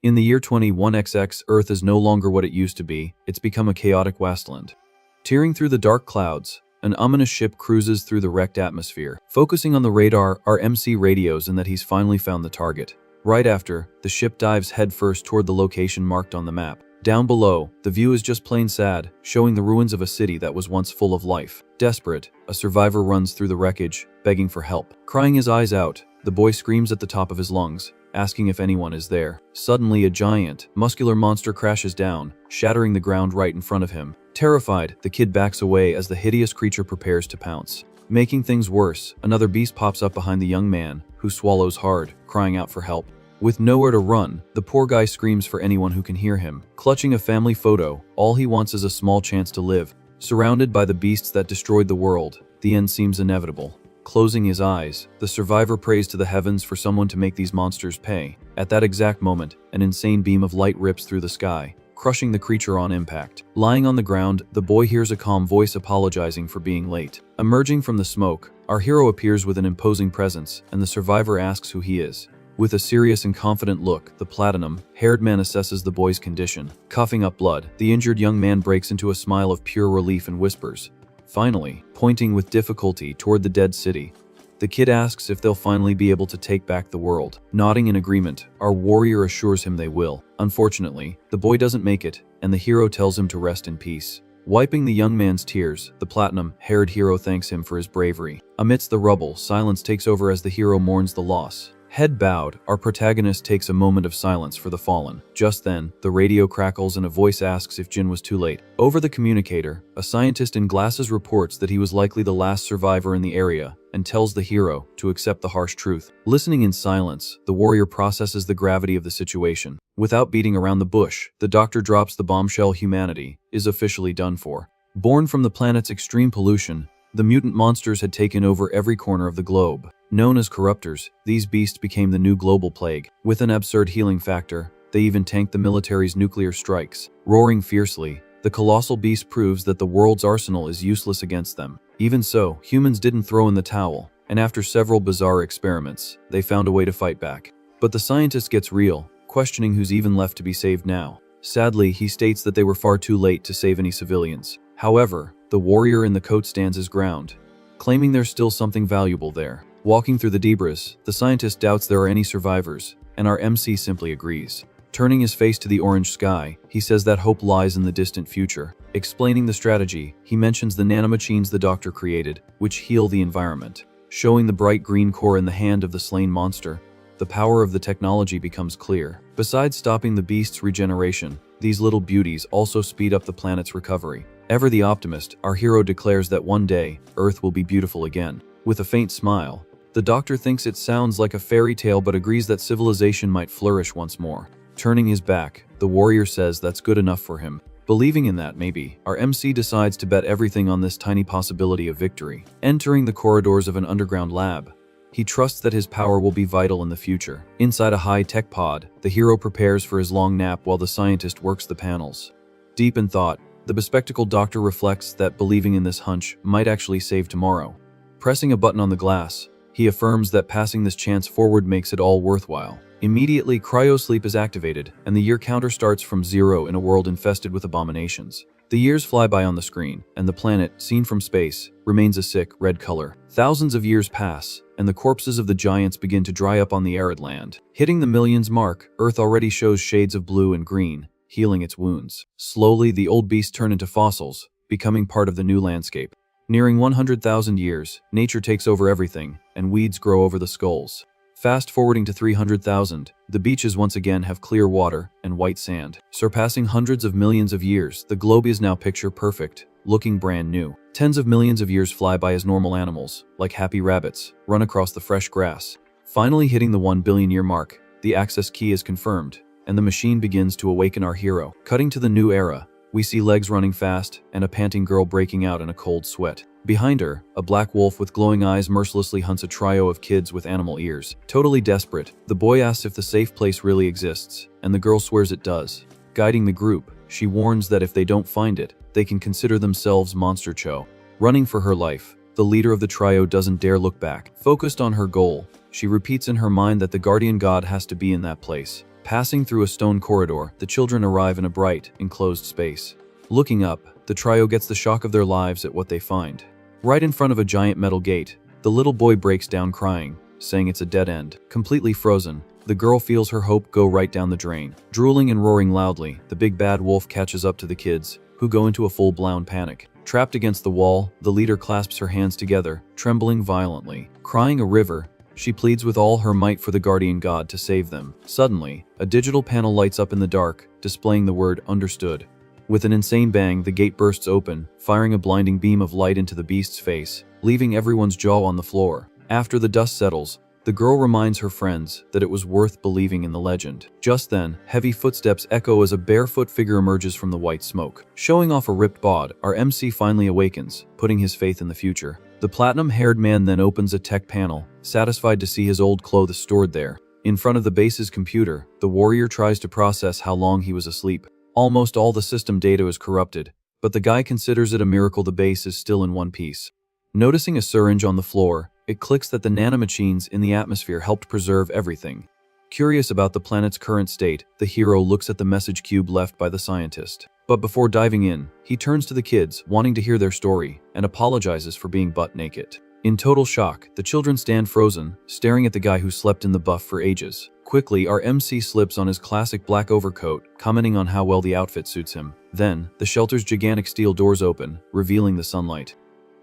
In the year 21XX, Earth is no longer what it used to be. It's become a chaotic wasteland. Tearing through the dark clouds, an ominous ship cruises through the wrecked atmosphere. Focusing on the radar, our MC radios in that he's finally found the target. Right after, the ship dives headfirst toward the location marked on the map. Down below, the view is just plain sad, showing the ruins of a city that was once full of life. Desperate, a survivor runs through the wreckage, begging for help. Crying his eyes out, the boy screams at the top of his lungs, asking if anyone is there. Suddenly, a giant, muscular monster crashes down, shattering the ground right in front of him. Terrified, the kid backs away as the hideous creature prepares to pounce. Making things worse, another beast pops up behind the young man, who swallows hard, crying out for help. With nowhere to run, the poor guy screams for anyone who can hear him. Clutching a family photo, all he wants is a small chance to live. Surrounded by the beasts that destroyed the world, the end seems inevitable. Closing his eyes, the survivor prays to the heavens for someone to make these monsters pay. At that exact moment, an insane beam of light rips through the sky, crushing the creature on impact. Lying on the ground, the boy hears a calm voice apologizing for being late. Emerging from the smoke, our hero appears with an imposing presence, and the survivor asks who he is. With a serious and confident look, the platinum-haired man assesses the boy's condition. Coughing up blood, the injured young man breaks into a smile of pure relief and whispers, finally, pointing with difficulty toward the dead city. The kid asks if they'll finally be able to take back the world. Nodding in agreement, our warrior assures him they will. Unfortunately, the boy doesn't make it, and the hero tells him to rest in peace. Wiping the young man's tears, the platinum-haired hero thanks him for his bravery. Amidst the rubble, silence takes over as the hero mourns the loss. Head bowed, our protagonist takes a moment of silence for the fallen. Just then, the radio crackles and a voice asks if Jin was too late. Over the communicator, a scientist in glasses reports that he was likely the last survivor in the area and tells the hero to accept the harsh truth. Listening in silence, the warrior processes the gravity of the situation. Without beating around the bush, the doctor drops the bombshell: humanity is officially done for. Born from the planet's extreme pollution, the mutant monsters had taken over every corner of the globe. Known as corruptors, these beasts became the new global plague. With an absurd healing factor, they even tanked the military's nuclear strikes. Roaring fiercely, the colossal beast proves that the world's arsenal is useless against them. Even so, humans didn't throw in the towel, and after several bizarre experiments, they found a way to fight back. But the scientist gets real, questioning who's even left to be saved now. Sadly, he states that they were far too late to save any civilians. However, the warrior in the coat stands his ground, claiming there's still something valuable there. Walking through the debris, the scientist doubts there are any survivors, and our MC simply agrees. Turning his face to the orange sky, he says that hope lies in the distant future. Explaining the strategy, he mentions the nanomachines the doctor created, which heal the environment. Showing the bright green core in the hand of the slain monster, the power of the technology becomes clear. Besides stopping the beast's regeneration, these little beauties also speed up the planet's recovery. Ever the optimist, our hero declares that one day, Earth will be beautiful again. With a faint smile, the doctor thinks it sounds like a fairy tale but agrees that civilization might flourish once more. Turning his back, the warrior says that's good enough for him. Believing in that, maybe, our MC decides to bet everything on this tiny possibility of victory. Entering the corridors of an underground lab, he trusts that his power will be vital in the future. Inside a high-tech pod, the hero prepares for his long nap while the scientist works the panels. Deep in thought, the bespectacled doctor reflects that believing in this hunch might actually save tomorrow. Pressing a button on the glass, he affirms that passing this chance forward makes it all worthwhile. Immediately, cryosleep is activated, and the year counter starts from 0 in a world infested with abominations. The years fly by on the screen, and the planet, seen from space, remains a sick, red color. Thousands of years pass, and the corpses of the giants begin to dry up on the arid land. Hitting the millions mark, Earth already shows shades of blue and green, healing its wounds. Slowly, the old beasts turn into fossils, becoming part of the new landscape. Nearing 100,000 years, nature takes over everything, and weeds grow over the skulls. Fast forwarding to 300,000, the beaches once again have clear water and white sand. Surpassing hundreds of millions of years, the globe is now picture perfect, looking brand new. Tens of millions of years fly by as normal animals, like happy rabbits, run across the fresh grass. Finally hitting the 1 billion year mark, the access key is confirmed, and the machine begins to awaken our hero. Cutting to the new era, we see legs running fast and a panting girl breaking out in a cold sweat. Behind her, a black wolf with glowing eyes mercilessly hunts a trio of kids with animal ears. Totally desperate, the boy asks if the safe place really exists, and the girl swears it does. Guiding the group, she warns that if they don't find it, they can consider themselves monster cho. Running for her life, the leader of the trio doesn't dare look back. Focused on her goal, she repeats in her mind that the guardian god has to be in that place. Passing through a stone corridor, the children arrive in a bright, enclosed space. Looking up, the trio gets the shock of their lives at what they find. Right in front of a giant metal gate, the little boy breaks down crying, saying it's a dead end. Completely frozen, the girl feels her hope go right down the drain. Drooling and roaring loudly, the big bad wolf catches up to the kids, who go into a full-blown panic. Trapped against the wall, the leader clasps her hands together, trembling violently. Crying a river, she pleads with all her might for the guardian god to save them. Suddenly, a digital panel lights up in the dark, displaying the word "Understood." With an insane bang, the gate bursts open, firing a blinding beam of light into the beast's face, leaving everyone's jaw on the floor. After the dust settles, the girl reminds her friends that it was worth believing in the legend. Just then, heavy footsteps echo as a barefoot figure emerges from the white smoke. Showing off a ripped bod, our MC finally awakens, putting his faith in the future. The platinum-haired man then opens a tech panel, satisfied to see his old clothes stored there. In front of the base's computer, the warrior tries to process how long he was asleep. Almost all the system data is corrupted, but the guy considers it a miracle the base is still in one piece. Noticing a syringe on the floor, it clicks that the nanomachines in the atmosphere helped preserve everything. Curious about the planet's current state, the hero looks at the message cube left by the scientist. But before diving in, he turns to the kids, wanting to hear their story, and apologizes for being butt naked. In total shock, the children stand frozen, staring at the guy who slept in the buff for ages. Quickly, our MC slips on his classic black overcoat, commenting on how well the outfit suits him. Then, the shelter's gigantic steel doors open, revealing the sunlight.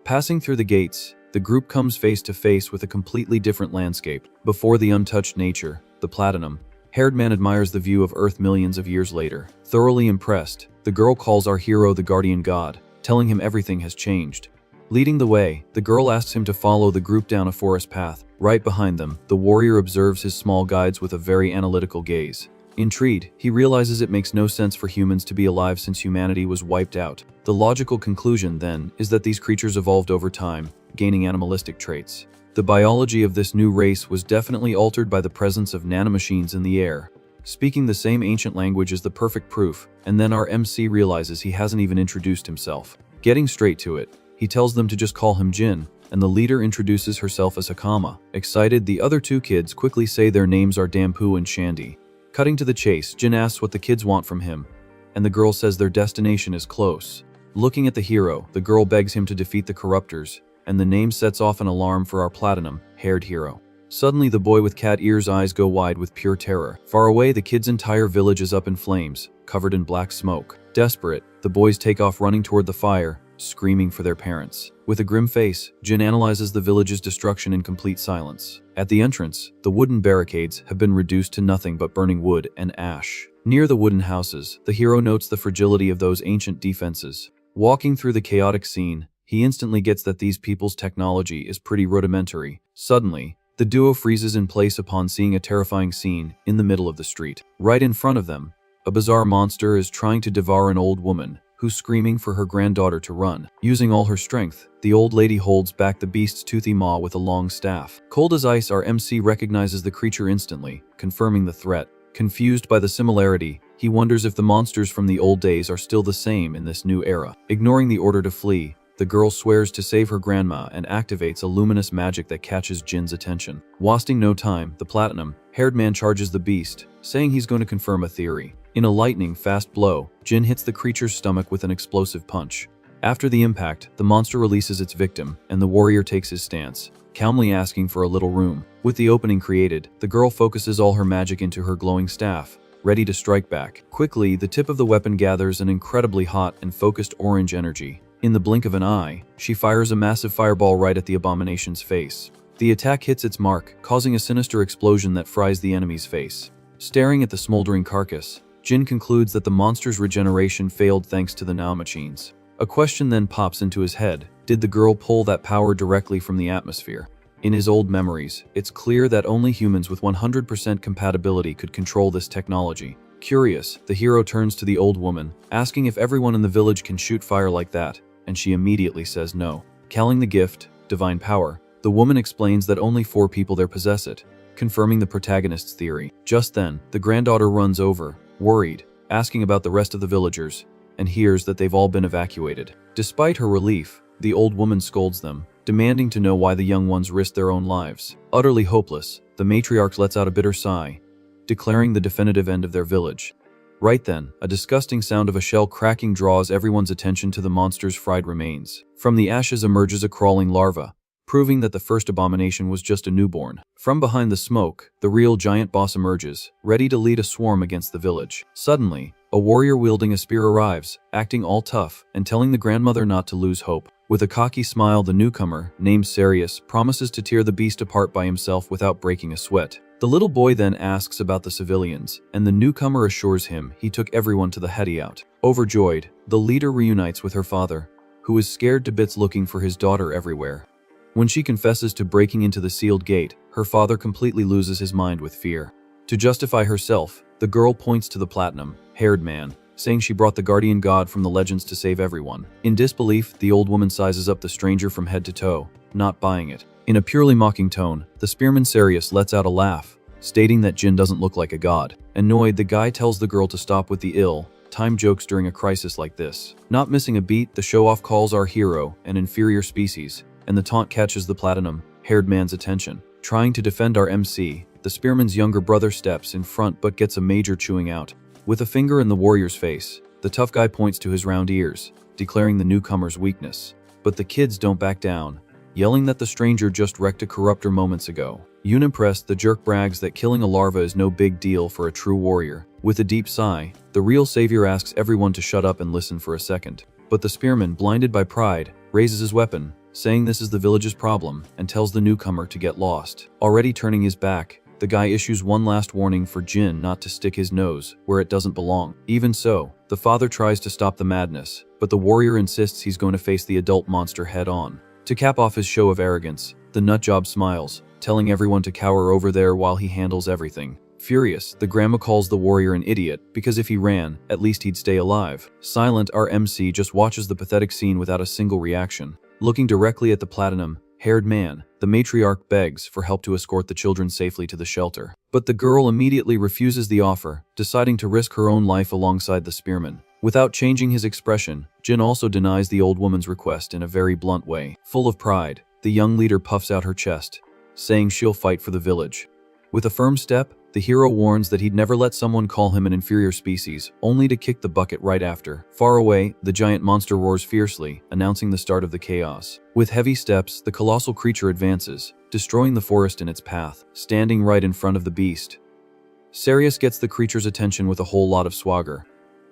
Passing through the gates, the group comes face to face with a completely different landscape. Before the untouched nature, the platinum-haired man admires the view of Earth millions of years later. Thoroughly impressed, the girl calls our hero the guardian god, telling him everything has changed. Leading the way, the girl asks him to follow the group down a forest path. Right behind them, the warrior observes his small guides with a very analytical gaze. Intrigued, he realizes it makes no sense for humans to be alive since humanity was wiped out. The logical conclusion, then, is that these creatures evolved over time, gaining animalistic traits. The biology of this new race was definitely altered by the presence of nanomachines in the air. Speaking the same ancient language is the perfect proof, and then our MC realizes he hasn't even introduced himself. Getting straight to it, he tells them to just call him Jin, and the leader introduces herself as Hakama. Excited, the other two kids quickly say their names are Dampu and Shandy. Cutting to the chase, Jin asks what the kids want from him, and the girl says their destination is close. Looking at the hero, the girl begs him to defeat the corruptors, and the name sets off an alarm for our platinum-haired hero. Suddenly, the boy with cat ears' eyes go wide with pure terror. Far away, the kid's entire village is up in flames, covered in black smoke. Desperate, the boys take off running toward the fire, screaming for their parents. With a grim face, Jin analyzes the village's destruction in complete silence. At the entrance, the wooden barricades have been reduced to nothing but burning wood and ash. Near the wooden houses, the hero notes the fragility of those ancient defenses. Walking through the chaotic scene, he instantly gets that these people's technology is pretty rudimentary. Suddenly, the duo freezes in place upon seeing a terrifying scene in the middle of the street. Right in front of them, a bizarre monster is trying to devour an old woman, who's screaming for her granddaughter to run. Using all her strength, the old lady holds back the beast's toothy maw with a long staff. Cold as ice, our MC recognizes the creature instantly, confirming the threat. Confused by the similarity, he wonders if the monsters from the old days are still the same in this new era. Ignoring the order to flee, the girl swears to save her grandma and activates a luminous magic that catches Jin's attention. Wasting no time, the platinum-haired man charges the beast, saying he's going to confirm a theory. In a lightning-fast blow, Jin hits the creature's stomach with an explosive punch. After the impact, the monster releases its victim, and the warrior takes his stance, calmly asking for a little room. With the opening created, the girl focuses all her magic into her glowing staff, ready to strike back. Quickly, the tip of the weapon gathers an incredibly hot and focused orange energy. In the blink of an eye, she fires a massive fireball right at the abomination's face. The attack hits its mark, causing a sinister explosion that fries the enemy's face. Staring at the smoldering carcass, Jin concludes that the monster's regeneration failed thanks to the nanomachines. A question then pops into his head. Did the girl pull that power directly from the atmosphere? In his old memories, it's clear that only humans with 100% compatibility could control this technology. Curious, the hero turns to the old woman, asking if everyone in the village can shoot fire like that, and she immediately says no. Calling the gift divine power, the woman explains that only 4 people there possess it, confirming the protagonist's theory. Just then, the granddaughter runs over, worried, asking about the rest of the villagers, and hears that they've all been evacuated. Despite her relief, the old woman scolds them, demanding to know why the young ones risked their own lives. Utterly hopeless, the matriarch lets out a bitter sigh, declaring the definitive end of their village. Right then, a disgusting sound of a shell cracking draws everyone's attention to the monster's fried remains. From the ashes emerges a crawling larva, proving that the first abomination was just a newborn. From behind the smoke, the real giant boss emerges, ready to lead a swarm against the village. Suddenly, a warrior wielding a spear arrives, acting all tough and telling the grandmother not to lose hope. With a cocky smile, the newcomer, named Sarius, promises to tear the beast apart by himself without breaking a sweat. The little boy then asks about the civilians, and the newcomer assures him he took everyone to the hideout. Overjoyed, the leader reunites with her father, who is scared to bits looking for his daughter everywhere. When she confesses to breaking into the sealed gate, her father completely loses his mind with fear. To justify herself, the girl points to the platinum-haired man, saying she brought the guardian god from the legends to save everyone. In disbelief, the old woman sizes up the stranger from head to toe, not buying it. In a purely mocking tone, the spearman Sarius lets out a laugh, stating that Jin doesn't look like a god. Annoyed, the guy tells the girl to stop with the ill-timed jokes during a crisis like this. Not missing a beat, the show-off calls our hero an inferior species, and the taunt catches the platinum-haired man's attention. Trying to defend our MC, the spearman's younger brother steps in front but gets a major chewing out. With a finger in the warrior's face, the tough guy points to his round ears, declaring the newcomer's weakness. But the kids don't back down, yelling that the stranger just wrecked a corruptor moments ago. Unimpressed, the jerk brags that killing a larva is no big deal for a true warrior. With a deep sigh, the real savior asks everyone to shut up and listen for a second. But the spearman, blinded by pride, raises his weapon, saying this is the village's problem, and tells the newcomer to get lost. Already turning his back, the guy issues one last warning for Jin not to stick his nose where it doesn't belong. Even so, the father tries to stop the madness, but the warrior insists he's going to face the adult monster head on. To cap off his show of arrogance, the nutjob smiles, telling everyone to cower over there while he handles everything. Furious, the grandma calls the warrior an idiot, because if he ran, at least he'd stay alive. Silent, our MC just watches the pathetic scene without a single reaction. Looking directly at the platinum-haired man, the matriarch begs for help to escort the children safely to the shelter. But the girl immediately refuses the offer, deciding to risk her own life alongside the spearman. Without changing his expression, Jin also denies the old woman's request in a very blunt way. Full of pride, the young leader puffs out her chest, saying she'll fight for the village. With a firm step, the hero warns that he'd never let someone call him an inferior species, only to kick the bucket right after. Far away, the giant monster roars fiercely, announcing the start of the chaos. With heavy steps, the colossal creature advances, destroying the forest in its path, standing right in front of the beast. Sarius gets the creature's attention with a whole lot of swagger.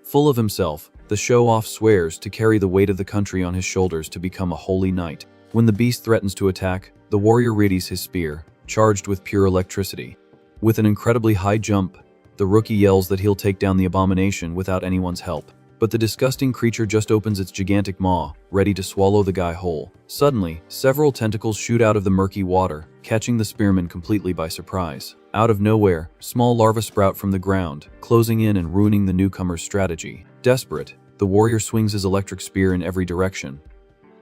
Full of himself, the show-off swears to carry the weight of the country on his shoulders to become a holy knight. When the beast threatens to attack, the warrior readies his spear, charged with pure electricity. With an incredibly high jump, the rookie yells that he'll take down the abomination without anyone's help. But the disgusting creature just opens its gigantic maw, ready to swallow the guy whole. Suddenly, several tentacles shoot out of the murky water, catching the spearman completely by surprise. Out of nowhere, small larvae sprout from the ground, closing in and ruining the newcomer's strategy. Desperate, the warrior swings his electric spear in every direction,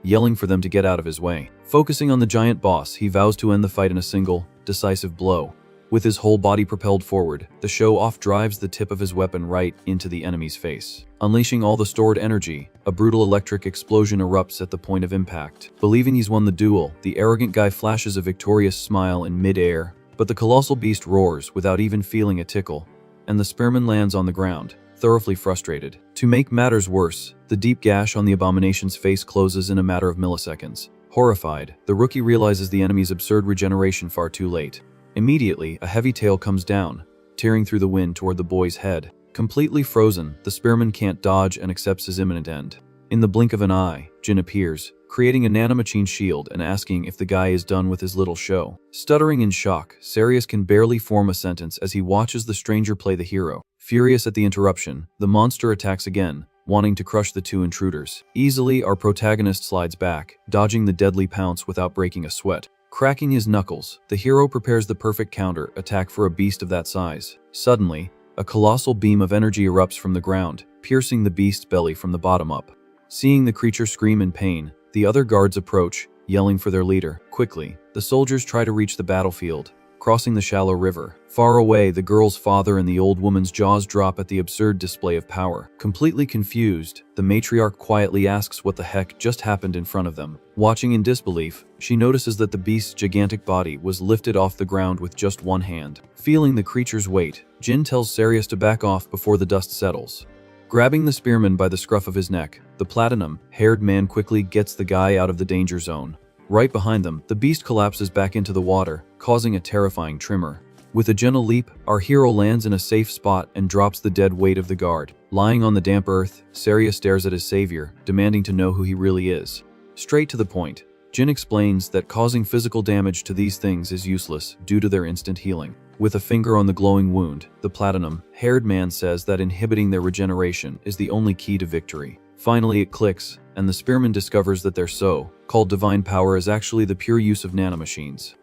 yelling for them to get out of his way. Focusing on the giant boss, he vows to end the fight in a single, decisive blow. With his whole body propelled forward, the show-off drives the tip of his weapon right into the enemy's face. Unleashing all the stored energy, a brutal electric explosion erupts at the point of impact. Believing he's won the duel, the arrogant guy flashes a victorious smile in mid-air, but the colossal beast roars without even feeling a tickle, and the spearman lands on the ground, thoroughly frustrated. To make matters worse, the deep gash on the abomination's face closes in a matter of milliseconds. Horrified, the rookie realizes the enemy's absurd regeneration far too late. Immediately, a heavy tail comes down, tearing through the wind toward the boy's head. Completely frozen, the spearman can't dodge and accepts his imminent end. In the blink of an eye, Jin appears, creating a nanomachine shield and asking if the guy is done with his little show. Stuttering in shock, Sarius can barely form a sentence as he watches the stranger play the hero. Furious at the interruption, the monster attacks again, wanting to crush the two intruders. Easily, our protagonist slides back, dodging the deadly pounce without breaking a sweat. Cracking his knuckles, the hero prepares the perfect counter-attack for a beast of that size. Suddenly, a colossal beam of energy erupts from the ground, piercing the beast's belly from the bottom up. Seeing the creature scream in pain, the other guards approach, yelling for their leader. Quickly, the soldiers try to reach the battlefield, crossing the shallow river. Far away, the girl's father and the old woman's jaws drop at the absurd display of power. Completely confused, the matriarch quietly asks what the heck just happened in front of them. Watching in disbelief, she notices that the beast's gigantic body was lifted off the ground with just one hand. Feeling the creature's weight, Jin tells Sarius to back off before the dust settles. Grabbing the spearman by the scruff of his neck, the platinum-haired man quickly gets the guy out of the danger zone. Right behind them, the beast collapses back into the water, causing a terrifying tremor. With a gentle leap, our hero lands in a safe spot and drops the dead weight of the guard. Lying on the damp earth, Sarius stares at his savior, demanding to know who he really is. Straight to the point, Jin explains that causing physical damage to these things is useless due to their instant healing. With a finger on the glowing wound, the platinum-haired man says that inhibiting their regeneration is the only key to victory. Finally it clicks, and the spearman discovers that their so-called divine power is actually the pure use of nanomachines.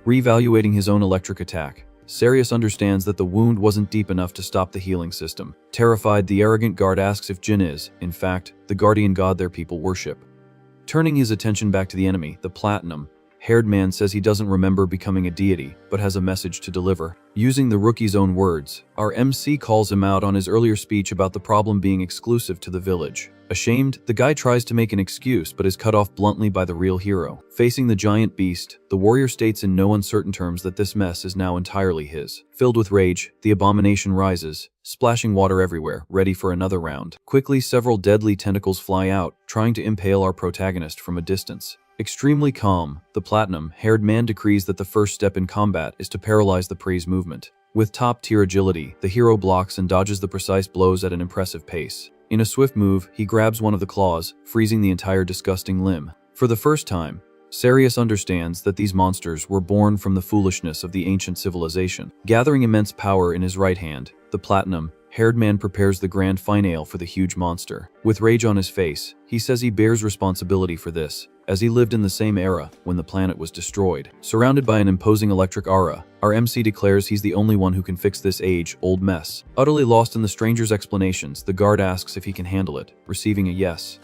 Reevaluating his own electric attack, Sarius understands that the wound wasn't deep enough to stop the healing system. Terrified, the arrogant guard asks if Jin is, in fact, the guardian god their people worship. Turning his attention back to the enemy, the platinum-haired man says he doesn't remember becoming a deity, but has a message to deliver. Using the rookie's own words, our MC calls him out on his earlier speech about the problem being exclusive to the village. Ashamed, the guy tries to make an excuse but is cut off bluntly by the real hero. Facing the giant beast, the warrior states in no uncertain terms that this mess is now entirely his. Filled with rage, the abomination rises, splashing water everywhere, ready for another round. Quickly, several deadly tentacles fly out, trying to impale our protagonist from a distance. Extremely calm, the platinum-haired man decrees that the first step in combat is to paralyze the prey's movement. With top-tier agility, the hero blocks and dodges the precise blows at an impressive pace. In a swift move, he grabs one of the claws, freezing the entire disgusting limb. For the first time, Sarius understands that these monsters were born from the foolishness of the ancient civilization. Gathering immense power in his right hand, the platinum-haired man prepares the grand finale for the huge monster. With rage on his face, he says he bears responsibility for this, as he lived in the same era when the planet was destroyed. Surrounded by an imposing electric aura, our MC declares he's the only one who can fix this age-old mess. Utterly lost in the stranger's explanations, the guard asks if he can handle it, receiving a yes,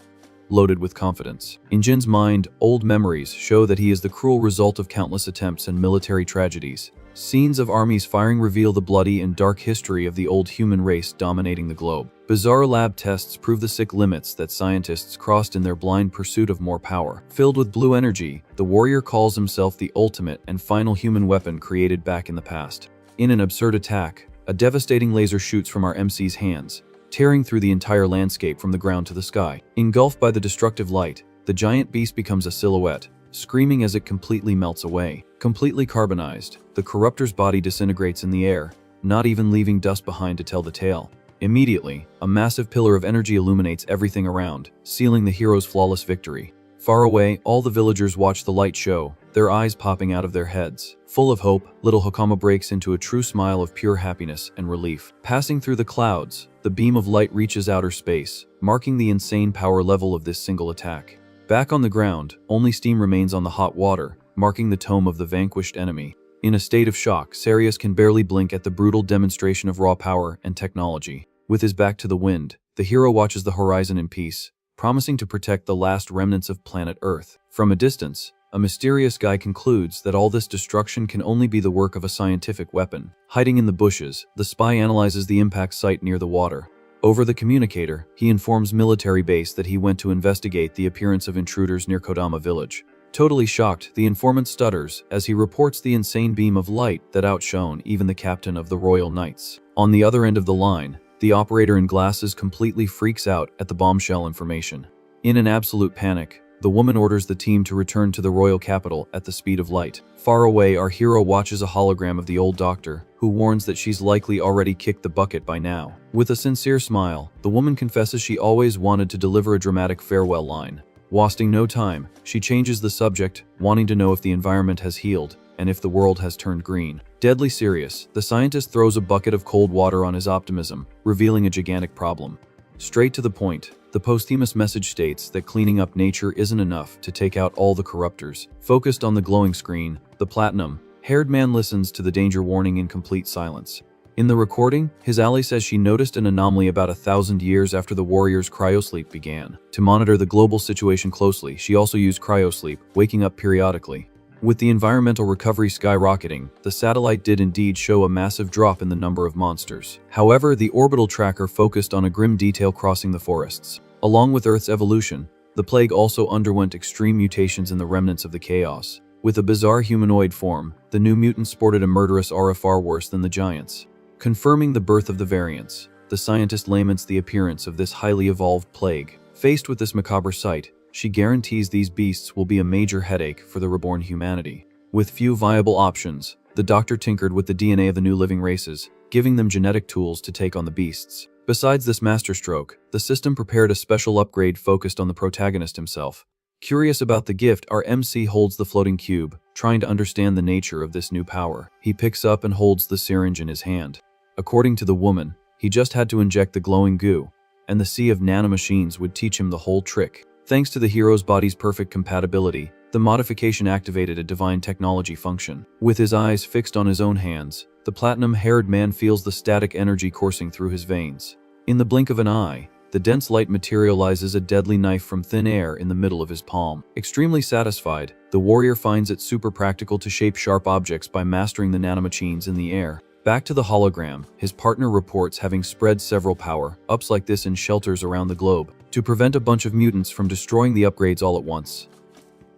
loaded with confidence. In Jin's mind, old memories show that he is the cruel result of countless attempts and military tragedies. Scenes of armies firing reveal the bloody and dark history of the old human race dominating the globe. Bizarre lab tests prove the sick limits that scientists crossed in their blind pursuit of more power. Filled with blue energy, the warrior calls himself the ultimate and final human weapon created back in the past. In an absurd attack, a devastating laser shoots from our MC's hands, tearing through the entire landscape from the ground to the sky. Engulfed by the destructive light, the giant beast becomes a silhouette, screaming as it completely melts away. Completely carbonized, the corruptor's body disintegrates in the air, not even leaving dust behind to tell the tale. Immediately, a massive pillar of energy illuminates everything around, sealing the hero's flawless victory. Far away, all the villagers watch the light show, their eyes popping out of their heads. Full of hope, little Hakama breaks into a true smile of pure happiness and relief. Passing through the clouds, the beam of light reaches outer space, marking the insane power level of this single attack. Back on the ground, only steam remains on the hot water, marking the tomb of the vanquished enemy. In a state of shock, Sarius can barely blink at the brutal demonstration of raw power and technology. With his back to the wind, the hero watches the horizon in peace, promising to protect the last remnants of planet Earth. From a distance, a mysterious guy concludes that all this destruction can only be the work of a scientific weapon. Hiding in the bushes, the spy analyzes the impact site near the water. Over the communicator, he informs military base that he went to investigate the appearance of intruders near Kodama village. Totally shocked, the informant stutters as he reports the insane beam of light that outshone even the captain of the Royal Knights. On the other end of the line, the operator in glasses completely freaks out at the bombshell information. In an absolute panic, the woman orders the team to return to the royal capital at the speed of light. Far away, our hero watches a hologram of the old doctor, who warns that she's likely already kicked the bucket by now. With a sincere smile, the woman confesses she always wanted to deliver a dramatic farewell line. Wasting no time, she changes the subject, wanting to know if the environment has healed, and if the world has turned green. Deadly serious, the scientist throws a bucket of cold water on his optimism, revealing a gigantic problem. Straight to the point, the posthumous message states that cleaning up nature isn't enough to take out all the corruptors. Focused on the glowing screen, the platinum-haired man listens to the danger warning in complete silence. In the recording, his ally says she noticed an anomaly about 1,000 years after the warrior's cryosleep began. To monitor the global situation closely, she also used cryosleep, waking up periodically. With the environmental recovery skyrocketing, the satellite did indeed show a massive drop in the number of monsters. However, the orbital tracker focused on a grim detail crossing the forests. Along with Earth's evolution, the plague also underwent extreme mutations in the remnants of the chaos. With a bizarre humanoid form, the new mutants sported a murderous aura far worse than the giants. Confirming the birth of the variants, the scientist laments the appearance of this highly evolved plague. Faced with this macabre sight, she guarantees these beasts will be a major headache for the reborn humanity. With few viable options, the doctor tinkered with the DNA of the new living races, giving them genetic tools to take on the beasts. Besides this masterstroke, the system prepared a special upgrade focused on the protagonist himself. Curious about the gift, our MC holds the floating cube, trying to understand the nature of this new power. He picks up and holds the syringe in his hand. According to the woman, he just had to inject the glowing goo, and the sea of nanomachines would teach him the whole trick. Thanks to the hero's body's perfect compatibility, the modification activated a divine technology function. With his eyes fixed on his own hands, the platinum-haired man feels the static energy coursing through his veins. In the blink of an eye, the dense light materializes a deadly knife from thin air in the middle of his palm. Extremely satisfied, the warrior finds it super practical to shape sharp objects by mastering the nanomachines in the air. Back to the hologram, his partner reports having spread several power-ups like this in shelters around the globe, to prevent a bunch of mutants from destroying the upgrades all at once.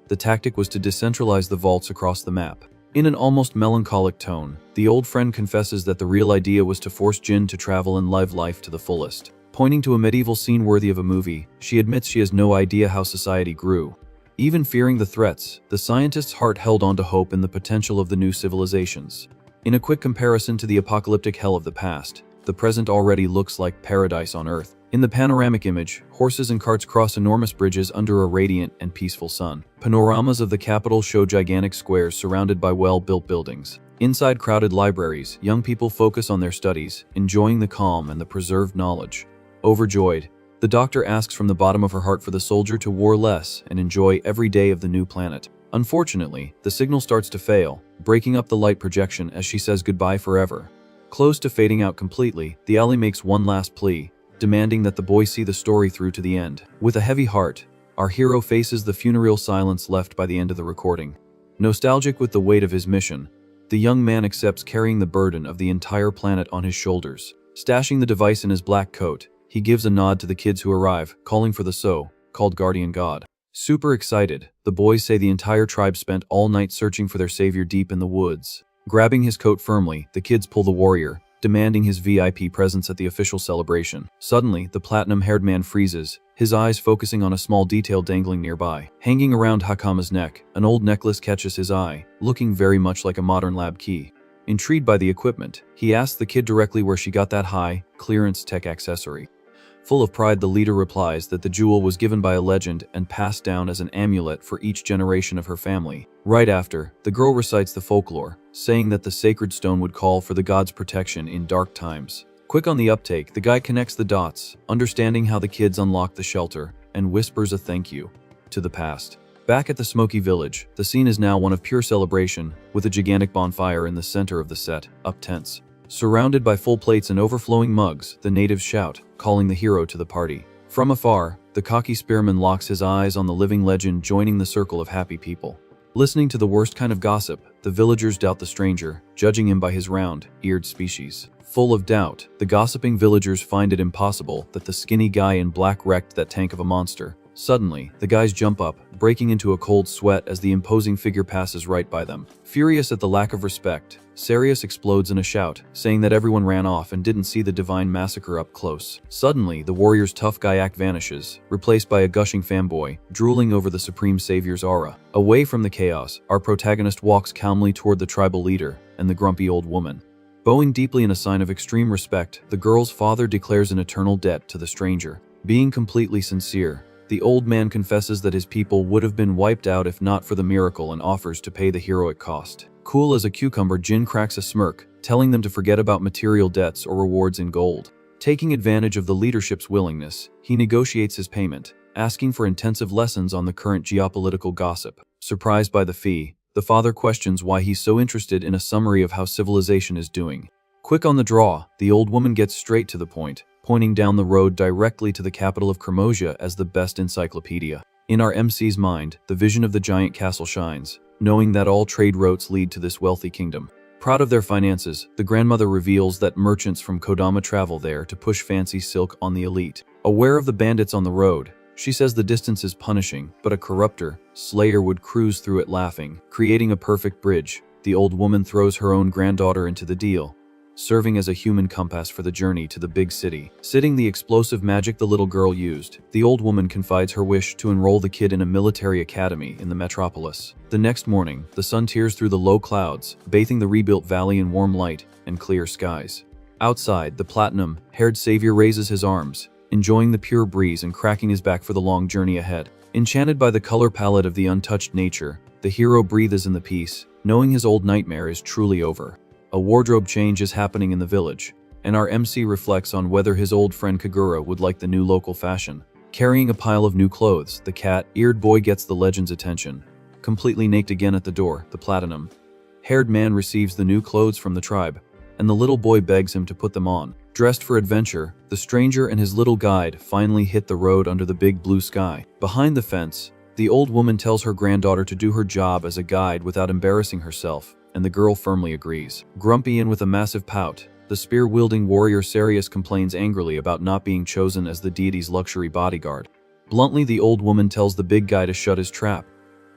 The tactic was to decentralize the vaults across the map. In an almost melancholic tone, the old friend confesses that the real idea was to force Jin to travel and live life to the fullest. Pointing to a medieval scene worthy of a movie, she admits she has no idea how society grew. Even fearing the threats, the scientist's heart held on to hope in the potential of the new civilizations. In a quick comparison to the apocalyptic hell of the past, the present already looks like paradise on Earth. In the panoramic image, horses and carts cross enormous bridges under a radiant and peaceful sun. Panoramas of the capital show gigantic squares surrounded by well-built buildings. Inside crowded libraries, young people focus on their studies, enjoying the calm and the preserved knowledge. Overjoyed, the doctor asks from the bottom of her heart for the soldier to war less and enjoy every day of the new planet. Unfortunately, the signal starts to fail, breaking up the light projection as she says goodbye forever. Close to fading out completely, the ally makes one last plea, demanding that the boy see the story through to the end. With a heavy heart, our hero faces the funereal silence left by the end of the recording. Nostalgic with the weight of his mission, the young man accepts carrying the burden of the entire planet on his shoulders. Stashing the device in his black coat, he gives a nod to the kids who arrive, calling for the so-called guardian god. Super excited, the boys say the entire tribe spent all night searching for their savior deep in the woods. Grabbing his coat firmly, the kids pull the warrior, demanding his VIP presence at the official celebration. Suddenly, the platinum-haired man freezes, his eyes focusing on a small detail dangling nearby. Hanging around Hakama's neck, an old necklace catches his eye, looking very much like a modern lab key. Intrigued by the equipment, he asks the kid directly where she got that high-clearance tech accessory. Full of pride, the leader replies that the jewel was given by a legend and passed down as an amulet for each generation of her family. Right after, the girl recites the folklore, saying that the sacred stone would call for the god's protection in dark times. Quick on the uptake, the guy connects the dots, understanding how the kids unlocked the shelter, and whispers a thank you to the past. Back at the smoky village, the scene is now one of pure celebration, with a gigantic bonfire in the center of the set, up tense. Surrounded by full plates and overflowing mugs, the natives shout, calling the hero to the party. From afar, the cocky spearman locks his eyes on the living legend joining the circle of happy people. Listening to the worst kind of gossip, the villagers doubt the stranger, judging him by his round-eared species. Full of doubt, the gossiping villagers find it impossible that the skinny guy in black wrecked that tank of a monster. Suddenly, the guys jump up, breaking into a cold sweat as the imposing figure passes right by them. Furious at the lack of respect, Sarius explodes in a shout, saying that everyone ran off and didn't see the divine massacre up close. Suddenly, the warrior's tough guy act vanishes, replaced by a gushing fanboy, drooling over the Supreme Savior's aura. Away from the chaos, our protagonist walks calmly toward the tribal leader and the grumpy old woman. Bowing deeply in a sign of extreme respect, the girl's father declares an eternal debt to the stranger. Being completely sincere, the old man confesses that his people would have been wiped out if not for the miracle and offers to pay the heroic cost. Cool as a cucumber, Jin cracks a smirk, telling them to forget about material debts or rewards in gold. Taking advantage of the leadership's willingness, he negotiates his payment, asking for intensive lessons on the current geopolitical gossip. Surprised by the fee, the father questions why he's so interested in a summary of how civilization is doing. Quick on the draw, the old woman gets straight to the point, pointing down the road directly to the capital of Cremosia as the best encyclopedia. In our MC's mind, the vision of the giant castle shines, knowing that all trade routes lead to this wealthy kingdom. Proud of their finances, the grandmother reveals that merchants from Kodama travel there to push fancy silk on the elite. Aware of the bandits on the road, she says the distance is punishing, but a corrupter, Slayer, would cruise through it laughing, creating a perfect bridge. The old woman throws her own granddaughter into the deal, serving as a human compass for the journey to the big city. Citing the explosive magic the little girl used, the old woman confides her wish to enroll the kid in a military academy in the metropolis. The next morning, the sun tears through the low clouds, bathing the rebuilt valley in warm light and clear skies. Outside, the platinum-haired savior raises his arms, enjoying the pure breeze and cracking his back for the long journey ahead. Enchanted by the color palette of the untouched nature, the hero breathes in the peace, knowing his old nightmare is truly over. A wardrobe change is happening in the village, and our MC reflects on whether his old friend Kagura would like the new local fashion. Carrying a pile of new clothes, the cat-eared boy gets the legend's attention. Completely naked again at the door, the platinum-haired man receives the new clothes from the tribe, and the little boy begs him to put them on. Dressed for adventure, the stranger and his little guide finally hit the road under the big blue sky. Behind the fence, the old woman tells her granddaughter to do her job as a guide without embarrassing herself, and the girl firmly agrees. Grumpy and with a massive pout, the spear-wielding warrior Sarius complains angrily about not being chosen as the deity's luxury bodyguard. Bluntly, the old woman tells the big guy to shut his trap,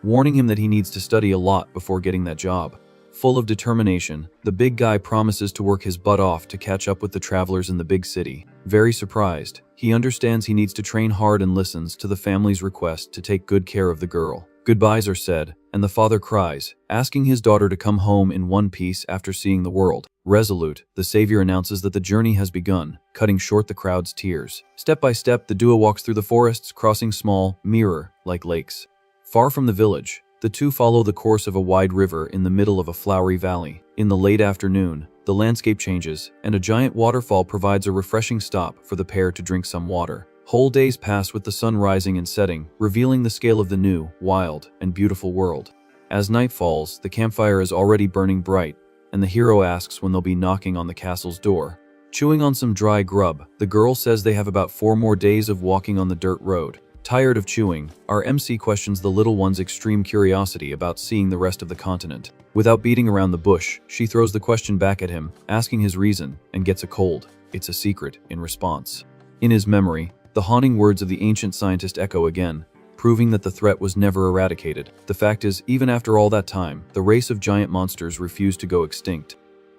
warning him that he needs to study a lot before getting that job. Full of determination, the big guy promises to work his butt off to catch up with the travelers in the big city. Very surprised, he understands he needs to train hard and listens to the family's request to take good care of the girl. Goodbyes are said, and the father cries, asking his daughter to come home in one piece after seeing the world. Resolute, the savior announces that the journey has begun, cutting short the crowd's tears. Step by step, the duo walks through the forests, crossing small, mirror-like lakes. Far from the village, the two follow the course of a wide river in the middle of a flowery valley. In the late afternoon, the landscape changes, and a giant waterfall provides a refreshing stop for the pair to drink some water. Whole days pass with the sun rising and setting, revealing the scale of the new, wild, and beautiful world. As night falls, the campfire is already burning bright, and the hero asks when they'll be knocking on the castle's door. Chewing on some dry grub, the girl says they have about 4 more days of walking on the dirt road. Tired of chewing, our MC questions the little one's extreme curiosity about seeing the rest of the continent. Without beating around the bush, she throws the question back at him, asking his reason, and gets a cold "It's a secret" in response. In his memory, the haunting words of the ancient scientist echo again, proving that the threat was never eradicated. The fact is, even after all that time, the race of giant monsters refused to go extinct.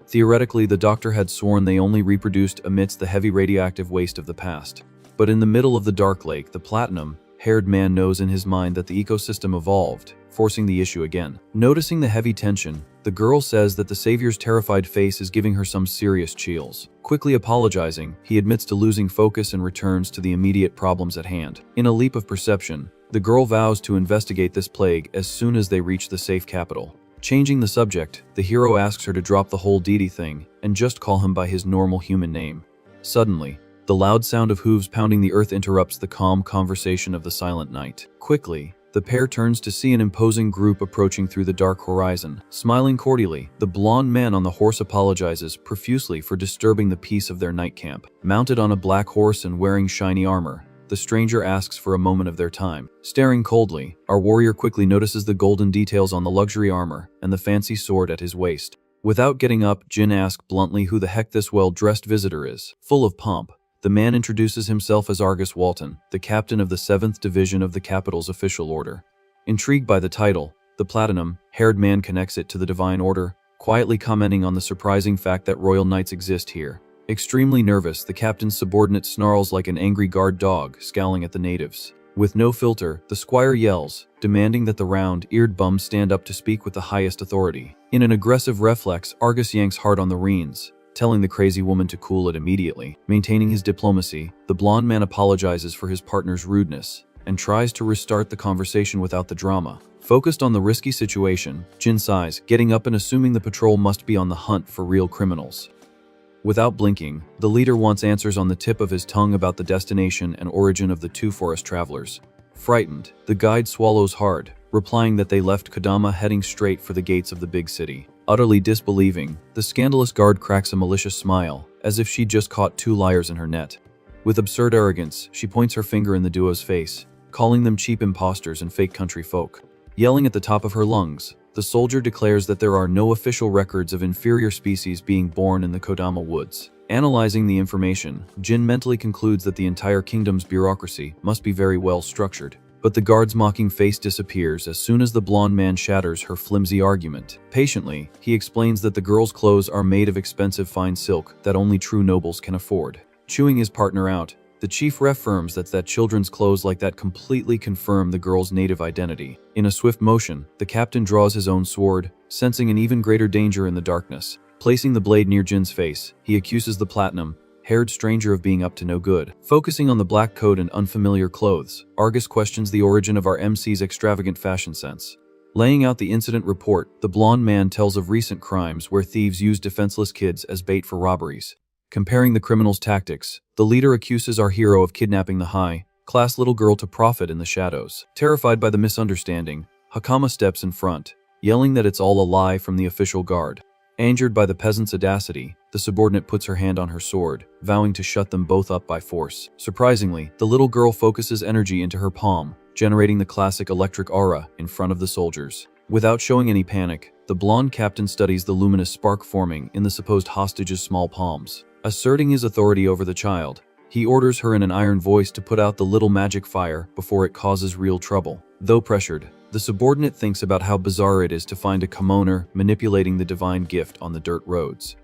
Theoretically, the doctor had sworn they only reproduced amidst the heavy radioactive waste of the past. But in the middle of the dark lake, the platinum-haired man knows in his mind that the ecosystem evolved, forcing the issue again. Noticing the heavy tension, the girl says that the savior's terrified face is giving her some serious chills. Quickly apologizing, he admits to losing focus and returns to the immediate problems at hand. In a leap of perception, the girl vows to investigate this plague as soon as they reach the safe capital. Changing the subject, the hero asks her to drop the whole deity thing and just call him by his normal human name. Suddenly, the loud sound of hooves pounding the earth interrupts the calm conversation of the silent night. Quickly, the pair turns to see an imposing group approaching through the dark horizon. Smiling cordially, the blonde man on the horse apologizes profusely for disturbing the peace of their night camp. Mounted on a black horse and wearing shiny armor, the stranger asks for a moment of their time. Staring coldly, our warrior quickly notices the golden details on the luxury armor and the fancy sword at his waist. Without getting up, Jin asks bluntly who the heck this well-dressed visitor is. Full of pomp, the man introduces himself as Argus Walton, the captain of the 7th Division of the capital's official order. Intrigued by the title, the platinum-haired man connects it to the divine order, quietly commenting on the surprising fact that royal knights exist here. Extremely nervous, the captain's subordinate snarls like an angry guard dog, scowling at the natives. With no filter, the squire yells, demanding that the round-eared bums stand up to speak with the highest authority. In an aggressive reflex, Argus yanks hard on the reins, telling the crazy woman to cool it immediately. Maintaining his diplomacy, the blonde man apologizes for his partner's rudeness and tries to restart the conversation without the drama. Focused on the risky situation, Jin sighs, getting up and assuming the patrol must be on the hunt for real criminals. Without blinking, the leader wants answers on the tip of his tongue about the destination and origin of the 2 forest travelers. Frightened, the guide swallows hard, replying that they left Kodama heading straight for the gates of the big city. Utterly disbelieving, the scandalous guard cracks a malicious smile, as if she'd just caught 2 liars in her net. With absurd arrogance, she points her finger in the duo's face, calling them cheap imposters and fake country folk. Yelling at the top of her lungs, the soldier declares that there are no official records of inferior species being born in the Kodama woods. Analyzing the information, Jin mentally concludes that the entire kingdom's bureaucracy must be very well structured. But the guard's mocking face disappears as soon as the blonde man shatters her flimsy argument. Patiently, he explains that the girl's clothes are made of expensive fine silk that only true nobles can afford. Chewing his partner out, the chief reaffirms that children's clothes like that completely confirm the girl's native identity. In a swift motion, the captain draws his own sword, sensing an even greater danger in the darkness. Placing the blade near Jin's face, he accuses the platinum-haired stranger of being up to no good. Focusing on the black coat and unfamiliar clothes, Argus questions the origin of our MC's extravagant fashion sense. Laying out the incident report, the blonde man tells of recent crimes where thieves use defenseless kids as bait for robberies. Comparing the criminals' tactics, the leader accuses our hero of kidnapping the high-class little girl to profit in the shadows. Terrified by the misunderstanding, Hakama steps in front, yelling that it's all a lie from the official guard. Angered by the peasant's audacity, the subordinate puts her hand on her sword, vowing to shut them both up by force. Surprisingly, the little girl focuses energy into her palm, generating the classic electric aura in front of the soldiers. Without showing any panic, the blonde captain studies the luminous spark forming in the supposed hostage's small palms. Asserting his authority over the child, he orders her in an iron voice to put out the little magic fire before it causes real trouble. Though pressured, the subordinate thinks about how bizarre it is to find a commoner manipulating the divine gift on the dirt roads.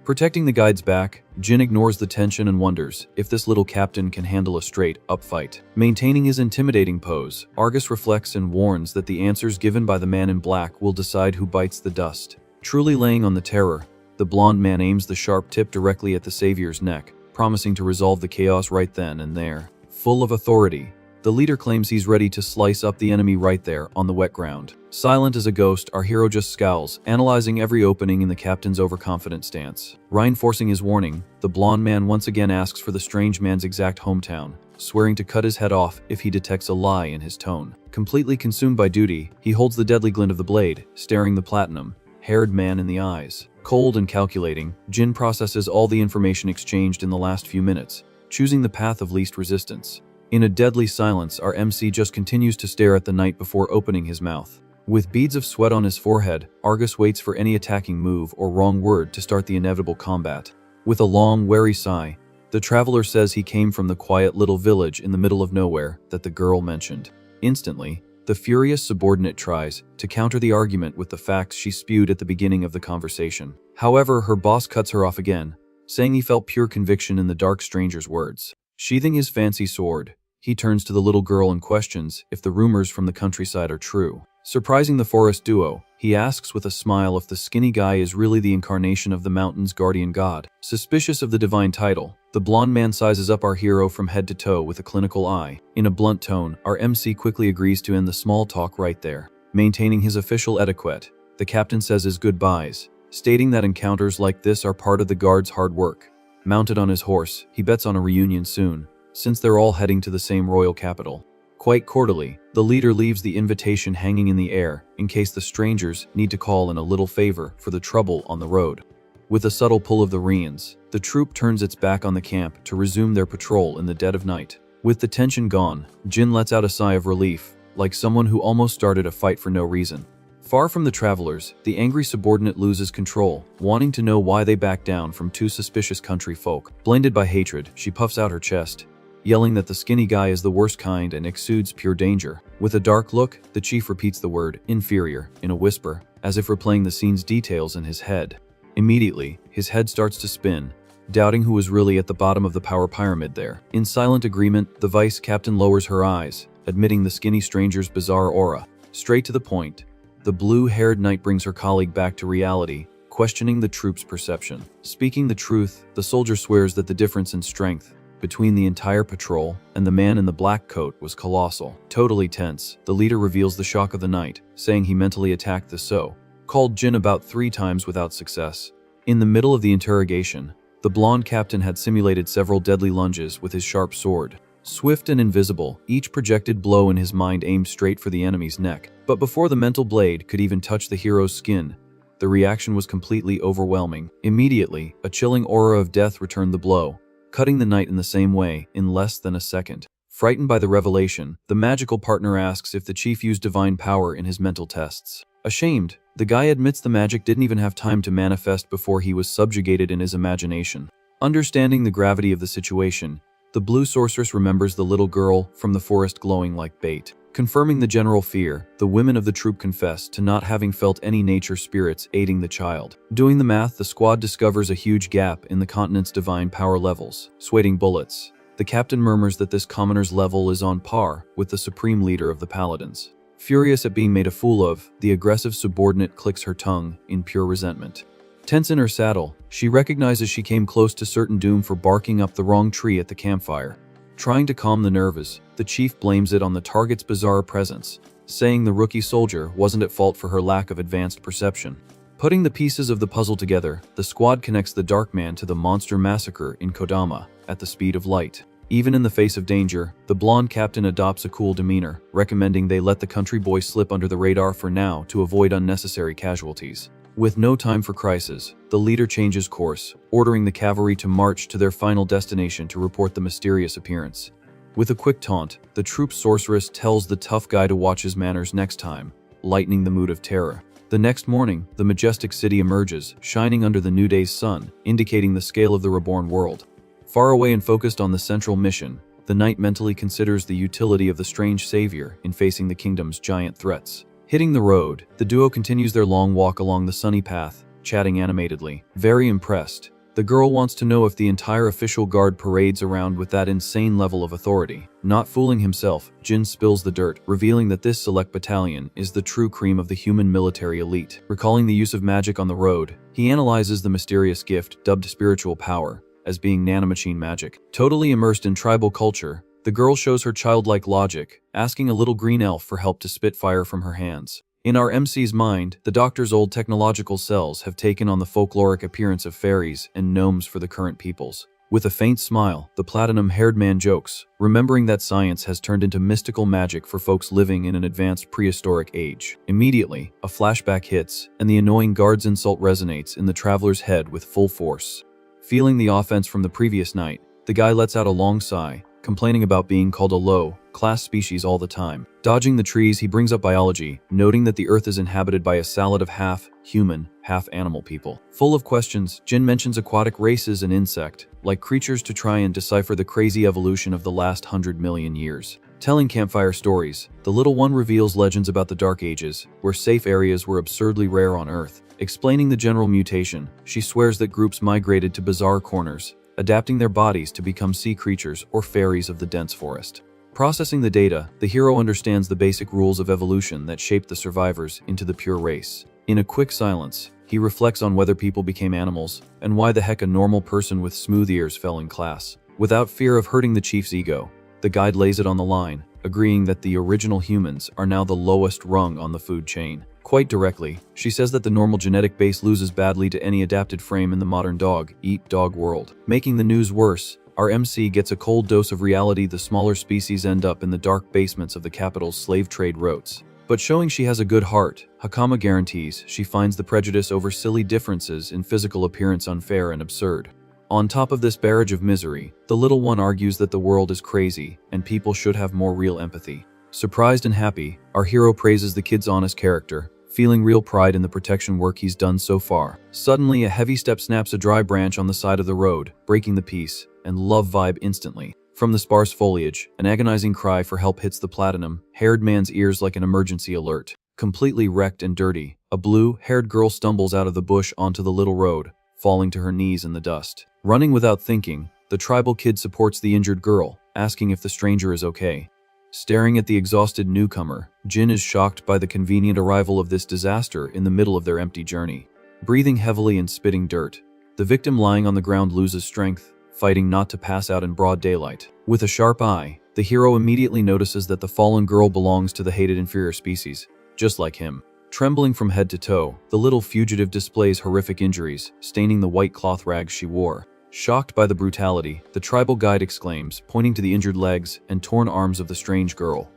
Protecting the guide's back, Jin ignores the tension and wonders if this little captain can handle a straight-up fight. Maintaining his intimidating pose, Argus reflects and warns that the answers given by the man in black will decide who bites the dust. Truly laying on the terror, the blonde man aims the sharp tip directly at the savior's neck, promising to resolve the chaos right then and there. Full of authority, the leader claims he's ready to slice up the enemy right there on the wet ground. Silent as a ghost, our hero just scowls, analyzing every opening in the captain's overconfident stance. Reinforcing his warning, the blonde man once again asks for the strange man's exact hometown, swearing to cut his head off if he detects a lie in his tone. Completely consumed by duty, he holds the deadly glint of the blade, staring the platinum-haired man in the eyes. Cold and calculating, Jin processes all the information exchanged in the last few minutes, choosing the path of least resistance. In a deadly silence, our MC just continues to stare at the night before opening his mouth. With beads of sweat on his forehead, Argus waits for any attacking move or wrong word to start the inevitable combat. With a long, wary sigh, the traveler says he came from the quiet little village in the middle of nowhere that the girl mentioned. Instantly, the furious subordinate tries to counter the argument with the facts she spewed at the beginning of the conversation. However, her boss cuts her off again, saying he felt pure conviction in the dark stranger's words. Sheathing his fancy sword, he turns to the little girl and questions if the rumors from the countryside are true. Surprising the forest duo, he asks with a smile if the skinny guy is really the incarnation of the mountain's guardian god. Suspicious of the divine title, the blonde man sizes up our hero from head to toe with a clinical eye. In a blunt tone, our MC quickly agrees to end the small talk right there. Maintaining his official etiquette, the captain says his goodbyes, stating that encounters like this are part of the guard's hard work. Mounted on his horse, he bets on a reunion soon, since they're all heading to the same royal capital. Quite cordially, the leader leaves the invitation hanging in the air in case the strangers need to call in a little favor for the trouble on the road. With a subtle pull of the reins, the troop turns its back on the camp to resume their patrol in the dead of night. With the tension gone, Jin lets out a sigh of relief, like someone who almost started a fight for no reason. Far from the travelers, the angry subordinate loses control, wanting to know why they backed down from two suspicious country folk. Blinded by hatred, she puffs out her chest, yelling that the skinny guy is the worst kind and exudes pure danger. With a dark look, the chief repeats the word inferior in a whisper, as if replaying the scene's details in his head. Immediately, his head starts to spin, doubting who was really at the bottom of the power pyramid there. In silent agreement, the vice captain lowers her eyes, admitting the skinny stranger's bizarre aura. Straight to the point, the blue-haired knight brings her colleague back to reality, questioning the troop's perception. Speaking the truth, the soldier swears that the difference in strength between the entire patrol and the man in the black coat was colossal. Totally tense, the leader reveals the shock of the night, saying he mentally attacked the so-called Jin about 3 times without success. In the middle of the interrogation, the blonde captain had simulated several deadly lunges with his sharp sword. Swift and invisible, each projected blow in his mind aimed straight for the enemy's neck. But before the mental blade could even touch the hero's skin, the reaction was completely overwhelming. Immediately, a chilling aura of death returned the blow, cutting the knight in the same way in less than a second. Frightened by the revelation, the magical partner asks if the chief used divine power in his mental tests. Ashamed, the guy admits the magic didn't even have time to manifest before he was subjugated in his imagination. Understanding the gravity of the situation, the blue sorceress remembers the little girl from the forest glowing like bait. Confirming the general fear, the women of the troop confess to not having felt any nature spirits aiding the child. Doing the math, the squad discovers a huge gap in the continent's divine power levels, sweating bullets. The captain murmurs that this commoner's level is on par with the supreme leader of the paladins. Furious at being made a fool of, the aggressive subordinate clicks her tongue in pure resentment. Tense in her saddle, she recognizes she came close to certain doom for barking up the wrong tree at the campfire. Trying to calm the nerves, the chief blames it on the target's bizarre presence, saying the rookie soldier wasn't at fault for her lack of advanced perception. Putting the pieces of the puzzle together, the squad connects the Dark Man to the monster massacre in Kodama at the speed of light. Even in the face of danger, the blonde captain adopts a cool demeanor, recommending they let the country boy slip under the radar for now to avoid unnecessary casualties. With no time for crisis, the leader changes course, ordering the cavalry to march to their final destination to report the mysterious appearance. With a quick taunt, the troop's sorceress tells the tough guy to watch his manners next time, lightening the mood of terror. The next morning, the majestic city emerges, shining under the new day's sun, indicating the scale of the reborn world. Far away and focused on the central mission, the knight mentally considers the utility of the strange savior in facing the kingdom's giant threats. Hitting the road, the duo continues their long walk along the sunny path, chatting animatedly. Very impressed, the girl wants to know if the entire official guard parades around with that insane level of authority. Not fooling himself, Jin spills the dirt, revealing that this select battalion is the true cream of the human military elite. Recalling the use of magic on the road, he analyzes the mysterious gift, dubbed spiritual power, as being nanomachine magic. Totally immersed in tribal culture, the girl shows her childlike logic, asking a little green elf for help to spit fire from her hands. In our MC's mind, the doctor's old technological cells have taken on the folkloric appearance of fairies and gnomes for the current peoples. With a faint smile, the platinum-haired man jokes, remembering that science has turned into mystical magic for folks living in an advanced prehistoric age. Immediately, a flashback hits, and the annoying guard's insult resonates in the traveler's head with full force. Feeling the offense from the previous night, the guy lets out a long sigh, complaining about being called a low-class species all the time. Dodging the trees, he brings up biology, noting that the Earth is inhabited by a salad of half-human, half-animal people. Full of questions, Jin mentions aquatic races and insect-like creatures to try and decipher the crazy evolution of the last 100 million years. Telling campfire stories, the little one reveals legends about the Dark Ages, where safe areas were absurdly rare on Earth. Explaining the general mutation, she swears that groups migrated to bizarre corners, adapting their bodies to become sea creatures or fairies of the dense forest. Processing the data, the hero understands the basic rules of evolution that shaped the survivors into the pure race. In a quick silence, he reflects on whether people became animals, and why the heck a normal person with smooth ears fell in class. Without fear of hurting the chief's ego, the guide lays it on the line, agreeing that the original humans are now the lowest rung on the food chain. Quite directly, she says that the normal genetic base loses badly to any adapted frame in the modern dog-eat-dog world. Making the news worse, our MC gets a cold dose of reality. The smaller species end up in the dark basements of the capital's slave trade routes. But showing she has a good heart, Hakama guarantees she finds the prejudice over silly differences in physical appearance unfair and absurd. On top of this barrage of misery, the little one argues that the world is crazy and people should have more real empathy. Surprised and happy, our hero praises the kid's honest character, feeling real pride in the protection work he's done so far. Suddenly, a heavy step snaps a dry branch on the side of the road, breaking the peace and love vibe instantly. From the sparse foliage, an agonizing cry for help hits the platinum-haired man's ears like an emergency alert. Completely wrecked and dirty, a blue-haired girl stumbles out of the bush onto the little road, falling to her knees in the dust. Running without thinking, the tribal kid supports the injured girl, asking if the stranger is okay. Staring at the exhausted newcomer, Jin is shocked by the convenient arrival of this disaster in the middle of their empty journey. Breathing heavily and spitting dirt, the victim lying on the ground loses strength, fighting not to pass out in broad daylight. With a sharp eye, the hero immediately notices that the fallen girl belongs to the hated inferior species, just like him. Trembling from head to toe, the little fugitive displays horrific injuries, staining the white cloth rags she wore. Shocked by the brutality, the tribal guide exclaims, pointing to the injured legs and torn arms of the strange girl.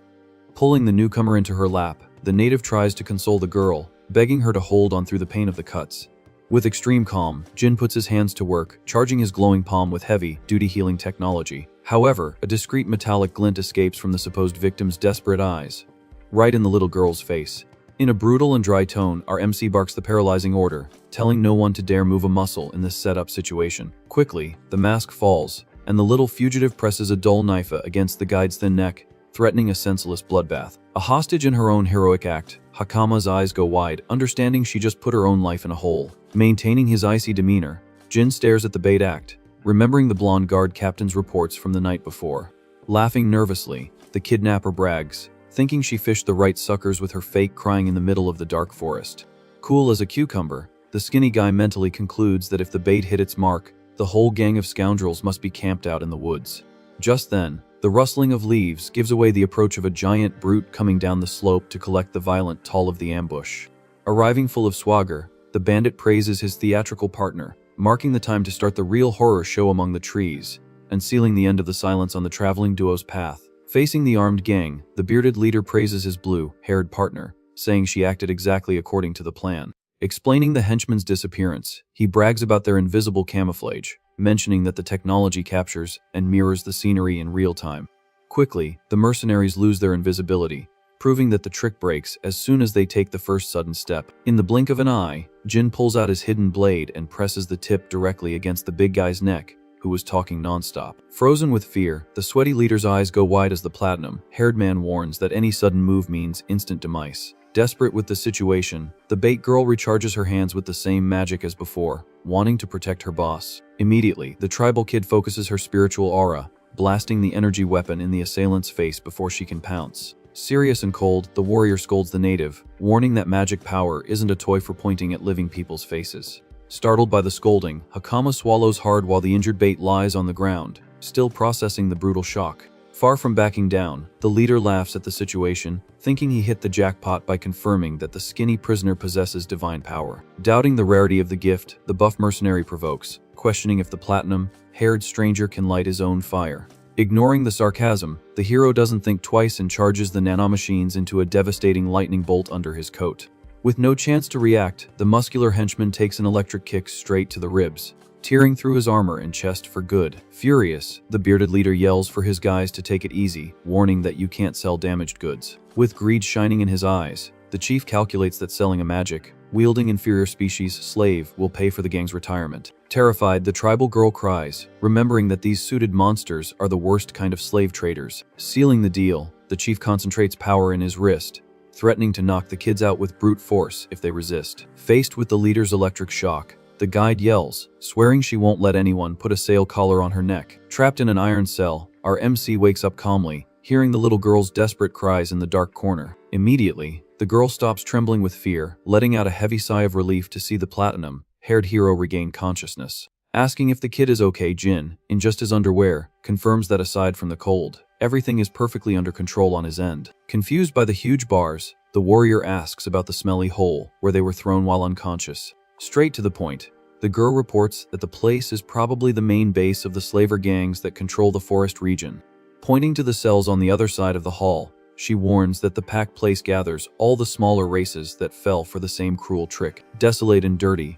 Pulling the newcomer into her lap, the native tries to console the girl, begging her to hold on through the pain of the cuts. With extreme calm, Jin puts his hands to work, charging his glowing palm with heavy-duty healing technology. However, a discreet metallic glint escapes from the supposed victim's desperate eyes, right in the little girl's face. In a brutal and dry tone, our MC barks the paralyzing order, telling no one to dare move a muscle in this set-up situation. Quickly, the mask falls, and the little fugitive presses a dull knife against the guide's thin neck, threatening a senseless bloodbath. A hostage in her own heroic act, Hakama's eyes go wide, understanding she just put her own life in a hole. Maintaining his icy demeanor, Jin stares at the bait act, remembering the blonde guard captain's reports from the night before. Laughing nervously, the kidnapper brags, thinking she fished the right suckers with her fake crying in the middle of the dark forest. Cool as a cucumber, the skinny guy mentally concludes that if the bait hit its mark, the whole gang of scoundrels must be camped out in the woods. Just then, the rustling of leaves gives away the approach of a giant brute coming down the slope to collect the violent toll of the ambush. Arriving full of swagger, the bandit praises his theatrical partner, marking the time to start the real horror show among the trees, and sealing the end of the silence on the traveling duo's path. Facing the armed gang, the bearded leader praises his blue-haired partner, saying she acted exactly according to the plan. Explaining the henchman's disappearance, he brags about their invisible camouflage, mentioning that the technology captures and mirrors the scenery in real time. Quickly, the mercenaries lose their invisibility, proving that the trick breaks as soon as they take the first sudden step. In the blink of an eye, Jin pulls out his hidden blade and presses the tip directly against the big guy's neck, who was talking nonstop. Frozen with fear, the sweaty leader's eyes go wide as the platinum-haired man warns that any sudden move means instant demise. Desperate with the situation, the bait girl recharges her hands with the same magic as before, wanting to protect her boss. Immediately, the tribal kid focuses her spiritual aura, blasting the energy weapon in the assailant's face before she can pounce. Serious and cold, the warrior scolds the native, warning that magic power isn't a toy for pointing at living people's faces. Startled by the scolding, Hakama swallows hard while the injured bait lies on the ground, still processing the brutal shock. Far from backing down, the leader laughs at the situation, thinking he hit the jackpot by confirming that the skinny prisoner possesses divine power. Doubting the rarity of the gift, the buff mercenary provokes, questioning if the platinum-haired stranger can light his own fire. Ignoring the sarcasm, the hero doesn't think twice and charges the nanomachines into a devastating lightning bolt under his coat. With no chance to react, the muscular henchman takes an electric kick straight to the ribs, tearing through his armor and chest for good. Furious, the bearded leader yells for his guys to take it easy, warning that you can't sell damaged goods. With greed shining in his eyes, the chief calculates that selling a magic-wielding inferior species slave will pay for the gang's retirement. Terrified, the tribal girl cries, remembering that these suited monsters are the worst kind of slave traders. Sealing the deal, the chief concentrates power in his wrist, threatening to knock the kids out with brute force if they resist. Faced with the leader's electric shock, the guide yells, swearing she won't let anyone put a sail collar on her neck. Trapped in an iron cell, our MC wakes up calmly, hearing the little girl's desperate cries in the dark corner. Immediately, the girl stops trembling with fear, letting out a heavy sigh of relief to see the platinum-haired hero regain consciousness. Asking if the kid is okay, Jin, in just his underwear, confirms that aside from the cold, everything is perfectly under control on his end. Confused by the huge bars, the warrior asks about the smelly hole where they were thrown while unconscious. Straight to the point, the girl reports that the place is probably the main base of the slaver gangs that control the forest region. Pointing to the cells on the other side of the hall, she warns that the packed place gathers all the smaller races that fell for the same cruel trick. Desolate and dirty,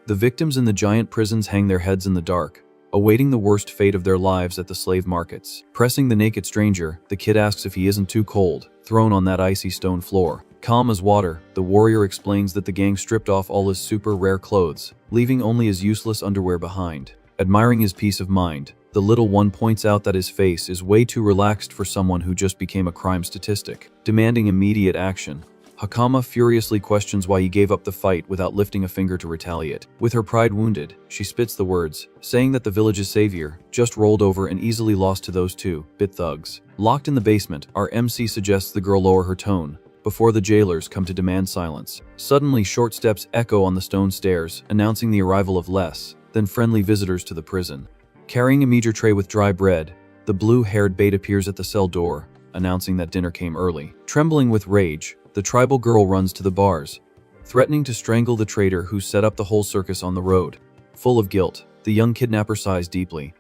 the victims in the giant prisons hang their heads in the dark, awaiting the worst fate of their lives at the slave markets. Pressing the naked stranger, the kid asks if he isn't too cold, thrown on that icy stone floor. Calm as water, the warrior explains that the gang stripped off all his super rare clothes, leaving only his useless underwear behind. Admiring his peace of mind, the little one points out that his face is way too relaxed for someone who just became a crime statistic. Demanding immediate action, Hakama furiously questions why he gave up the fight without lifting a finger to retaliate. With her pride wounded, she spits the words, saying that the village's savior just rolled over and easily lost to those two-bit thugs. Locked in the basement, our MC suggests the girl lower her tone, before the jailers come to demand silence. Suddenly, short steps echo on the stone stairs, announcing the arrival of less than friendly visitors to the prison. Carrying a meager tray with dry bread, the blue-haired bait appears at the cell door, announcing that dinner came early. Trembling with rage, the tribal girl runs to the bars, threatening to strangle the traitor who set up the whole circus on the road. Full of guilt, the young kidnapper sighs deeply,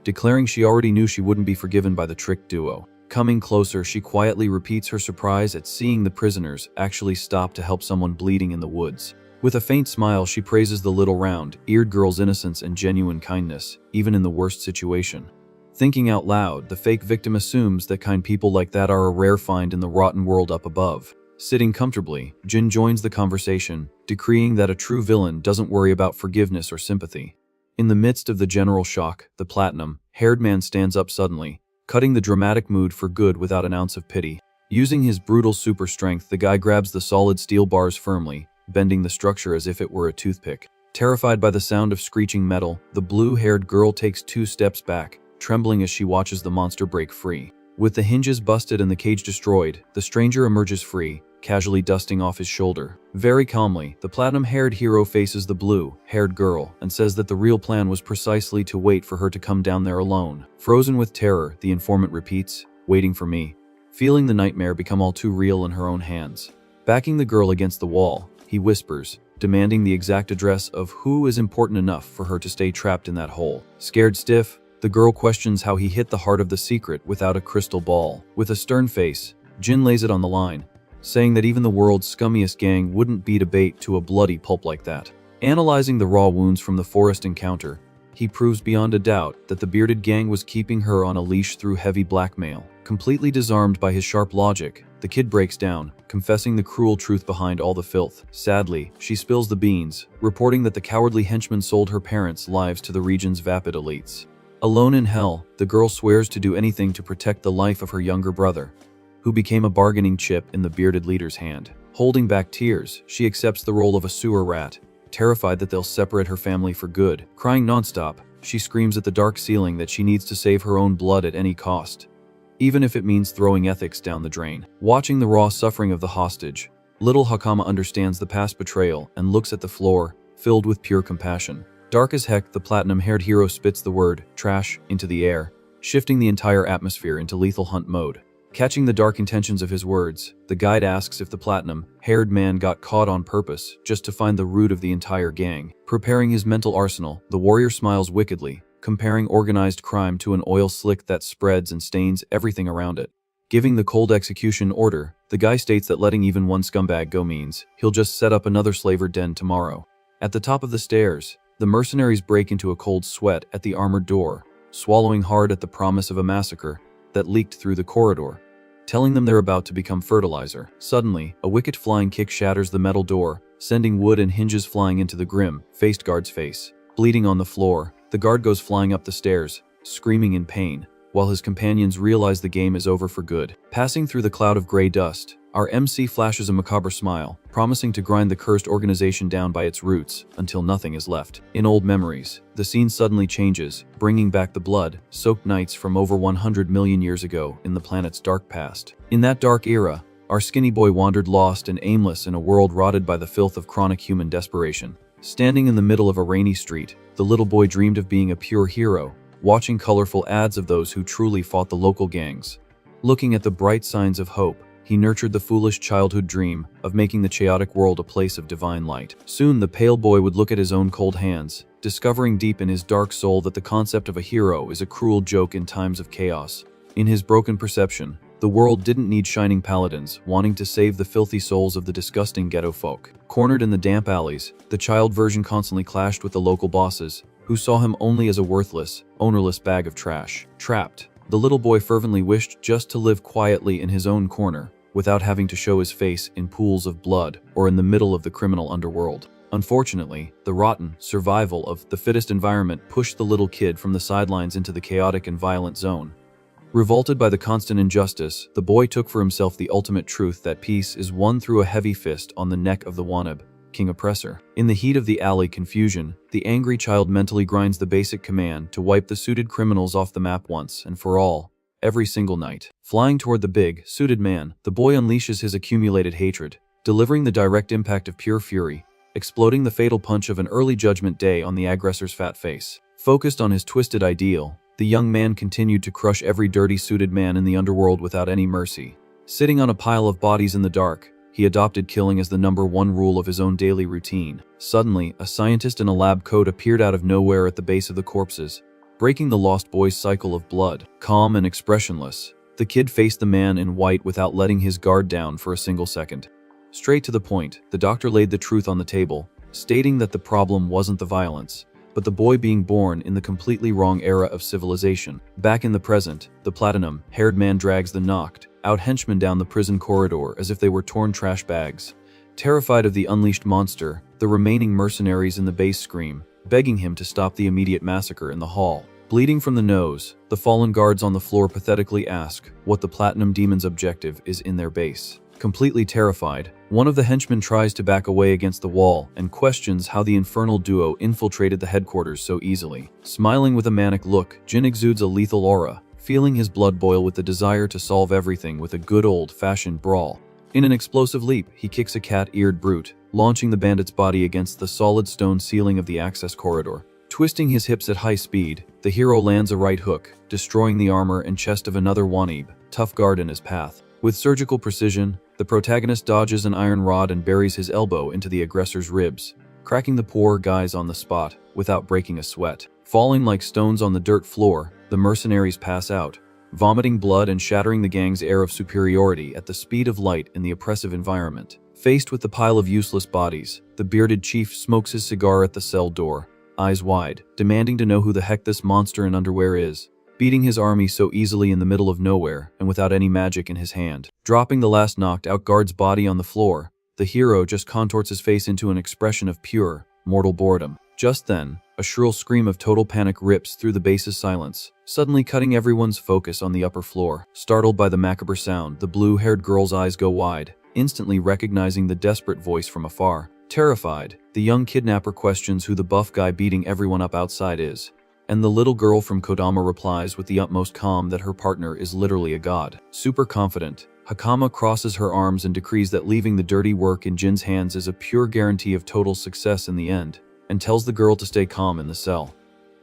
declaring she already knew she wouldn't be forgiven by the tricked duo. Coming closer, she quietly repeats her surprise at seeing the prisoners actually stop to help someone bleeding in the woods. With a faint smile, she praises the little round-eared girl's innocence and genuine kindness, even in the worst situation. Thinking out loud, the fake victim assumes that kind people like that are a rare find in the rotten world up above. Sitting comfortably, Jin joins the conversation, decreeing that a true villain doesn't worry about forgiveness or sympathy. In the midst of the general shock, the platinum-haired man stands up suddenly, cutting the dramatic mood for good without an ounce of pity. Using his brutal super strength, the guy grabs the solid steel bars firmly, bending the structure as if it were a toothpick. Terrified by the sound of screeching metal, the blue-haired girl takes 2 steps back, trembling as she watches the monster break free. With the hinges busted and the cage destroyed, the stranger emerges free, casually dusting off his shoulder. Very calmly, the platinum-haired hero faces the blue-haired girl and says that the real plan was precisely to wait for her to come down there alone. Frozen with terror, the informant repeats, "Waiting for me," feeling the nightmare become all too real in her own hands. Backing the girl against the wall, he whispers, demanding the exact address of who is important enough for her to stay trapped in that hole. Scared stiff, the girl questions how he hit the heart of the secret without a crystal ball. With a stern face, Jin lays it on the line, saying that even the world's scummiest gang wouldn't beat a bait to a bloody pulp like that. Analyzing the raw wounds from the forest encounter, he proves beyond a doubt that the bearded gang was keeping her on a leash through heavy blackmail. Completely disarmed by his sharp logic, the kid breaks down, confessing the cruel truth behind all the filth. Sadly, she spills the beans, reporting that the cowardly henchmen sold her parents' lives to the region's vapid elites. Alone in hell, the girl swears to do anything to protect the life of her younger brother, who became a bargaining chip in the bearded leader's hand. Holding back tears, she accepts the role of a sewer rat, terrified that they'll separate her family for good. Crying nonstop, she screams at the dark ceiling that she needs to save her own blood at any cost, even if it means throwing ethics down the drain. Watching the raw suffering of the hostage, little Hakama understands the past betrayal and looks at the floor, filled with pure compassion. Dark as heck, the platinum-haired hero spits the word, "trash," into the air, shifting the entire atmosphere into lethal hunt mode. Catching the dark intentions of his words, the guide asks if the platinum-haired man got caught on purpose, just to find the root of the entire gang. Preparing his mental arsenal, the warrior smiles wickedly, comparing organized crime to an oil slick that spreads and stains everything around it. Giving the cold execution order, the guy states that letting even one scumbag go means he'll just set up another slaver den tomorrow. At the top of the stairs, the mercenaries break into a cold sweat at the armored door, swallowing hard at the promise of a massacre that leaked through the corridor, telling them they're about to become fertilizer. Suddenly, a wicked flying kick shatters the metal door, sending wood and hinges flying into the grim-faced guard's face. Bleeding on the floor, the guard goes flying up the stairs, screaming in pain, while his companions realize the game is over for good. Passing through the cloud of gray dust, our MC flashes a macabre smile, promising to grind the cursed organization down by its roots until nothing is left. In old memories, the scene suddenly changes, bringing back the blood-soaked nights from over 100 million years ago in the planet's dark past. In that dark era, our skinny boy wandered lost and aimless in a world rotted by the filth of chronic human desperation. Standing in the middle of a rainy street, the little boy dreamed of being a pure hero, watching colorful ads of those who truly fought the local gangs. Looking at the bright signs of hope, he nurtured the foolish childhood dream of making the chaotic world a place of divine light. Soon the pale boy would look at his own cold hands, discovering deep in his dark soul that the concept of a hero is a cruel joke in times of chaos. In his broken perception, the world didn't need shining paladins wanting to save the filthy souls of the disgusting ghetto folk. Cornered in the damp alleys, the child version constantly clashed with the local bosses, who saw him only as a worthless, ownerless bag of trash. Trapped, the little boy fervently wished just to live quietly in his own corner, without having to show his face in pools of blood or in the middle of the criminal underworld. Unfortunately, the rotten survival of the fittest environment pushed the little kid from the sidelines into the chaotic and violent zone. Revolted by the constant injustice, the boy took for himself the ultimate truth that peace is won through a heavy fist on the neck of the wannabe king oppressor. In the heat of the alley confusion, the angry child mentally grinds the basic command to wipe the suited criminals off the map once and for all, every single night. Flying toward the big, suited man, the boy unleashes his accumulated hatred, delivering the direct impact of pure fury, exploding the fatal punch of an early judgment day on the aggressor's fat face. Focused on his twisted ideal, the young man continued to crush every dirty suited man in the underworld without any mercy. Sitting on a pile of bodies in the dark, he adopted killing as the #1 rule of his own daily routine. Suddenly, a scientist in a lab coat appeared out of nowhere at the base of the corpses, breaking the lost boy's cycle of blood. Calm and expressionless, the kid faced the man in white without letting his guard down for a single second. Straight to the point, the doctor laid the truth on the table, stating that the problem wasn't the violence, but the boy being born in the completely wrong era of civilization. Back in the present, the platinum-haired man drags the knocked-out henchmen down the prison corridor as if they were torn trash bags. Terrified of the unleashed monster, the remaining mercenaries in the base scream, begging him to stop the immediate massacre in the hall. Bleeding from the nose, the fallen guards on the floor pathetically ask what the Platinum Demon's objective is in their base. Completely terrified, one of the henchmen tries to back away against the wall and questions how the infernal duo infiltrated the headquarters so easily. Smiling with a manic look, Jin exudes a lethal aura, feeling his blood boil with the desire to solve everything with a good old-fashioned brawl. In an explosive leap, he kicks a cat-eared brute, launching the bandit's body against the solid stone ceiling of the access corridor. Twisting his hips at high speed, the hero lands a right hook, destroying the armor and chest of another Wanib, tough guard in his path. With surgical precision, the protagonist dodges an iron rod and buries his elbow into the aggressor's ribs, cracking the poor guys on the spot without breaking a sweat. Falling like stones on the dirt floor, the mercenaries pass out, vomiting blood and shattering the gang's air of superiority at the speed of light in the oppressive environment. Faced with the pile of useless bodies, the bearded chief smokes his cigar at the cell door, eyes wide, demanding to know who the heck this monster in underwear is. Beating his army so easily in the middle of nowhere and without any magic in his hand. Dropping the last knocked-out guard's body on the floor, the hero just contorts his face into an expression of pure, mortal boredom. Just then, a shrill scream of total panic rips through the base's silence, suddenly cutting everyone's focus on the upper floor. Startled by the macabre sound, the blue-haired girl's eyes go wide, instantly recognizing the desperate voice from afar. Terrified, the young kidnapper questions who the buff guy beating everyone up outside is. And the little girl from Kodama replies with the utmost calm that her partner is literally a god. Super confident, Hakama crosses her arms and decrees that leaving the dirty work in Jin's hands is a pure guarantee of total success in the end, and tells the girl to stay calm in the cell.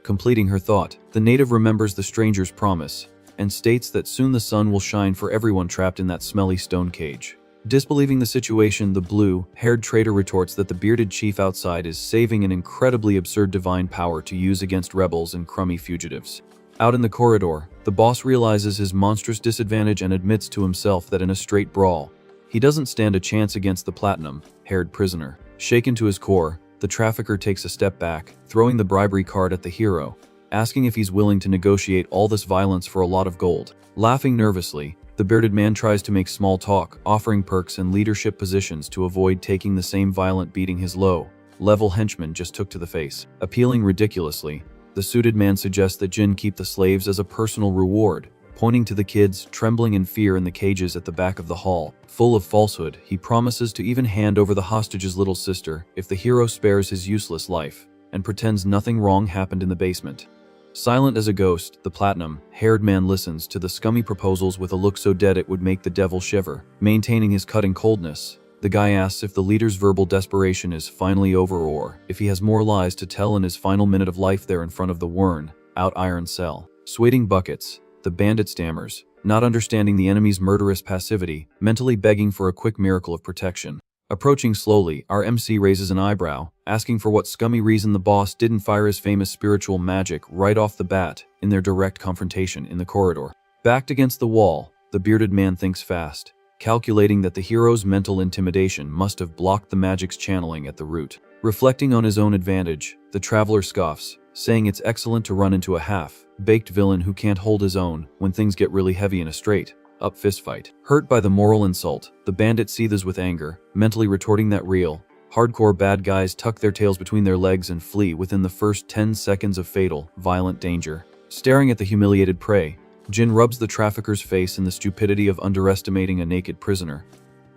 Completing her thought, the native remembers the stranger's promise, and states that soon the sun will shine for everyone trapped in that smelly stone cage. Disbelieving the situation, the blue-haired traitor retorts that the bearded chief outside is saving an incredibly absurd divine power to use against rebels and crummy fugitives. Out in the corridor, the boss realizes his monstrous disadvantage and admits to himself that in a straight brawl, he doesn't stand a chance against the platinum-haired prisoner. Shaken to his core, the trafficker takes a step back, throwing the bribery card at the hero, asking if he's willing to negotiate all this violence for a lot of gold. Laughing nervously, the bearded man tries to make small talk, offering perks and leadership positions to avoid taking the same violent beating his low-level henchman just took to the face. Appealing ridiculously, the suited man suggests that Jin keep the slaves as a personal reward, pointing to the kids trembling in fear in the cages at the back of the hall. Full of falsehood, he promises to even hand over the hostage's little sister if the hero spares his useless life, and pretends nothing wrong happened in the basement. Silent as a ghost, the platinum-haired man listens to the scummy proposals with a look so dead it would make the devil shiver. Maintaining his cutting coldness, the guy asks if the leader's verbal desperation is finally over or if he has more lies to tell in his final minute of life there in front of the worn-out iron cell. Sweating buckets, the bandit stammers, not understanding the enemy's murderous passivity, mentally begging for a quick miracle of protection. Approaching slowly, our MC raises an eyebrow, asking for what scummy reason the boss didn't fire his famous spiritual magic right off the bat in their direct confrontation in the corridor. Backed against the wall, the bearded man thinks fast, calculating that the hero's mental intimidation must have blocked the magic's channeling at the root. Reflecting on his own advantage, the traveler scoffs, saying it's excellent to run into a half-baked villain who can't hold his own when things get really heavy in a straight-up fistfight. Hurt by the moral insult, the bandit seethes with anger, mentally retorting that real, hardcore bad guys tuck their tails between their legs and flee within the first 10 seconds of fatal, violent danger. Staring at the humiliated prey, Jin rubs the trafficker's face in the stupidity of underestimating a naked prisoner,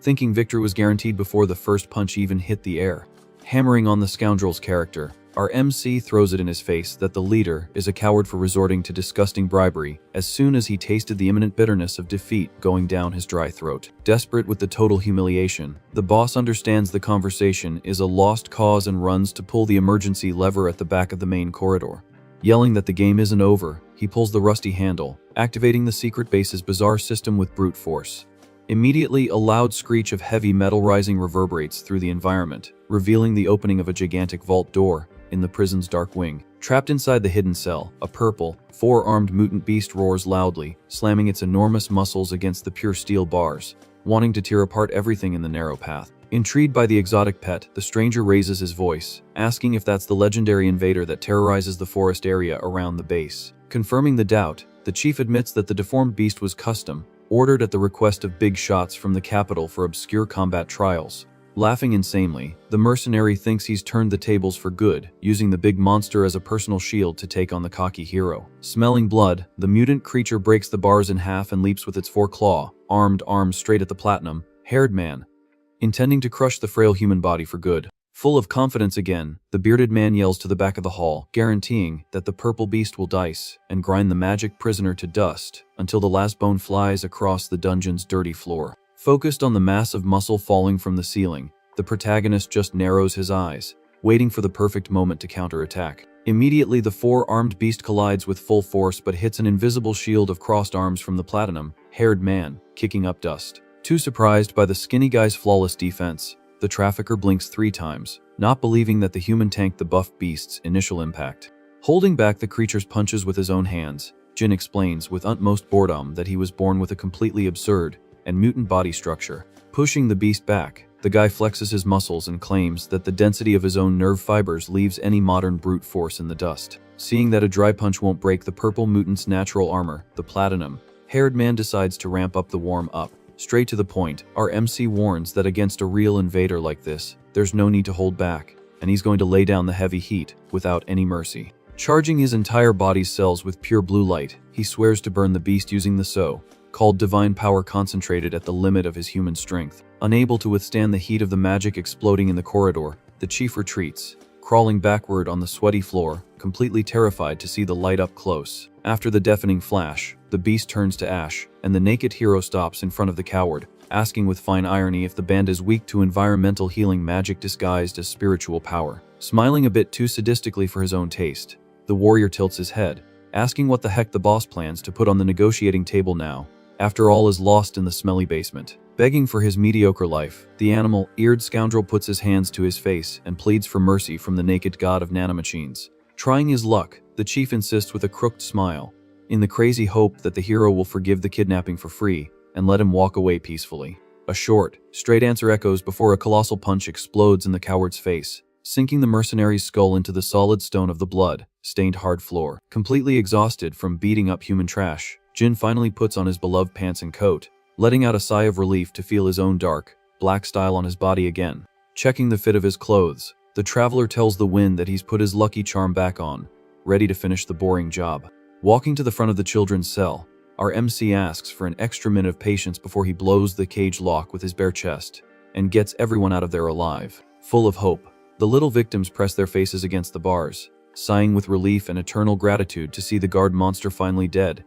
thinking victory was guaranteed before the first punch even hit the air. Hammering on the scoundrel's character, our MC throws it in his face that the leader is a coward for resorting to disgusting bribery as soon as he tasted the imminent bitterness of defeat going down his dry throat. Desperate with the total humiliation, the boss understands the conversation is a lost cause and runs to pull the emergency lever at the back of the main corridor. Yelling that the game isn't over, he pulls the rusty handle, activating the secret base's bizarre system with brute force. Immediately, a loud screech of heavy metal rising reverberates through the environment, revealing the opening of a gigantic vault door in the prison's dark wing. Trapped inside the hidden cell, a purple, four-armed mutant beast roars loudly, slamming its enormous muscles against the pure steel bars, wanting to tear apart everything in the narrow path. Intrigued by the exotic pet, the stranger raises his voice, asking if that's the legendary invader that terrorizes the forest area around the base. Confirming the doubt, the chief admits that the deformed beast was custom, ordered at the request of big shots from the capital for obscure combat trials. Laughing insanely, the mercenary thinks he's turned the tables for good, using the big monster as a personal shield to take on the cocky hero. Smelling blood, the mutant creature breaks the bars in half and leaps with its armed arms straight at the platinum-haired man, intending to crush the frail human body for good. Full of confidence again, the bearded man yells to the back of the hall, guaranteeing that the purple beast will dice and grind the magic prisoner to dust until the last bone flies across the dungeon's dirty floor. Focused on the mass of muscle falling from the ceiling, the protagonist just narrows his eyes, waiting for the perfect moment to counterattack. Immediately, the four-armed beast collides with full force but hits an invisible shield of crossed arms from the platinum-haired man, kicking up dust. Too surprised by the skinny guy's flawless defense, the trafficker blinks 3 times, not believing that the human tanked the buff beast's initial impact. Holding back the creature's punches with his own hands, Jin explains with utmost boredom that he was born with a completely absurd and mutant body structure. Pushing the beast back, the guy flexes his muscles and claims that the density of his own nerve fibers leaves any modern brute force in the dust. Seeing that a dry punch won't break the purple mutant's natural armor, the platinum-haired man decides to ramp up the warm-up. Straight to the point, our MC warns that against a real invader like this, there's no need to hold back, and he's going to lay down the heavy heat without any mercy. Charging his entire body's cells with pure blue light, he swears to burn the beast using the so-called divine power concentrated at the limit of his human strength. Unable to withstand the heat of the magic exploding in the corridor, the chief retreats, crawling backward on the sweaty floor, completely terrified to see the light up close. After the deafening flash, the beast turns to ash, and the naked hero stops in front of the coward, asking with fine irony if the band is weak to environmental healing magic disguised as spiritual power. Smiling a bit too sadistically for his own taste, the warrior tilts his head, asking what the heck the boss plans to put on the negotiating table now, after all is lost in the smelly basement. Begging for his mediocre life, the animal-eared scoundrel puts his hands to his face and pleads for mercy from the naked god of nanomachines. Trying his luck, the chief insists with a crooked smile, in the crazy hope that the hero will forgive the kidnapping for free and let him walk away peacefully. A short, straight answer echoes before a colossal punch explodes in the coward's face, sinking the mercenary's skull into the solid stone of the blood-stained hard floor. Completely exhausted from beating up human trash, Jin finally puts on his beloved pants and coat, letting out a sigh of relief to feel his own dark, black style on his body again. Checking the fit of his clothes, the traveler tells the wind that he's put his lucky charm back on, ready to finish the boring job. Walking to the front of the children's cell, our MC asks for an extra minute of patience before he blows the cage lock with his bare chest and gets everyone out of there alive. Full of hope, the little victims press their faces against the bars, sighing with relief and eternal gratitude to see the guard monster finally dead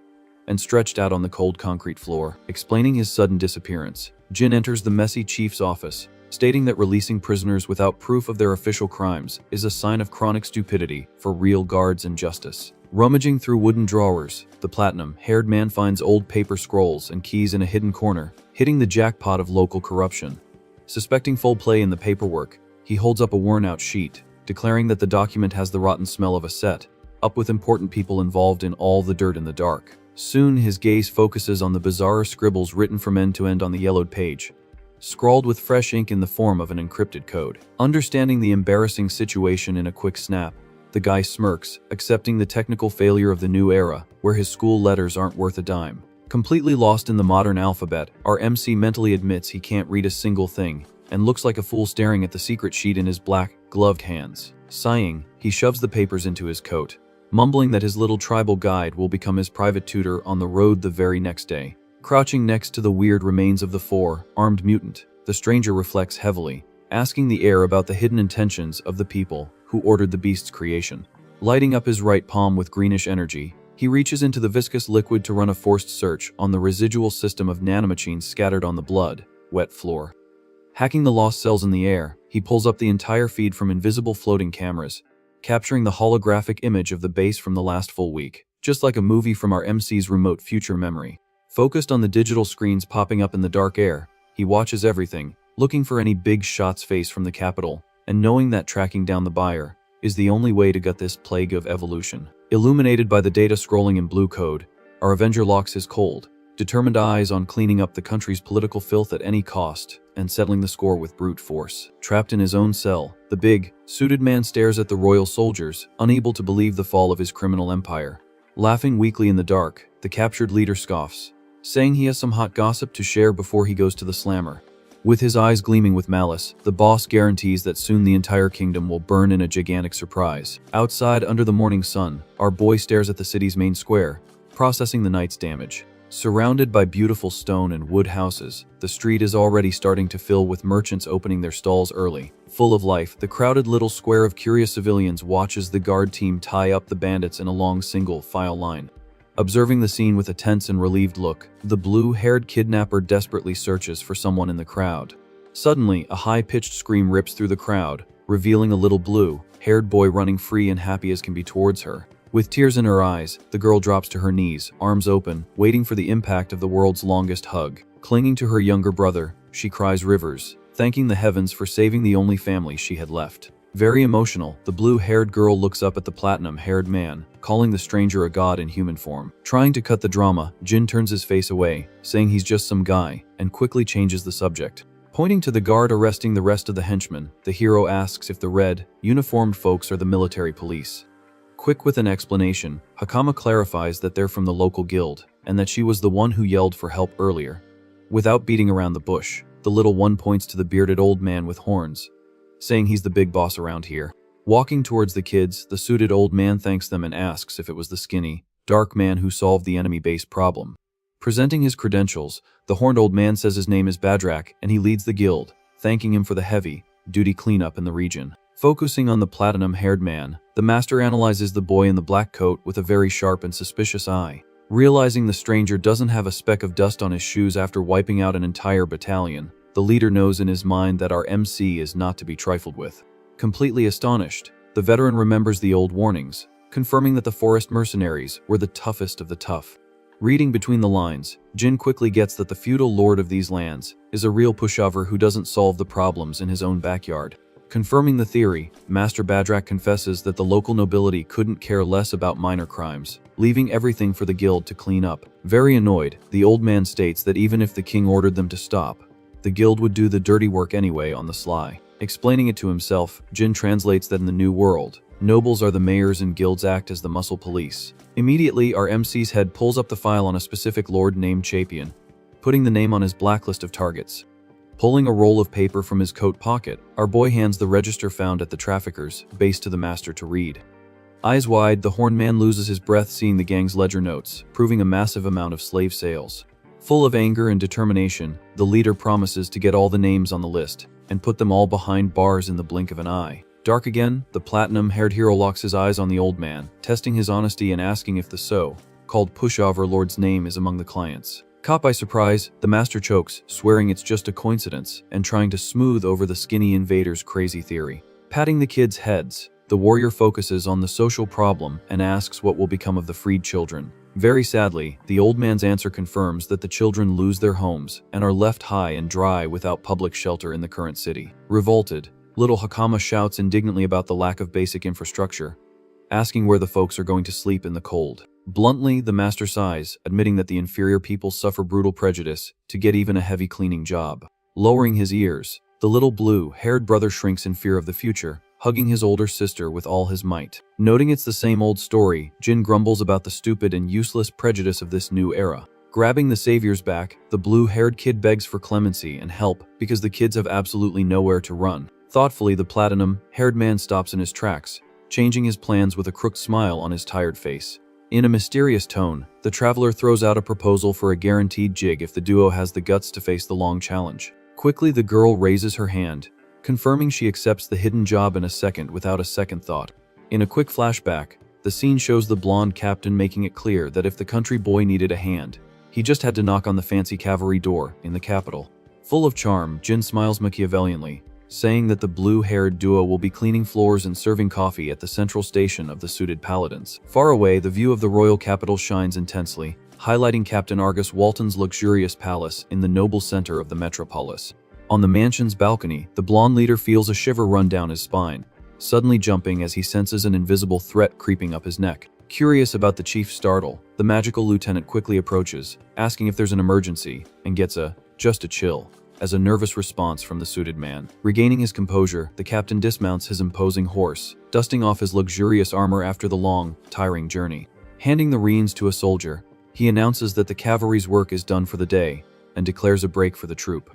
and stretched out on the cold concrete floor. Explaining his sudden disappearance, Jin enters the messy chief's office, stating that releasing prisoners without proof of their official crimes is a sign of chronic stupidity for real guards and justice. Rummaging through wooden drawers, the platinum-haired man finds old paper scrolls and keys in a hidden corner, hitting the jackpot of local corruption. Suspecting foul play in the paperwork, he holds up a worn-out sheet, declaring that the document has the rotten smell of a set, up with important people involved in all the dirt in the dark. Soon his gaze focuses on the bizarre scribbles written from end to end on the yellowed page, scrawled with fresh ink in the form of an encrypted code. Understanding the embarrassing situation in a quick snap, the guy smirks, accepting the technical failure of the new era, where his school letters aren't worth a dime. Completely lost in the modern alphabet, our MC mentally admits he can't read a single thing, and looks like a fool staring at the secret sheet in his black, gloved hands. Sighing, he shoves the papers into his coat, mumbling that his little tribal guide will become his private tutor on the road the very next day. Crouching next to the weird remains of the four-armed mutant, the stranger reflects heavily, asking the heir about the hidden intentions of the people who ordered the beast's creation. Lighting up his right palm with greenish energy, he reaches into the viscous liquid to run a forced search on the residual system of nanomachines scattered on the blood-wet floor. Hacking the lost cells in the air, he pulls up the entire feed from invisible floating cameras, capturing the holographic image of the base from the last full week, just like a movie from our MC's remote future memory. Focused on the digital screens popping up in the dark air, he watches everything, looking for any big shot's face from the capital, and knowing that tracking down the buyer is the only way to gut this plague of evolution. Illuminated by the data scrolling in blue code, our Avenger locks his cold, determined eyes on cleaning up the country's political filth at any cost. and settling the score with brute force. Trapped in his own cell, the big, suited man stares at the royal soldiers, unable to believe the fall of his criminal empire. Laughing weakly in the dark, the captured leader scoffs, saying he has some hot gossip to share before he goes to the slammer. With his eyes gleaming with malice, the boss guarantees that soon the entire kingdom will burn in a gigantic surprise. Outside, under the morning sun, our boy stares at the city's main square, processing the night's damage. Surrounded by beautiful stone and wood houses, the street is already starting to fill with merchants opening their stalls early. Full of life, the crowded little square of curious civilians watches the guard team tie up the bandits in a long single-file line. Observing the scene with a tense and relieved look, the blue-haired kidnapper desperately searches for someone in the crowd. Suddenly, a high-pitched scream rips through the crowd, revealing a little blue-haired boy running free and happy as can be towards her. With tears in her eyes, the girl drops to her knees, arms open, waiting for the impact of the world's longest hug. Clinging to her younger brother, she cries rivers, thanking the heavens for saving the only family she had left. Very emotional, the blue-haired girl looks up at the platinum-haired man, calling the stranger a god in human form. Trying to cut the drama, Jin turns his face away, saying he's just some guy, and quickly changes the subject. Pointing to the guard arresting the rest of the henchmen, the hero asks if the red, uniformed folks are the military police. Quick with an explanation, Hakama clarifies that they're from the local guild, and that she was the one who yelled for help earlier. Without beating around the bush, the little one points to the bearded old man with horns, saying he's the big boss around here. Walking towards the kids, the suited old man thanks them and asks if it was the skinny, dark man who solved the enemy base problem. Presenting his credentials, the horned old man says his name is Badrak and he leads the guild, thanking him for the heavy-duty cleanup in the region. Focusing on the platinum-haired man, the master analyzes the boy in the black coat with a very sharp and suspicious eye. Realizing the stranger doesn't have a speck of dust on his shoes after wiping out an entire battalion, the leader knows in his mind that our MC is not to be trifled with. Completely astonished, the veteran remembers the old warnings, confirming that the forest mercenaries were the toughest of the tough. Reading between the lines, Jin quickly gets that the feudal lord of these lands is a real pushover who doesn't solve the problems in his own backyard. Confirming the theory, Master Badrak confesses that the local nobility couldn't care less about minor crimes, leaving everything for the guild to clean up. Very annoyed, the old man states that even if the king ordered them to stop, the guild would do the dirty work anyway on the sly. Explaining it to himself, Jin translates that in the new world, nobles are the mayors and guilds act as the muscle police. Immediately, our MC's head pulls up the file on a specific lord named Chapian, putting the name on his blacklist of targets. Pulling a roll of paper from his coat pocket, our boy hands the register found at the traffickers' base to the master to read. Eyes wide, the horned man loses his breath seeing the gang's ledger notes, proving a massive amount of slave sales. Full of anger and determination, the leader promises to get all the names on the list and put them all behind bars in the blink of an eye. Dark again, the platinum-haired hero locks his eyes on the old man, testing his honesty and asking if the so-called pushover lord's name is among the clients. Caught by surprise, the master chokes, swearing it's just a coincidence and trying to smooth over the skinny invader's crazy theory. Patting the kids' heads, the warrior focuses on the social problem and asks what will become of the freed children. Very sadly, the old man's answer confirms that the children lose their homes and are left high and dry without public shelter in the current city. Revolted, little Hakama shouts indignantly about the lack of basic infrastructure, asking where the folks are going to sleep in the cold. Bluntly, the master sighs, admitting that the inferior people suffer brutal prejudice to get even a heavy cleaning job. Lowering his ears, the little blue-haired brother shrinks in fear of the future, hugging his older sister with all his might. Noting it's the same old story, Jin grumbles about the stupid and useless prejudice of this new era. Grabbing the savior's back, the blue-haired kid begs for clemency and help because the kids have absolutely nowhere to run. Thoughtfully, the platinum-haired man stops in his tracks, changing his plans with a crooked smile on his tired face. In a mysterious tone, the traveler throws out a proposal for a guaranteed jig if the duo has the guts to face the long challenge. Quickly, the girl raises her hand, confirming she accepts the hidden job in a second without a second thought. In a quick flashback, the scene shows the blonde captain making it clear that if the country boy needed a hand, he just had to knock on the fancy cavalry door in the capital. Full of charm, Jin smiles Machiavellianly, saying that the blue-haired duo will be cleaning floors and serving coffee at the central station of the suited paladins. Far away, the view of the royal capital shines intensely, highlighting Captain Argus Walton's luxurious palace in the noble center of the metropolis. On the mansion's balcony, the blonde leader feels a shiver run down his spine, suddenly jumping as he senses an invisible threat creeping up his neck. Curious about the chief's startle, the magical lieutenant quickly approaches, asking if there's an emergency, and gets just a chill. as a nervous response from the suited man. Regaining his composure, the captain dismounts his imposing horse, dusting off his luxurious armor after the long, tiring journey. Handing the reins to a soldier, he announces that the cavalry's work is done for the day and declares a break for the troop.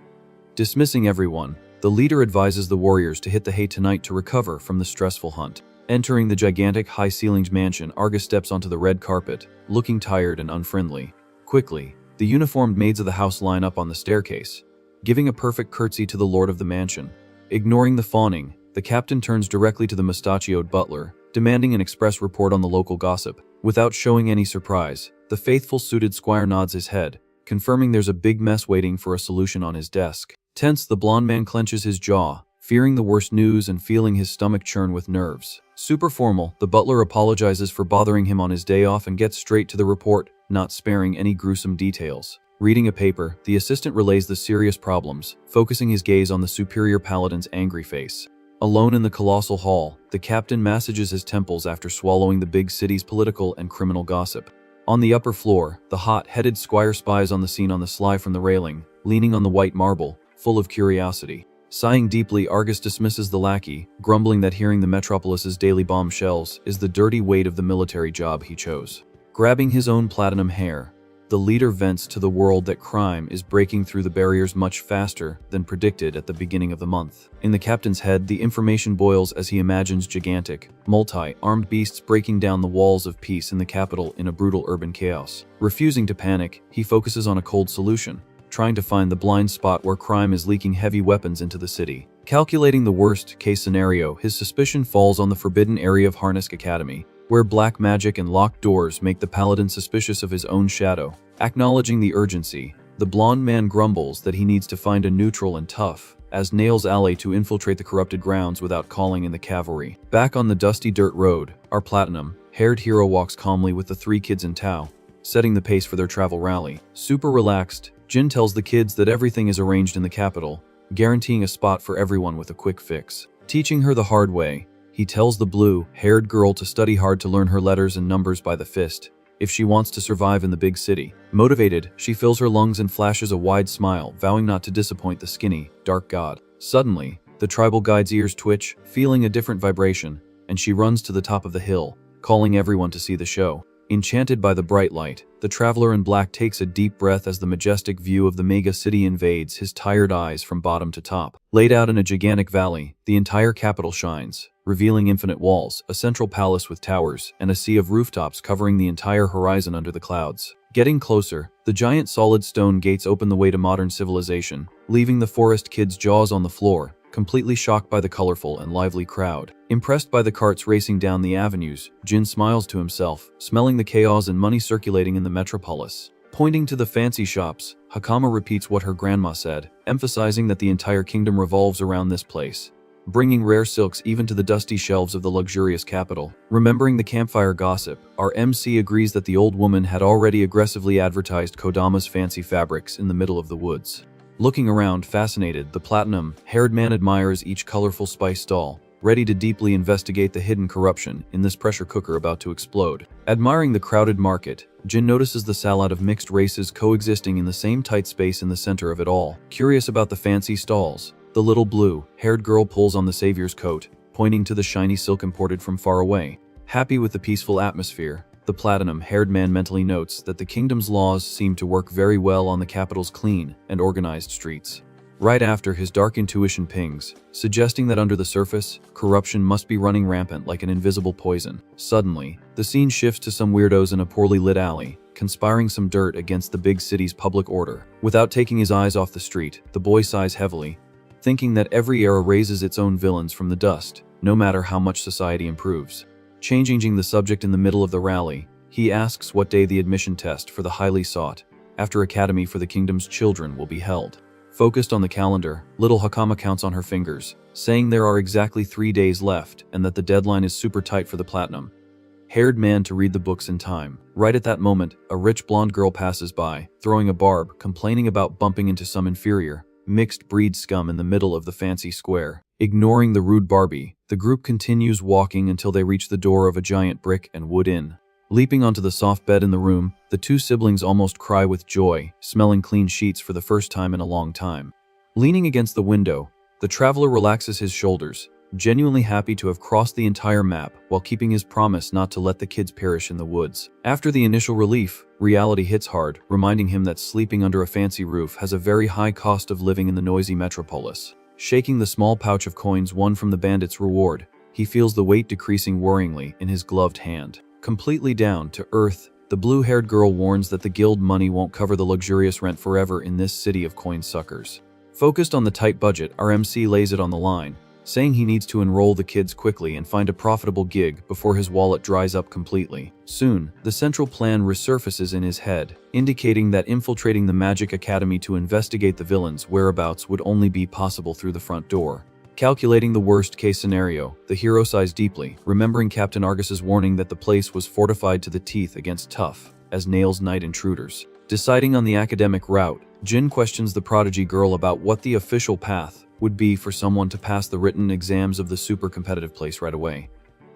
Dismissing everyone, the leader advises the warriors to hit the hay tonight to recover from the stressful hunt. Entering the gigantic, high-ceilinged mansion, Argus steps onto the red carpet, looking tired and unfriendly. Quickly, the uniformed maids of the house line up on the staircase, giving a perfect curtsy to the lord of the mansion. Ignoring the fawning, the captain turns directly to the mustachioed butler, demanding an express report on the local gossip. Without showing any surprise, the faithful suited squire nods his head, confirming there's a big mess waiting for a solution on his desk. Tense, the blonde man clenches his jaw, fearing the worst news and feeling his stomach churn with nerves. Super formal, the butler apologizes for bothering him on his day off and gets straight to the report, not sparing any gruesome details. Reading a paper, the assistant relays the serious problems, focusing his gaze on the superior paladin's angry face. Alone in the colossal hall, the captain massages his temples after swallowing the big city's political and criminal gossip. On the upper floor, the hot-headed squire spies on the scene on the sly from the railing, leaning on the white marble, full of curiosity. Sighing deeply, Argus dismisses the lackey, grumbling that hearing the metropolis's daily bombshells is the dirty weight of the military job he chose. Grabbing his own platinum hair, the leader vents to the world that crime is breaking through the barriers much faster than predicted at the beginning of the month. In the captain's head, the information boils as he imagines gigantic, multi-armed beasts breaking down the walls of peace in the capital in a brutal urban chaos. Refusing to panic, he focuses on a cold solution, trying to find the blind spot where crime is leaking heavy weapons into the city. Calculating the worst-case scenario, his suspicion falls on the forbidden area of Harnisk Academy, where black magic and locked doors make the paladin suspicious of his own shadow. Acknowledging the urgency, the blonde man grumbles that he needs to find a neutral and tough as nails alley to infiltrate the corrupted grounds without calling in the cavalry. Back on the dusty dirt road, our platinum-haired hero walks calmly with the three kids in tow, setting the pace for their travel rally. Super relaxed, Jin tells the kids that everything is arranged in the capital, guaranteeing a spot for everyone with a quick fix. Teaching her the hard way, he tells the blue-haired girl to study hard to learn her letters and numbers by the fist, if she wants to survive in the big city. Motivated, she fills her lungs and flashes a wide smile, vowing not to disappoint the skinny, dark god. Suddenly, the tribal guide's ears twitch, feeling a different vibration, and she runs to the top of the hill, calling everyone to see the show. Enchanted by the bright light, the traveler in black takes a deep breath as the majestic view of the mega city invades his tired eyes from bottom to top. Laid out in a gigantic valley, the entire capital shines, revealing infinite walls, a central palace with towers, and a sea of rooftops covering the entire horizon under the clouds. Getting closer, the giant solid stone gates open the way to modern civilization, leaving the forest kids' jaws on the floor, completely shocked by the colorful and lively crowd. Impressed by the carts racing down the avenues, Jin smiles to himself, smelling the chaos and money circulating in the metropolis. Pointing to the fancy shops, Hakama repeats what her grandma said, emphasizing that the entire kingdom revolves around this place, bringing rare silks even to the dusty shelves of the luxurious capital. Remembering the campfire gossip, our MC agrees that the old woman had already aggressively advertised Kodama's fancy fabrics in the middle of the woods. Looking around, fascinated, the platinum-haired man admires each colorful spice stall, ready to deeply investigate the hidden corruption in this pressure cooker about to explode. Admiring the crowded market, Jin notices the salad of mixed races coexisting in the same tight space in the center of it all. Curious about the fancy stalls, the little blue-haired girl pulls on the savior's coat, pointing to the shiny silk imported from far away. Happy with the peaceful atmosphere, the platinum-haired man mentally notes that the kingdom's laws seem to work very well on the capital's clean and organized streets. Right after, his dark intuition pings, suggesting that under the surface, corruption must be running rampant like an invisible poison. Suddenly, the scene shifts to some weirdos in a poorly lit alley, conspiring some dirt against the big city's public order. Without taking his eyes off the street, the boy sighs heavily, thinking that every era raises its own villains from the dust, no matter how much society improves. Changing the subject in the middle of the rally, he asks what day the admission test for the highly sought after Academy for the Kingdom's Children will be held. Focused on the calendar, little Hakama counts on her fingers, saying there are exactly 3 days left and that the deadline is super tight for the platinum-haired man to read the books in time. Right at that moment, a rich blonde girl passes by, throwing a barb, complaining about bumping into some inferior, mixed-breed scum in the middle of the fancy square. Ignoring the rude Barbie, the group continues walking until they reach the door of a giant brick and wood inn. Leaping onto the soft bed in the room, the two siblings almost cry with joy, smelling clean sheets for the first time in a long time. Leaning against the window, the traveler relaxes his shoulders, genuinely happy to have crossed the entire map while keeping his promise not to let the kids perish in the woods. After the initial relief, reality hits hard, reminding him that sleeping under a fancy roof has a very high cost of living in the noisy metropolis. Shaking the small pouch of coins won from the bandit's reward, he feels the weight decreasing worryingly in his gloved hand. Completely down to earth, the blue-haired girl warns that the guild money won't cover the luxurious rent forever in this city of coin suckers. Focused on the tight budget, our MC lays it on the line, saying he needs to enroll the kids quickly and find a profitable gig before his wallet dries up completely. Soon, the central plan resurfaces in his head, indicating that infiltrating the Magic Academy to investigate the villains' whereabouts would only be possible through the front door. Calculating the worst-case scenario, the hero sighs deeply, remembering Captain Argus's warning that the place was fortified to the teeth against tough as nails night intruders. Deciding on the academic route, Jin questions the prodigy girl about what the official path would be for someone to pass the written exams of the super competitive place right away.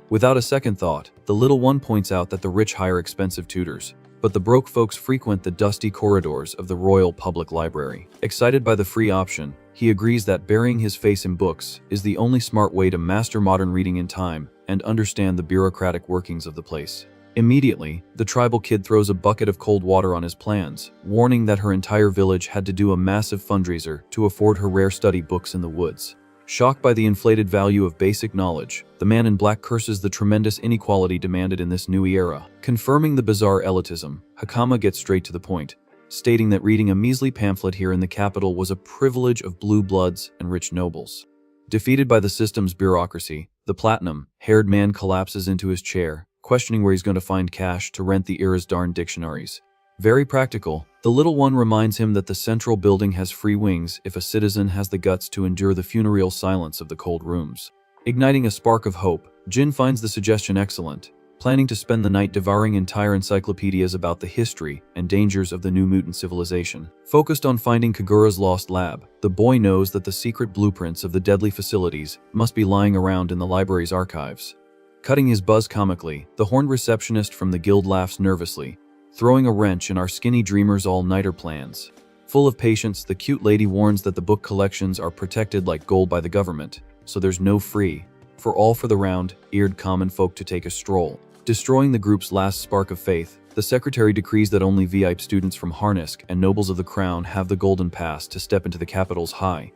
Without a second thought, the little one points out that the rich hire expensive tutors, but the broke folks frequent the dusty corridors of the Royal Public Library. Excited by the free option, he agrees that burying his face in books is the only smart way to master modern reading in time and understand the bureaucratic workings of the place. Immediately, the tribal kid throws a bucket of cold water on his plans, warning that her entire village had to do a massive fundraiser to afford her rare study books in the woods. Shocked by the inflated value of basic knowledge, the man in black curses the tremendous inequality demanded in this new era. Confirming the bizarre elitism, Hakama gets straight to the point, stating that reading a measly pamphlet here in the capital was a privilege of blue bloods and rich nobles. Defeated by the system's bureaucracy, the platinum-haired man collapses into his chair, questioning where he's going to find cash to rent the era's darn dictionaries. Very practical, the little one reminds him that the central building has free wings if a citizen has the guts to endure the funereal silence of the cold rooms. Igniting a spark of hope, Jin finds the suggestion excellent, planning to spend the night devouring entire encyclopedias about the history and dangers of the new mutant civilization. Focused on finding Kagura's lost lab, the boy knows that the secret blueprints of the deadly facilities must be lying around in the library's archives. Cutting his buzz comically, the horned receptionist from the guild laughs nervously, throwing a wrench in our skinny dreamer's all-nighter plans. Full of patience, the cute lady warns that the book collections are protected like gold by the government, so there's no free for all for the round-eared common folk to take a stroll. Destroying the group's last spark of faith, the secretary decrees that only VIP students from Harnisk and nobles of the crown have the golden pass to step into the capital's high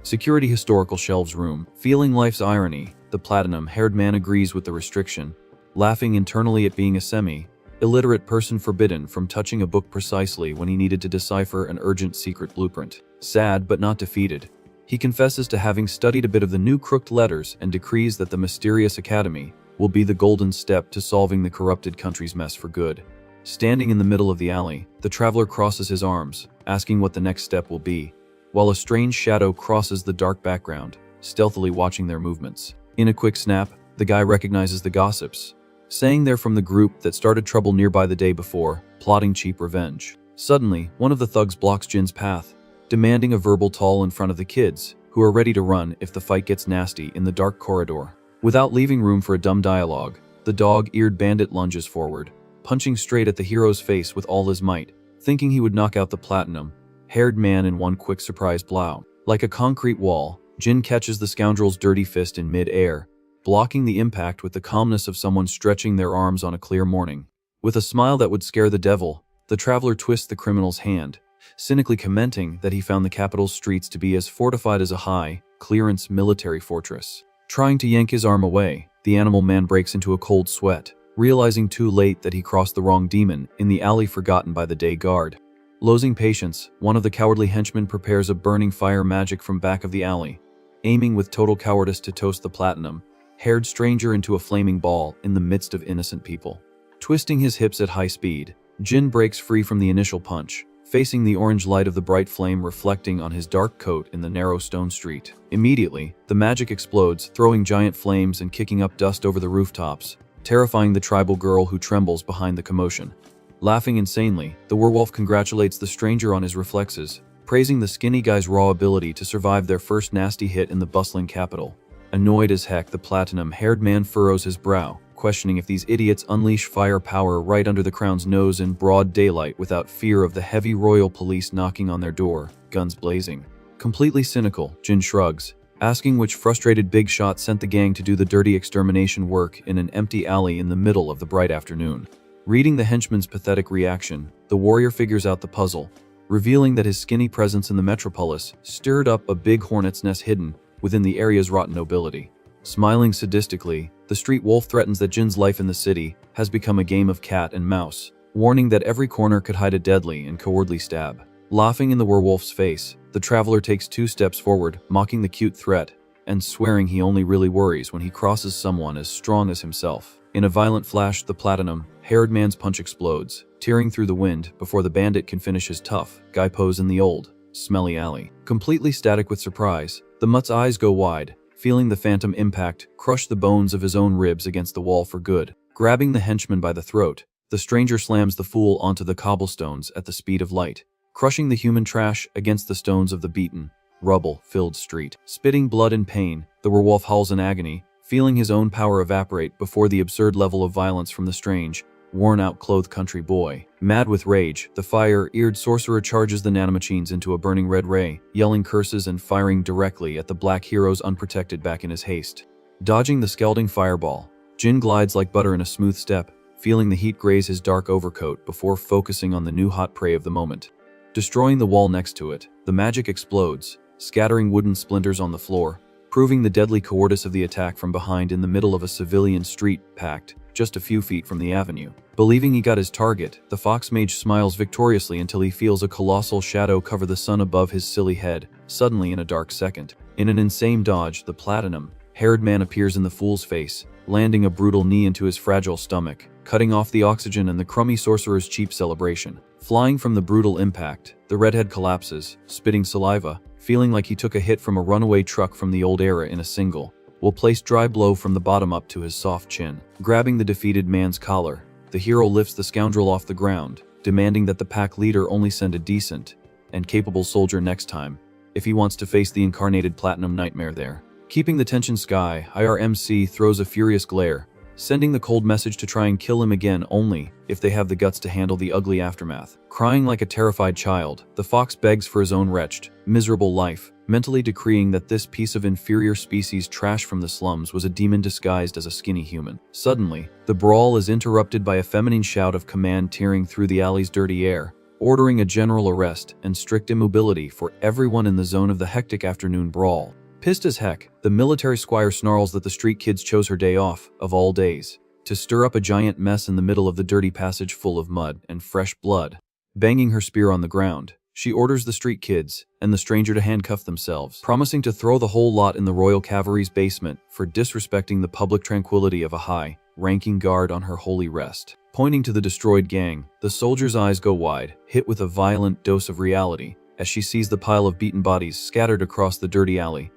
security historical shelves room. Feeling life's irony, the platinum-haired man agrees with the restriction, laughing internally at being a semi-illiterate person forbidden from touching a book precisely when he needed to decipher an urgent secret blueprint. Sad but not defeated, he confesses to having studied a bit of the new crooked letters and decrees that the mysterious academy will be the golden step to solving the corrupted country's mess for good. Standing in the middle of the alley, the traveler crosses his arms, asking what the next step will be, while a strange shadow crosses the dark background, stealthily watching their movements. In a quick snap, the guy recognizes the gossips, saying they're from the group that started trouble nearby the day before, plotting cheap revenge. Suddenly, one of the thugs blocks Jin's path, demanding a verbal toll in front of the kids, who are ready to run if the fight gets nasty in the dark corridor. Without leaving room for a dumb dialogue, the dog-eared bandit lunges forward, punching straight at the hero's face with all his might, thinking he would knock out the platinum-haired man in one quick surprise blow. Like a concrete wall, Jin catches the scoundrel's dirty fist in mid-air, blocking the impact with the calmness of someone stretching their arms on a clear morning. With a smile that would scare the devil, the traveler twists the criminal's hand, cynically commenting that he found the capital's streets to be as fortified as a high-clearance military fortress. Trying to yank his arm away, the animal man breaks into a cold sweat, realizing too late that he crossed the wrong demon in the alley forgotten by the day guard. Losing patience, one of the cowardly henchmen prepares a burning fire magic from back of the alley, aiming with total cowardice to toast the platinum-haired stranger into a flaming ball in the midst of innocent people. Twisting his hips at high speed, Jin breaks free from the initial punch, facing the orange light of the bright flame reflecting on his dark coat in the narrow stone street. Immediately, the magic explodes, throwing giant flames and kicking up dust over the rooftops, terrifying the tribal girl who trembles behind the commotion. Laughing insanely, the werewolf congratulates the stranger on his reflexes, praising the skinny guy's raw ability to survive their first nasty hit in the bustling capital. Annoyed as heck, the platinum-haired man furrows his brow, questioning if these idiots unleash firepower right under the crown's nose in broad daylight without fear of the heavy royal police knocking on their door, guns blazing. Completely cynical, Jin shrugs, asking which frustrated big shot sent the gang to do the dirty extermination work in an empty alley in the middle of the bright afternoon. Reading the henchman's pathetic reaction, the warrior figures out the puzzle, revealing that his skinny presence in the metropolis stirred up a big hornet's nest hidden within the area's rotten nobility. Smiling sadistically, the street wolf threatens that Jin's life in the city has become a game of cat and mouse, warning that every corner could hide a deadly and cowardly stab. Laughing in the werewolf's face, the traveler takes 2 steps forward, mocking the cute threat, and swearing he only really worries when he crosses someone as strong as himself. In a violent flash, the platinum-haired man's punch explodes, tearing through the wind before the bandit can finish his tough guy pose in the old, smelly alley. Completely static with surprise, the mutt's eyes go wide, feeling the phantom impact crush the bones of his own ribs against the wall for good. Grabbing the henchman by the throat, the stranger slams the fool onto the cobblestones at the speed of light, crushing the human trash against the stones of the beaten, rubble-filled street. Spitting blood and pain, the werewolf howls in agony, feeling his own power evaporate before the absurd level of violence from the strange, worn-out clothed country boy. Mad with rage, the fire-eared sorcerer charges the nanomachines into a burning red ray, yelling curses and firing directly at the black hero's unprotected back in his haste. Dodging the scalding fireball, Jin glides like butter in a smooth step, feeling the heat graze his dark overcoat before focusing on the new hot prey of the moment. Destroying the wall next to it, the magic explodes, scattering wooden splinters on the floor, proving the deadly cowardice of the attack from behind in the middle of a civilian street packed just a few feet from the avenue. Believing he got his target, the fox mage smiles victoriously until he feels a colossal shadow cover the sun above his silly head, suddenly in a dark second. In an insane dodge, the platinum-haired man appears in the fool's face, landing a brutal knee into his fragile stomach, cutting off the oxygen and the crummy sorcerer's cheap celebration. Flying from the brutal impact, the redhead collapses, spitting saliva, feeling like he took a hit from a runaway truck from the old era in a single, well-placed dry blow from the bottom up to his soft chin. Grabbing the defeated man's collar, the hero lifts the scoundrel off the ground, demanding that the pack leader only send a decent and capable soldier next time, if he wants to face the incarnated platinum nightmare there. Keeping the tension sky, MC throws a furious glare, sending the cold message to try and kill him again only if they have the guts to handle the ugly aftermath. Crying like a terrified child, the fox begs for his own wretched, miserable life, mentally decreeing that this piece of inferior species trash from the slums was a demon disguised as a skinny human. Suddenly, the brawl is interrupted by a feminine shout of command tearing through the alley's dirty air, ordering a general arrest and strict immobility for everyone in the zone of the hectic afternoon brawl. Pissed as heck, the military squire snarls that the street kids chose her day off, of all days, to stir up a giant mess in the middle of the dirty passage full of mud and fresh blood. Banging her spear on the ground, she orders the street kids and the stranger to handcuff themselves, promising to throw the whole lot in the Royal Cavalry's basement for disrespecting the public tranquility of a high-ranking guard on her holy rest. Pointing to the destroyed gang, the soldier's eyes go wide, hit with a violent dose of reality, as she sees the pile of beaten bodies scattered across the dirty alley,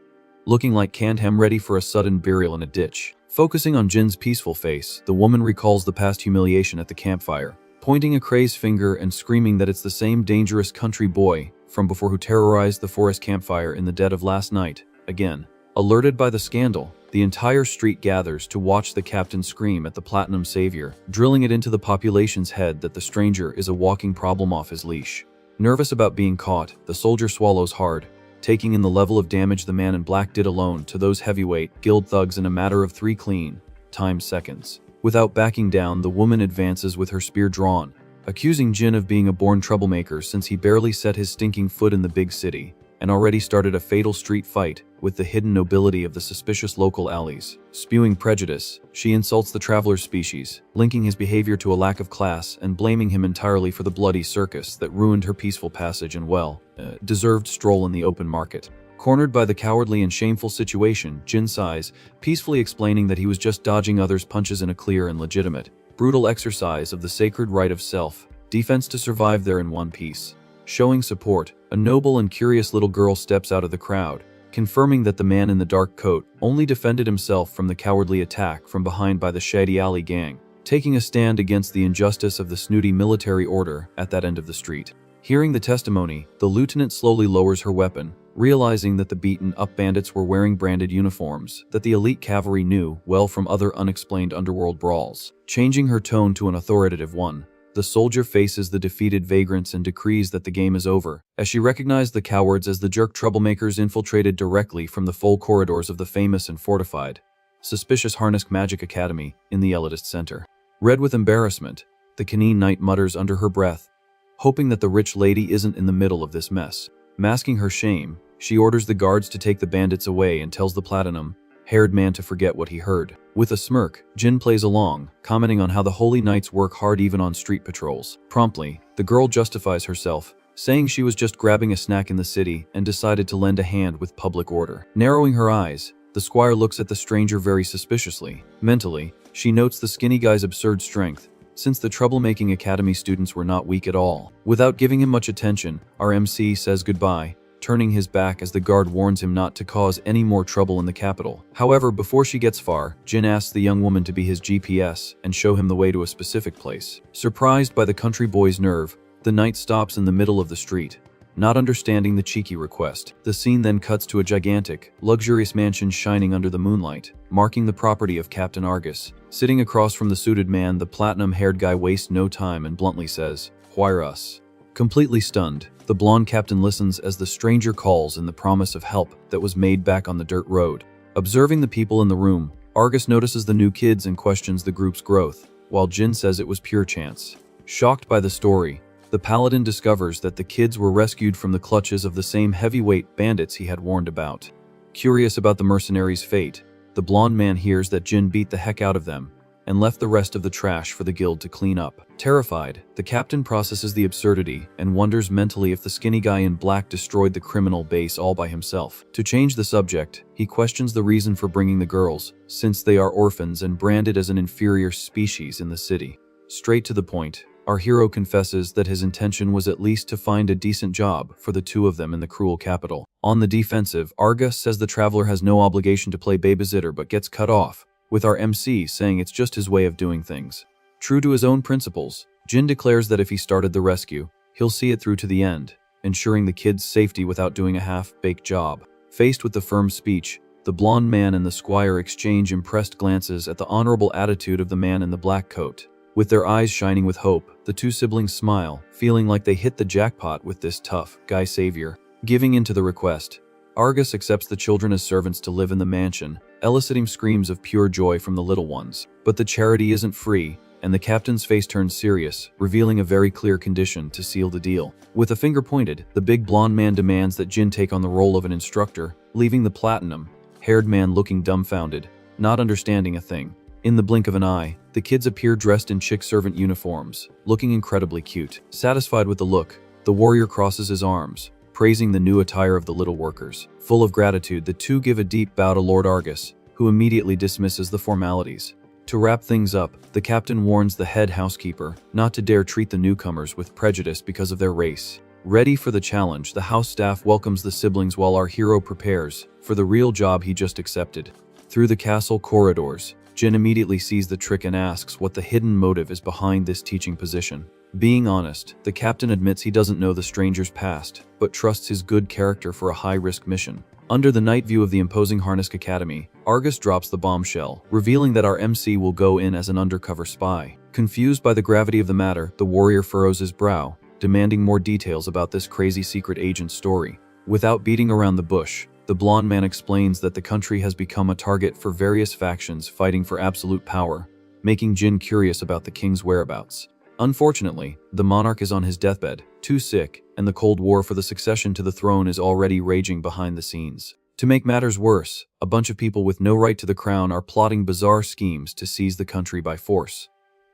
looking like canned ham ready for a sudden burial in a ditch. Focusing on Jin's peaceful face, the woman recalls the past humiliation at the campfire, pointing a crazed finger and screaming that it's the same dangerous country boy from before who terrorized the forest campfire in the dead of last night. Again, alerted by the scandal, the entire street gathers to watch the captain scream at the platinum savior, drilling it into the population's head that the stranger is a walking problem off his leash. Nervous about being caught, the soldier swallows hard, taking in the level of damage the man in black did alone to those heavyweight guild thugs in a matter of 3 clean-timed seconds. Without backing down, the woman advances with her spear drawn, accusing Jin of being a born troublemaker since he barely set his stinking foot in the big city, and already started a fatal street fight with the hidden nobility of the suspicious local alleys. Spewing prejudice, she insults the traveler's species, linking his behavior to a lack of class and blaming him entirely for the bloody circus that ruined her peaceful passage and deserved stroll in the open market. Cornered by the cowardly and shameful situation, Jin sighs, peacefully explaining that he was just dodging others' punches in a clear and legitimate, brutal exercise of the sacred right of self-defense to survive there in one piece. Showing support, a noble and curious little girl steps out of the crowd, confirming that the man in the dark coat only defended himself from the cowardly attack from behind by the Shady Alley gang, taking a stand against the injustice of the snooty military order at that end of the street. Hearing the testimony, the lieutenant slowly lowers her weapon, realizing that the beaten-up bandits were wearing branded uniforms that the elite cavalry knew well from other unexplained underworld brawls. Changing her tone to an authoritative one, The soldier faces the defeated vagrants and decrees that the game is over, as she recognized the cowards as the jerk troublemakers infiltrated directly from the full corridors of the famous and fortified, suspicious Harness Magic Academy in the elitist center. Red with embarrassment, the Canine Knight mutters under her breath, hoping that the rich lady isn't in the middle of this mess. Masking her shame, she orders the guards to take the bandits away and tells the platinum-haired man to forget what he heard. With a smirk, Jin plays along, commenting on how the Holy Knights work hard even on street patrols. Promptly, the girl justifies herself, saying she was just grabbing a snack in the city and decided to lend a hand with public order. Narrowing her eyes, the squire looks at the stranger very suspiciously. Mentally, she notes the skinny guy's absurd strength, since the troublemaking academy students were not weak at all. Without giving him much attention, our MC says goodbye, turning his back as the guard warns him not to cause any more trouble in the capital. However, before she gets far, Jin asks the young woman to be his GPS and show him the way to a specific place. Surprised by the country boy's nerve, the knight stops in the middle of the street, not understanding the cheeky request. The scene then cuts to a gigantic, luxurious mansion shining under the moonlight, marking the property of Captain Argus. Sitting across from the suited man, the platinum-haired guy wastes no time and bluntly says, "Wire us." Completely stunned, the blonde captain listens as the stranger calls in the promise of help that was made back on the dirt road. Observing the people in the room, Argus notices the new kids and questions the group's growth, while Jin says it was pure chance. Shocked by the story, the paladin discovers that the kids were rescued from the clutches of the same heavyweight bandits he had warned about. Curious about the mercenaries' fate, the blonde man hears that Jin beat the heck out of them and left the rest of the trash for the guild to clean up. Terrified, the captain processes the absurdity and wonders mentally if the skinny guy in black destroyed the criminal base all by himself. To change the subject, he questions the reason for bringing the girls, since they are orphans and branded as an inferior species in the city. Straight to the point, our hero confesses that his intention was at least to find a decent job for the two of them in the cruel capital. On the defensive, Argus says the traveler has no obligation to play babysitter but gets cut off, with our MC saying it's just his way of doing things. True to his own principles, Jin declares that if he started the rescue, he'll see it through to the end, ensuring the kids' safety without doing a half-baked job. Faced with the firm speech, the blonde man and the squire exchange impressed glances at the honorable attitude of the man in the black coat. With their eyes shining with hope, the two siblings smile, feeling like they hit the jackpot with this tough guy savior. Giving in to the request, Argus accepts the children as servants to live in the mansion, eliciting screams of pure joy from the little ones. But the charity isn't free, and the captain's face turns serious, revealing a very clear condition to seal the deal. With a finger pointed, the big blonde man demands that Jin take on the role of an instructor, leaving the platinum-haired man looking dumbfounded, not understanding a thing. In the blink of an eye, the kids appear dressed in chick servant uniforms, looking incredibly cute. Satisfied with the look, the warrior crosses his arms, praising the new attire of the little workers. Full of gratitude, the two give a deep bow to Lord Argus, who immediately dismisses the formalities. To wrap things up, the captain warns the head housekeeper not to dare treat the newcomers with prejudice because of their race. Ready for the challenge, the house staff welcomes the siblings while our hero prepares for the real job he just accepted. Through the castle corridors, Jin immediately sees the trick and asks what the hidden motive is behind this teaching position. Being honest, the captain admits he doesn't know the stranger's past, but trusts his good character for a high-risk mission. Under the night view of the imposing Harness Academy, Argus drops the bombshell, revealing that our MC will go in as an undercover spy. Confused by the gravity of the matter, the warrior furrows his brow, demanding more details about this crazy secret agent story. Without beating around the bush, the blonde man explains that the country has become a target for various factions fighting for absolute power, making Jin curious about the king's whereabouts. Unfortunately, the monarch is on his deathbed, too sick, and the Cold War for the succession to the throne is already raging behind the scenes. To make matters worse, a bunch of people with no right to the crown are plotting bizarre schemes to seize the country by force.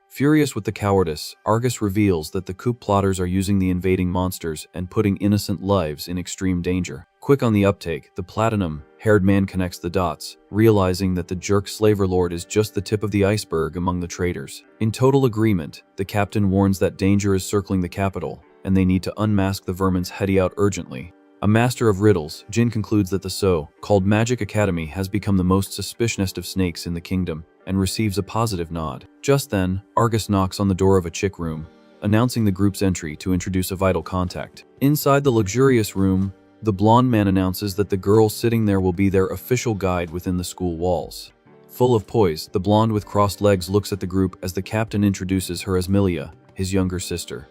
Furious with the cowardice, Argus reveals that the coup plotters are using the invading monsters and putting innocent lives in extreme danger. Quick on the uptake, the platinum-haired man connects the dots, realizing that the jerk slaver lord is just the tip of the iceberg among the traitors. In total agreement, the captain warns that danger is circling the capital, and they need to unmask the vermin's heady out urgently. A master of riddles, Jin concludes that the so-called Magic Academy has become the most suspicious of snakes in the kingdom, and receives a positive nod. Just then, Argus knocks on the door of a chick room, announcing the group's entry to introduce a vital contact. Inside the luxurious room, the blonde man announces that the girl sitting there will be their official guide within the school walls. Full of poise, the blonde with crossed legs looks at the group as the captain introduces her as Milia, his younger sister.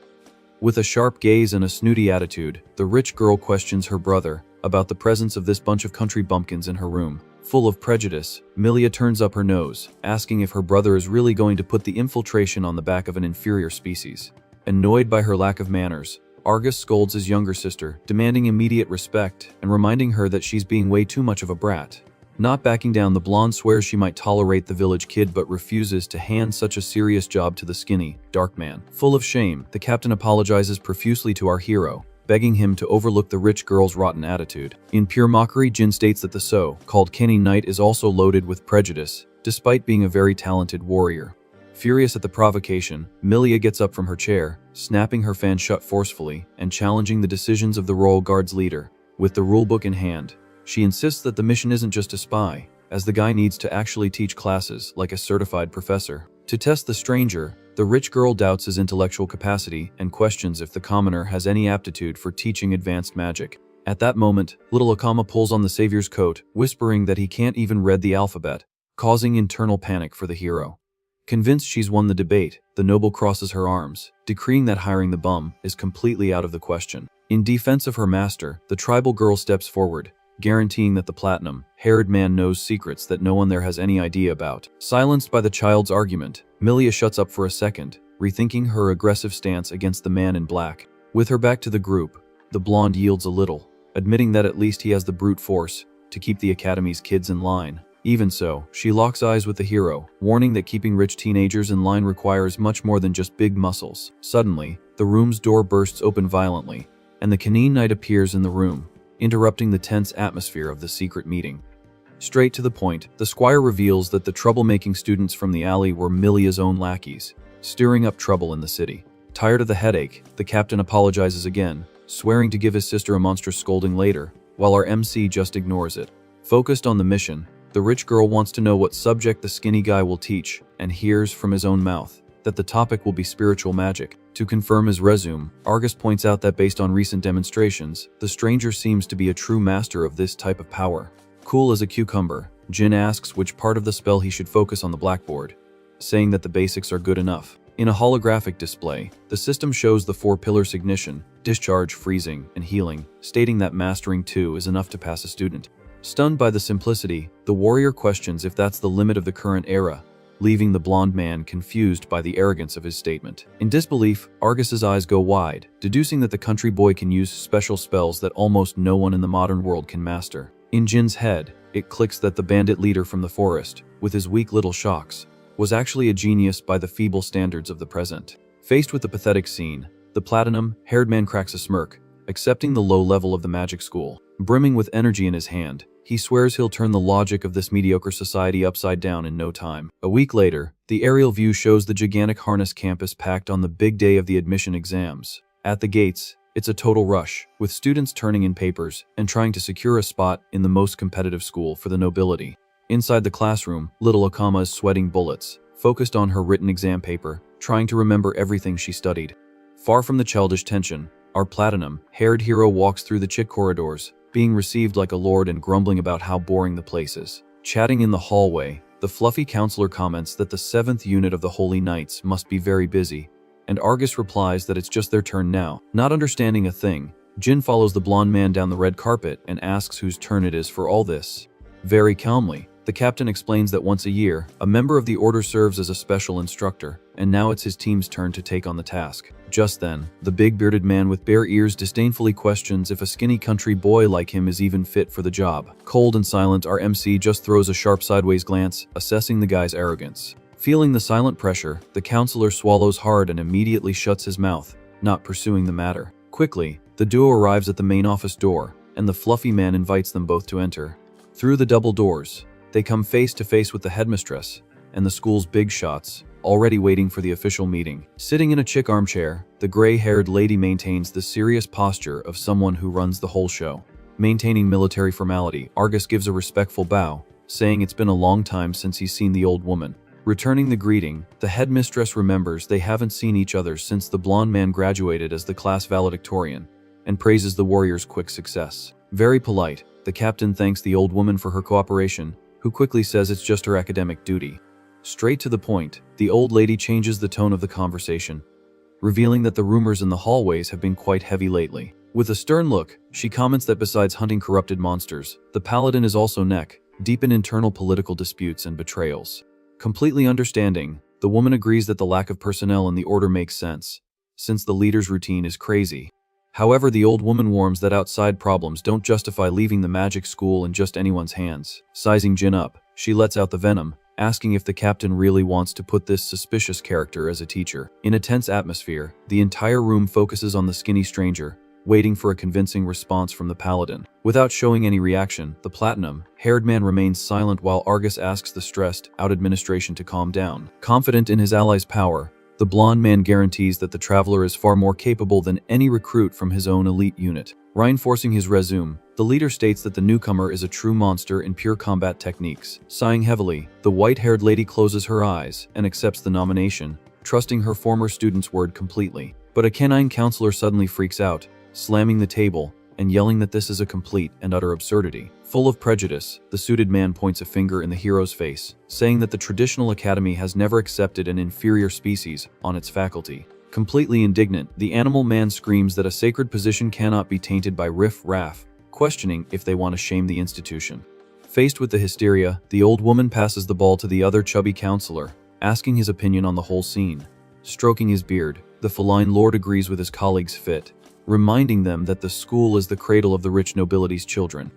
With a sharp gaze and a snooty attitude, the rich girl questions her brother about the presence of this bunch of country bumpkins in her room. Full of prejudice, Milia turns up her nose, asking if her brother is really going to put the infiltration on the back of an inferior species. Annoyed by her lack of manners, Argus scolds his younger sister, demanding immediate respect and reminding her that she's being way too much of a brat. Not backing down, the blonde swears she might tolerate the village kid but refuses to hand such a serious job to the skinny, dark man. Full of shame, the captain apologizes profusely to our hero, begging him to overlook the rich girl's rotten attitude. In pure mockery, Jin states that the so-called Kenny Knight is also loaded with prejudice, despite being a very talented warrior. Furious at the provocation, Milia gets up from her chair, snapping her fan shut forcefully and challenging the decisions of the Royal Guard's leader. With the rulebook in hand, she insists that the mission isn't just to spy, as the guy needs to actually teach classes like a certified professor. To test the stranger, the rich girl doubts his intellectual capacity and questions if the commoner has any aptitude for teaching advanced magic. At that moment, little Akama pulls on the savior's coat, whispering that he can't even read the alphabet, causing internal panic for the hero. Convinced she's won the debate, the noble crosses her arms, decreeing that hiring the bum is completely out of the question. In defense of her master, the tribal girl steps forward, guaranteeing that the platinum-haired man knows secrets that no one there has any idea about. Silenced by the child's argument, Milia shuts up for a second, rethinking her aggressive stance against the man in black. With her back to the group, the blonde yields a little, admitting that at least he has the brute force to keep the academy's kids in line. Even so, she locks eyes with the hero, warning that keeping rich teenagers in line requires much more than just big muscles. Suddenly, the room's door bursts open violently, and the Kenny Knight appears in the room, interrupting the tense atmosphere of the secret meeting. Straight to the point, the squire reveals that the troublemaking students from the alley were Milia's own lackeys, stirring up trouble in the city. Tired of the headache, the captain apologizes again, swearing to give his sister a monstrous scolding later, while our MC just ignores it. Focused on the mission, the rich girl wants to know what subject the skinny guy will teach, and hears from his own mouth that the topic will be spiritual magic. To confirm his resume, Argus points out that based on recent demonstrations, the stranger seems to be a true master of this type of power. Cool as a cucumber, Jin asks which part of the spell he should focus on the blackboard, saying that the basics are good enough. In a holographic display, the system shows the 4 pillars: ignition, discharge, freezing, and healing, stating that mastering 2 is enough to pass a student. Stunned by the simplicity, the warrior questions if that's the limit of the current era, leaving the blonde man confused by the arrogance of his statement. In disbelief, Argus's eyes go wide, deducing that the country boy can use special spells that almost no one in the modern world can master. In Jin's head, it clicks that the bandit leader from the forest, with his weak little shocks, was actually a genius by the feeble standards of the present. Faced with the pathetic scene, the platinum-haired man cracks a smirk, accepting the low level of the magic school. Brimming with energy in his hand, he swears he'll turn the logic of this mediocre society upside down in no time. A week later, the aerial view shows the gigantic harness campus packed on the big day of the admission exams. At the gates, it's a total rush, with students turning in papers and trying to secure a spot in the most competitive school for the nobility. Inside the classroom, little Akama is sweating bullets, focused on her written exam paper, trying to remember everything she studied. Far from the childish tension, our platinum-haired hero walks through the chick corridors, being received like a lord and grumbling about how boring the place is. Chatting in the hallway, the fluffy counselor comments that the 7th unit of the Holy Knights must be very busy, and Argus replies that it's just their turn now. Not understanding a thing, Jin follows the blonde man down the red carpet and asks whose turn it is for all this. Very calmly, the captain explains that once a year, a member of the order serves as a special instructor, and now it's his team's turn to take on the task. Just then, the big bearded man with bare ears disdainfully questions if a skinny country boy like him is even fit for the job. Cold and silent, our MC just throws a sharp sideways glance, assessing the guy's arrogance. Feeling the silent pressure, the counselor swallows hard and immediately shuts his mouth, not pursuing the matter. Quickly, the duo arrives at the main office door, and the fluffy man invites them both to enter. Through the double doors, they come face to face with the headmistress and the school's big shots, already waiting for the official meeting. Sitting in a chick armchair, the gray-haired lady maintains the serious posture of someone who runs the whole show. Maintaining military formality, Argus gives a respectful bow, saying it's been a long time since he's seen the old woman. Returning the greeting, the headmistress remembers they haven't seen each other since the blonde man graduated as the class valedictorian, and praises the warrior's quick success. Very polite, the captain thanks the old woman for her cooperation, who quickly says it's just her academic duty. Straight to the point, the old lady changes the tone of the conversation, revealing that the rumors in the hallways have been quite heavy lately. With a stern look, she comments that besides hunting corrupted monsters, the paladin is also deep in internal political disputes and betrayals. Completely understanding, the woman agrees that the lack of personnel in the order makes sense, since the leader's routine is crazy. However, the old woman warns that outside problems don't justify leaving the magic school in just anyone's hands. Sizing Jin up, she lets out the venom, asking if the captain really wants to put this suspicious character as a teacher. In a tense atmosphere, the entire room focuses on the skinny stranger, waiting for a convincing response from the paladin. Without showing any reaction, the platinum-haired man remains silent while Argus asks the stressed-out administration to calm down. Confident in his ally's power, the blonde man guarantees that the traveler is far more capable than any recruit from his own elite unit. Reinforcing his resume, the leader states that the newcomer is a true monster in pure combat techniques. Sighing heavily, the white-haired lady closes her eyes and accepts the nomination, trusting her former student's word completely. But a canine counselor suddenly freaks out, slamming the table and yelling that this is a complete and utter absurdity. Full of prejudice, the suited man points a finger in the hero's face, saying that the traditional academy has never accepted an inferior species on its faculty. Completely indignant, the animal man screams that a sacred position cannot be tainted by riff-raff, questioning if they want to shame the institution. Faced with the hysteria, the old woman passes the ball to the other chubby counselor, asking his opinion on the whole scene. Stroking his beard, the feline lord agrees with his colleague's fit, reminding them that the school is the cradle of the rich nobility's children.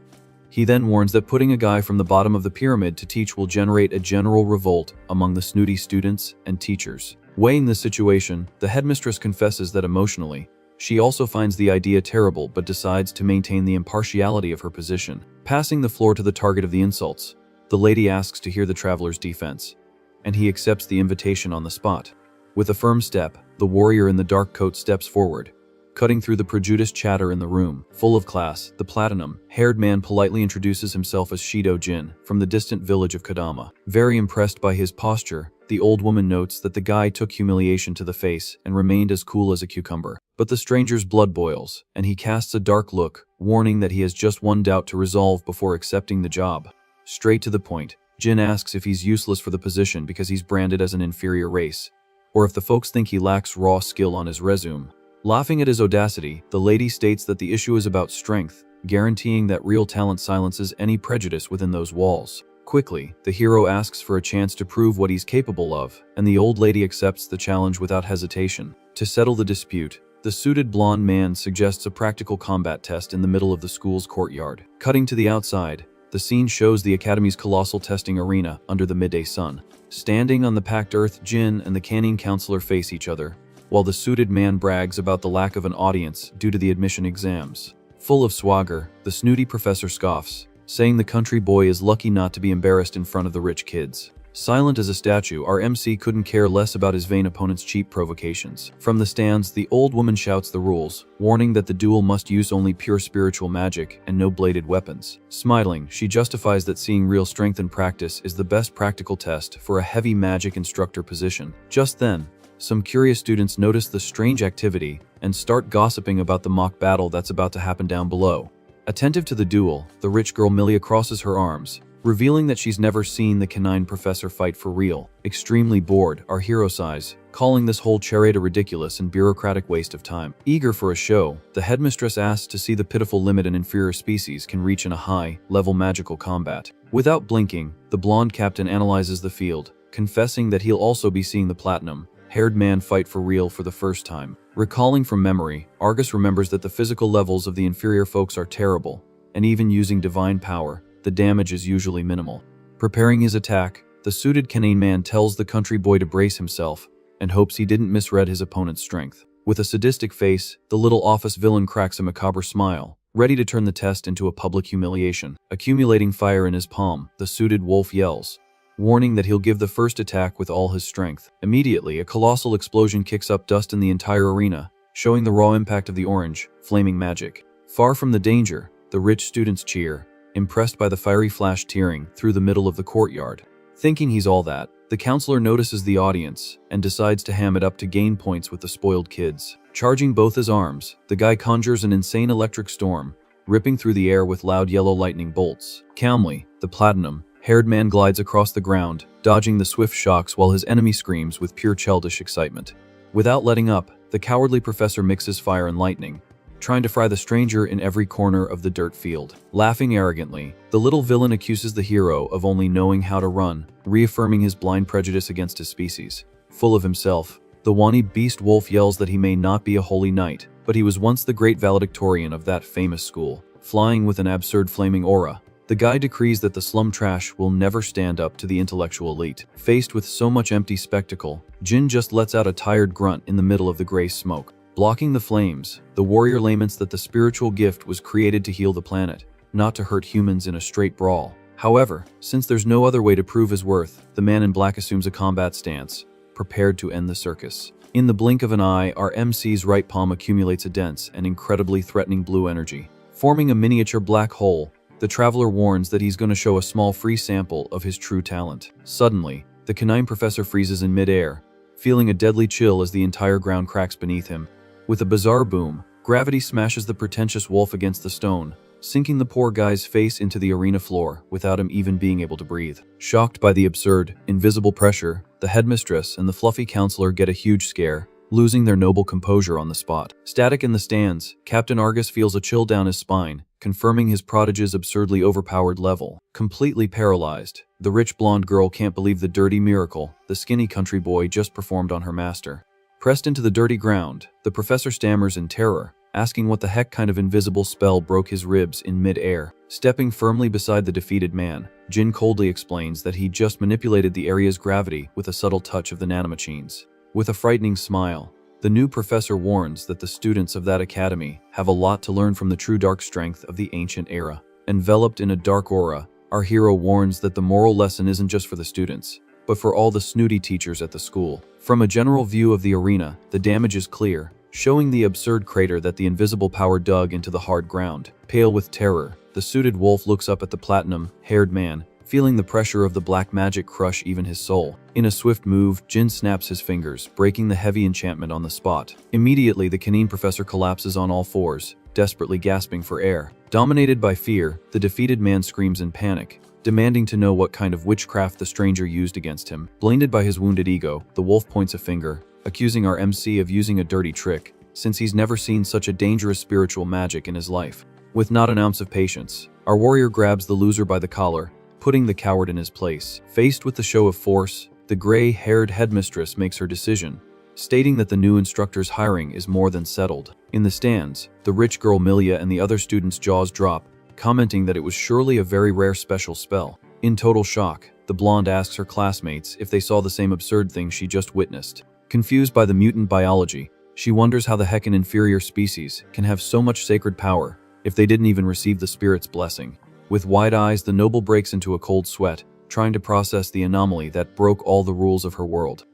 He then warns that putting a guy from the bottom of the pyramid to teach will generate a general revolt among the snooty students and teachers. Weighing the situation, the headmistress confesses that emotionally, she also finds the idea terrible but decides to maintain the impartiality of her position. Passing the floor to the target of the insults, the lady asks to hear the traveler's defense, and he accepts the invitation on the spot. With a firm step, the warrior in the dark coat steps forward, cutting through the prejudiced chatter in the room. Full of class, the platinum-haired man politely introduces himself as Shido Jin, from the distant village of Kadama. Very impressed by his posture, the old woman notes that the guy took humiliation to the face and remained as cool as a cucumber. But the stranger's blood boils, and he casts a dark look, warning that he has just one doubt to resolve before accepting the job. Straight to the point, Jin asks if he's useless for the position because he's branded as an inferior race, or if the folks think he lacks raw skill on his resume. Laughing at his audacity, the lady states that the issue is about strength, guaranteeing that real talent silences any prejudice within those walls. Quickly, the hero asks for a chance to prove what he's capable of, and the old lady accepts the challenge without hesitation. To settle the dispute, the suited blonde man suggests a practical combat test in the middle of the school's courtyard. Cutting to the outside, the scene shows the academy's colossal testing arena under the midday sun. Standing on the packed earth, Jin and the canine counselor face each other, while the suited man brags about the lack of an audience due to the admission exams. Full of swagger, the snooty professor scoffs, saying the country boy is lucky not to be embarrassed in front of the rich kids. Silent as a statue, our MC couldn't care less about his vain opponent's cheap provocations. From the stands, the old woman shouts the rules, warning that the duel must use only pure spiritual magic and no bladed weapons. Smiling, she justifies that seeing real strength in practice is the best practical test for a heavy magic instructor position. Just then, some curious students notice the strange activity and start gossiping about the mock battle that's about to happen down below. Attentive to the duel, the rich girl Milia crosses her arms, revealing that she's never seen the canine professor fight for real. Extremely bored, our hero sighs, calling this whole charade a ridiculous and bureaucratic waste of time. Eager for a show, the headmistress asks to see the pitiful limit an inferior species can reach in a high-level magical combat. Without blinking, the blonde captain analyzes the field, confessing that he'll also be seeing the platinum-haired man fight for real for the first time. Recalling from memory, Argus remembers that the physical levels of the inferior folks are terrible, and even using divine power, the damage is usually minimal. Preparing his attack, the suited canine man tells the country boy to brace himself, and hopes he didn't misread his opponent's strength. With a sadistic face, the little office villain cracks a macabre smile, ready to turn the test into a public humiliation. Accumulating fire in his palm, the suited wolf yells, warning that he'll give the first attack with all his strength. Immediately, a colossal explosion kicks up dust in the entire arena, showing the raw impact of the orange, flaming magic. Far from the danger, the rich students cheer, impressed by the fiery flash tearing through the middle of the courtyard. Thinking he's all that, the counselor notices the audience and decides to ham it up to gain points with the spoiled kids. Charging both his arms, the guy conjures an insane electric storm, ripping through the air with loud yellow lightning bolts. Calmly, the platinum-haired man glides across the ground, dodging the swift shocks while his enemy screams with pure childish excitement. Without letting up, the cowardly professor mixes fire and lightning, trying to fry the stranger in every corner of the dirt field. Laughing arrogantly, the little villain accuses the hero of only knowing how to run, reaffirming his blind prejudice against his species. Full of himself, the Wani beast wolf yells that he may not be a holy knight, but he was once the great valedictorian of that famous school. Flying with an absurd flaming aura, the guy decrees that the slum trash will never stand up to the intellectual elite. Faced with so much empty spectacle, Jin just lets out a tired grunt in the middle of the gray smoke. Blocking the flames, the warrior laments that the spiritual gift was created to heal the planet, not to hurt humans in a straight brawl. However, since there's no other way to prove his worth, the man in black assumes a combat stance, prepared to end the circus. In the blink of an eye, our MC's right palm accumulates a dense and incredibly threatening blue energy. Forming a miniature black hole, the traveler warns that he's going to show a small free sample of his true talent. Suddenly, the canine professor freezes in midair, feeling a deadly chill as the entire ground cracks beneath him. With a bizarre boom, gravity smashes the pretentious wolf against the stone, sinking the poor guy's face into the arena floor without him even being able to breathe. Shocked by the absurd, invisible pressure, the headmistress and the fluffy counselor get a huge scare, losing their noble composure on the spot. Static in the stands, Captain Argus feels a chill down his spine, confirming his prodigy's absurdly overpowered level. Completely paralyzed, the rich blonde girl can't believe the dirty miracle the skinny country boy just performed on her master. Pressed into the dirty ground, the professor stammers in terror, asking what the heck kind of invisible spell broke his ribs in mid-air. Stepping firmly beside the defeated man, Jin coldly explains that he just manipulated the area's gravity with a subtle touch of the nanomachines. With a frightening smile, the new professor warns that the students of that academy have a lot to learn from the true dark strength of the ancient era. Enveloped in a dark aura, our hero warns that the moral lesson isn't just for the students, but for all the snooty teachers at the school. From a general view of the arena, the damage is clear, showing the absurd crater that the invisible power dug into the hard ground. Pale with terror, the suited wolf looks up at the platinum-haired man, feeling the pressure of the black magic crush even his soul. In a swift move, Jin snaps his fingers, breaking the heavy enchantment on the spot. Immediately, the canine professor collapses on all fours, desperately gasping for air. Dominated by fear, the defeated man screams in panic, demanding to know what kind of witchcraft the stranger used against him. Blinded by his wounded ego, the wolf points a finger, accusing our MC of using a dirty trick, since he's never seen such a dangerous spiritual magic in his life. With not an ounce of patience, our warrior grabs the loser by the collar, putting the coward in his place. Faced with the show of force, the gray-haired headmistress makes her decision, stating that the new instructor's hiring is more than settled. In the stands, the rich girl Milia and the other students' jaws drop, commenting that it was surely a very rare special spell. In total shock, the blonde asks her classmates if they saw the same absurd thing she just witnessed. Confused by the mutant biology, she wonders how the heck an inferior species can have so much sacred power if they didn't even receive the spirit's blessing. With wide eyes, the noble breaks into a cold sweat, trying to process the anomaly that broke all the rules of her world.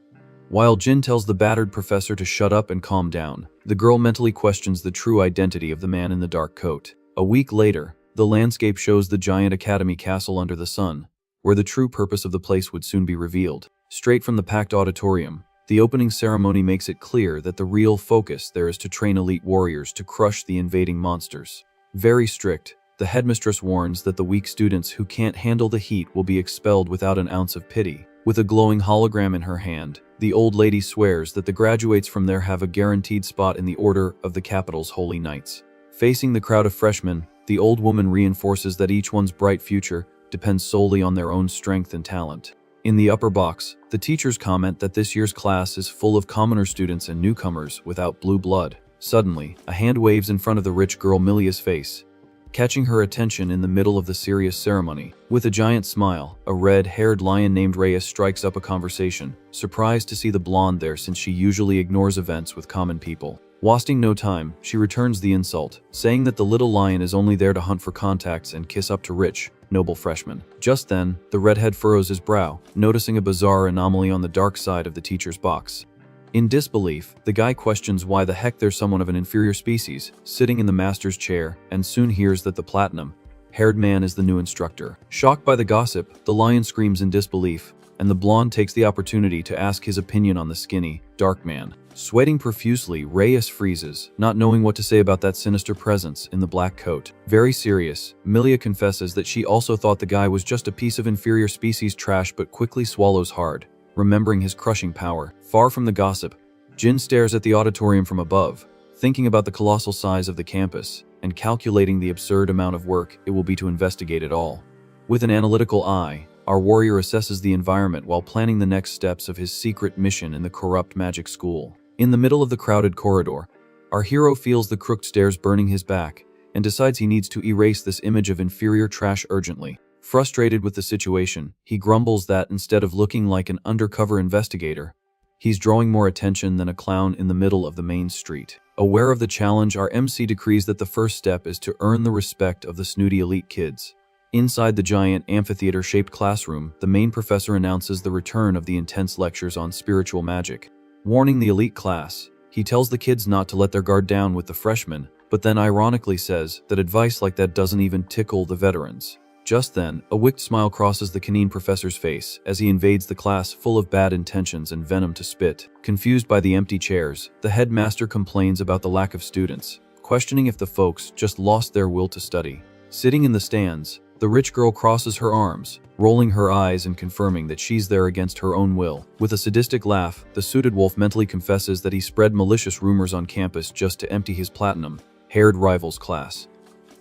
While Jin tells the battered professor to shut up and calm down, the girl mentally questions the true identity of the man in the dark coat. A week later, the landscape shows the giant academy castle under the sun, where the true purpose of the place would soon be revealed. Straight from the packed auditorium, the opening ceremony makes it clear that the real focus there is to train elite warriors to crush the invading monsters. Very strict, the headmistress warns that the weak students who can't handle the heat will be expelled without an ounce of pity. With a glowing hologram in her hand, the old lady swears that the graduates from there have a guaranteed spot in the order of the capital's holy knights. Facing the crowd of freshmen, the old woman reinforces that each one's bright future depends solely on their own strength and talent. In the upper box, the teachers comment that this year's class is full of commoner students and newcomers without blue blood. Suddenly, a hand waves in front of the rich girl Milia's face, catching her attention in the middle of the serious ceremony. With a giant smile, a red-haired lion named Reyes strikes up a conversation, surprised to see the blonde there since she usually ignores events with common people. Wasting no time, she returns the insult, saying that the little lion is only there to hunt for contacts and kiss up to rich, noble freshmen. Just then, the redhead furrows his brow, noticing a bizarre anomaly on the dark side of the teacher's box. In disbelief, the guy questions why the heck there's someone of an inferior species sitting in the master's chair, and soon hears that the platinum-haired man is the new instructor. Shocked by the gossip, the lion screams in disbelief, and the blonde takes the opportunity to ask his opinion on the skinny, dark man. Sweating profusely, Reyes freezes, not knowing what to say about that sinister presence in the black coat. Very serious, Milia confesses that she also thought the guy was just a piece of inferior species trash, but quickly swallows hard, remembering his crushing power. Far from the gossip, Jin stares at the auditorium from above, thinking about the colossal size of the campus and calculating the absurd amount of work it will be to investigate it all. With an analytical eye, our warrior assesses the environment while planning the next steps of his secret mission in the corrupt magic school. In the middle of the crowded corridor, our hero feels the crooked stairs burning his back and decides he needs to erase this image of inferior trash urgently. Frustrated with the situation, he grumbles that instead of looking like an undercover investigator, he's drawing more attention than a clown in the middle of the main street. Aware of the challenge, our MC decrees that the first step is to earn the respect of the snooty elite kids. Inside the giant amphitheater-shaped classroom, the main professor announces the return of the intense lectures on spiritual magic. Warning the elite class, he tells the kids not to let their guard down with the freshmen, but then ironically says that advice like that doesn't even tickle the veterans. Just then, a wicked smile crosses the canine professor's face as he invades the class full of bad intentions and venom to spit. Confused by the empty chairs, the headmaster complains about the lack of students, questioning if the folks just lost their will to study. Sitting in the stands, the rich girl crosses her arms, rolling her eyes and confirming that she's there against her own will. With a sadistic laugh, the suited wolf mentally confesses that he spread malicious rumors on campus just to empty his platinum-haired rival's class.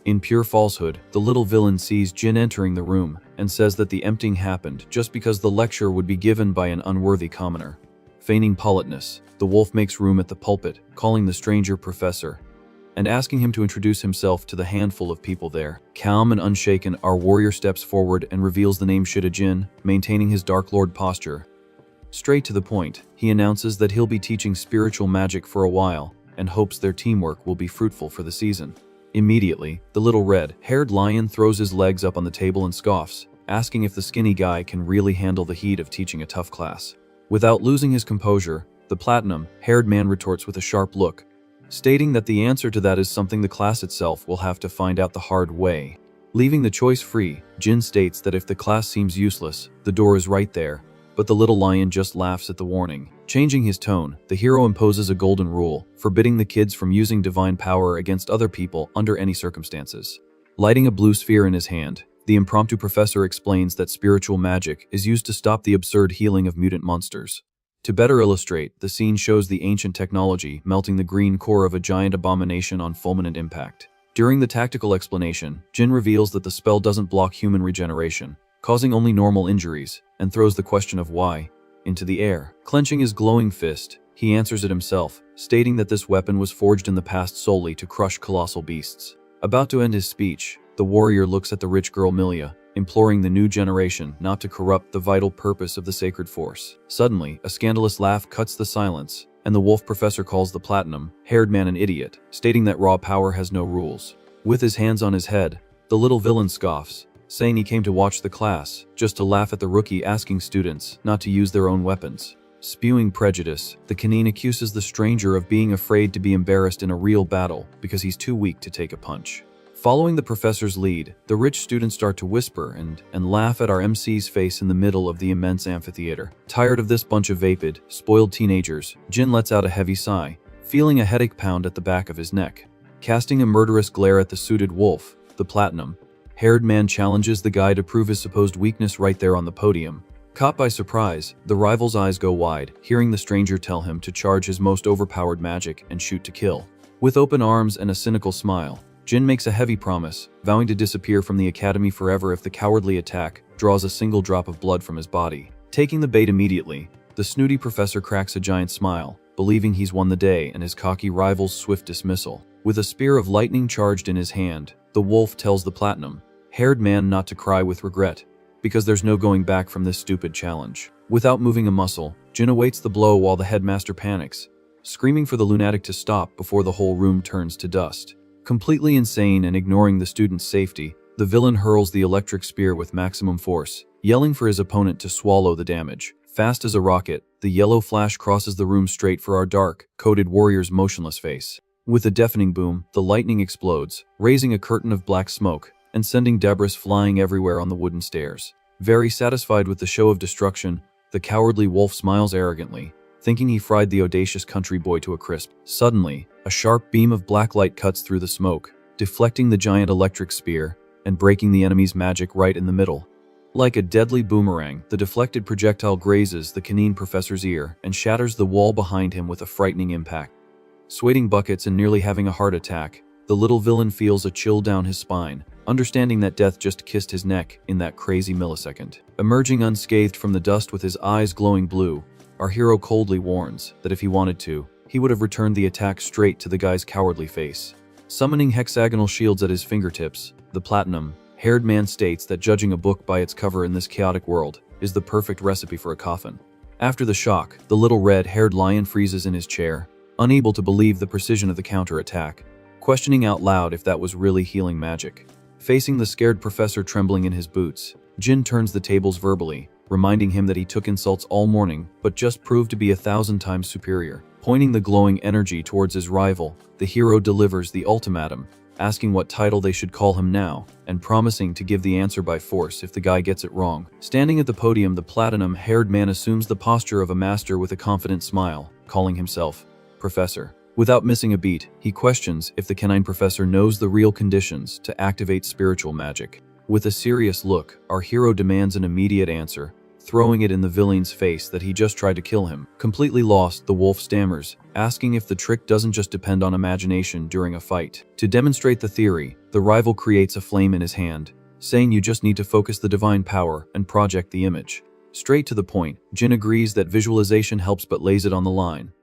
In pure falsehood, the little villain sees Jin entering the room and says that the emptying happened just because the lecture would be given by an unworthy commoner. Feigning politeness, the wolf makes room at the pulpit, calling the stranger professor, and asking him to introduce himself to the handful of people there. Calm and unshaken, our warrior steps forward and reveals the name Shida Jin, maintaining his Dark Lord posture. Straight to the point, he announces that he'll be teaching spiritual magic for a while and hopes their teamwork will be fruitful for the season. Immediately, the little red-haired lion throws his legs up on the table and scoffs, asking if the skinny guy can really handle the heat of teaching a tough class. Without losing his composure, the platinum-haired man retorts with a sharp look, stating that the answer to that is something the class itself will have to find out the hard way. Leaving the choice free, Jin states that if the class seems useless, the door is right there, but the little lion just laughs at the warning. Changing his tone, the hero imposes a golden rule, forbidding the kids from using divine power against other people under any circumstances. Lighting a blue sphere in his hand, the impromptu professor explains that spiritual magic is used to stop the absurd healing of mutant monsters. To better illustrate, the scene shows the ancient technology melting the green core of a giant abomination on fulminant impact. During the tactical explanation, Jin reveals that the spell doesn't block human regeneration, causing only normal injuries, and throws the question of why into the air. Clenching his glowing fist, he answers it himself, stating that this weapon was forged in the past solely to crush colossal beasts. About to end his speech, the warrior looks at the rich girl Milia, imploring the new generation not to corrupt the vital purpose of the sacred force. Suddenly, a scandalous laugh cuts the silence, and the wolf professor calls the platinum-haired man an idiot, stating that raw power has no rules. With his hands on his head, the little villain scoffs, saying he came to watch the class, just to laugh at the rookie asking students not to use their own weapons. Spewing prejudice, the canine accuses the stranger of being afraid to be embarrassed in a real battle because he's too weak to take a punch. Following the professor's lead, the rich students start to whisper and laugh at our MC's face in the middle of the immense amphitheater. Tired of this bunch of vapid, spoiled teenagers, Jin lets out a heavy sigh, feeling a headache pound at the back of his neck. Casting a murderous glare at the suited wolf, the platinum-haired man challenges the guy to prove his supposed weakness right there on the podium. Caught by surprise, the rival's eyes go wide, hearing the stranger tell him to charge his most overpowered magic and shoot to kill. With open arms and a cynical smile, Jin makes a heavy promise, vowing to disappear from the academy forever if the cowardly attack draws a single drop of blood from his body. Taking the bait immediately, the snooty professor cracks a giant smile, believing he's won the day and his cocky rival's swift dismissal. With a spear of lightning charged in his hand, the wolf tells the platinum-haired man not to cry with regret, because there's no going back from this stupid challenge. Without moving a muscle, Jin awaits the blow while the headmaster panics, screaming for the lunatic to stop before the whole room turns to dust. Completely insane and ignoring the student's safety, the villain hurls the electric spear with maximum force, yelling for his opponent to swallow the damage. Fast as a rocket, the yellow flash crosses the room straight for our dark-coated warrior's motionless face. With a deafening boom, the lightning explodes, raising a curtain of black smoke and sending debris flying everywhere on the wooden stairs. Very satisfied with the show of destruction, the cowardly wolf smiles arrogantly, thinking he fried the audacious country boy to a crisp. Suddenly, a sharp beam of black light cuts through the smoke, deflecting the giant electric spear and breaking the enemy's magic right in the middle. Like a deadly boomerang, the deflected projectile grazes the canine professor's ear and shatters the wall behind him with a frightening impact. Sweating buckets and nearly having a heart attack, the little villain feels a chill down his spine, understanding that death just kissed his neck in that crazy millisecond. Emerging unscathed from the dust with his eyes glowing blue, our hero coldly warns that if he wanted to, he would have returned the attack straight to the guy's cowardly face. Summoning hexagonal shields at his fingertips, the platinum-haired man states that judging a book by its cover in this chaotic world is the perfect recipe for a coffin. After the shock, the little red-haired lion freezes in his chair, unable to believe the precision of the counterattack, questioning out loud if that was really healing magic. Facing the scared professor trembling in his boots, Jin turns the tables verbally, reminding him that he took insults all morning but just proved to be 1,000 times superior. Pointing the glowing energy towards his rival, the hero delivers the ultimatum, asking what title they should call him now, and promising to give the answer by force if the guy gets it wrong. Standing at the podium, the platinum-haired man assumes the posture of a master with a confident smile, calling himself Professor. Without missing a beat, he questions if the canine professor knows the real conditions to activate spiritual magic. With a serious look, our hero demands an immediate answer, throwing it in the villain's face that he just tried to kill him. Completely lost, the wolf stammers, asking if the trick doesn't just depend on imagination during a fight. To demonstrate the theory, the rival creates a flame in his hand, saying you just need to focus the divine power and project the image. Straight to the point, Jin agrees that visualization helps but lays it on the line,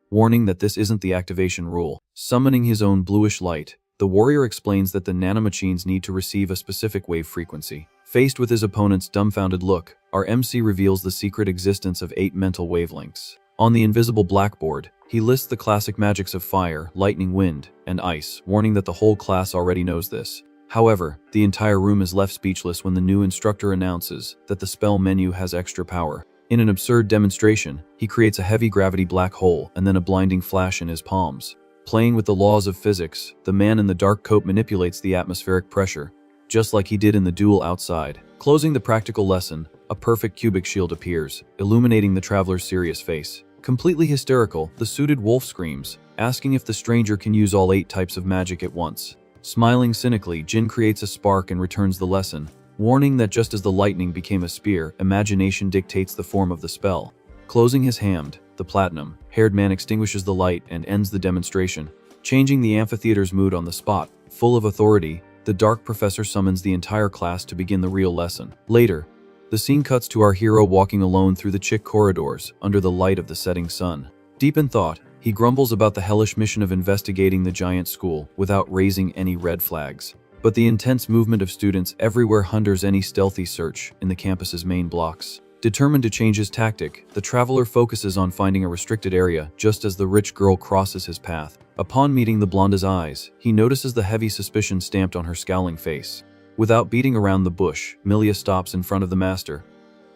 warning that this isn't the activation rule. Summoning his own bluish light, the warrior explains that the nanomachines need to receive a specific wave frequency. Faced with his opponent's dumbfounded look, our MC reveals the secret existence of 8 mental wavelengths. On the invisible blackboard, he lists the classic magics of fire, lightning, wind, and ice, warning that the whole class already knows this. However, the entire room is left speechless when the new instructor announces that the spell menu has extra power. In an absurd demonstration, he creates a heavy gravity black hole and then a blinding flash in his palms. Playing with the laws of physics, the man in the dark coat manipulates the atmospheric pressure, just like he did in the duel outside. Closing the practical lesson, a perfect cubic shield appears, illuminating the traveler's serious face. Completely hysterical, the suited wolf screams, asking if the stranger can use all 8 types of magic at once. Smiling cynically, Jin creates a spark and returns the lesson, warning that just as the lightning became a spear, imagination dictates the form of the spell. Closing his hand, the platinum-haired man extinguishes the light and ends the demonstration, changing the amphitheater's mood on the spot. Full of authority, the dark professor summons the entire class to begin the real lesson. Later, the scene cuts to our hero walking alone through the chic corridors under the light of the setting sun. Deep in thought, he grumbles about the hellish mission of investigating the giant school without raising any red flags. But the intense movement of students everywhere hinders any stealthy search in the campus's main blocks. Determined to change his tactic, the traveler focuses on finding a restricted area just as the rich girl crosses his path. Upon meeting the blonde's eyes, he notices the heavy suspicion stamped on her scowling face. Without beating around the bush, Milia stops in front of the master,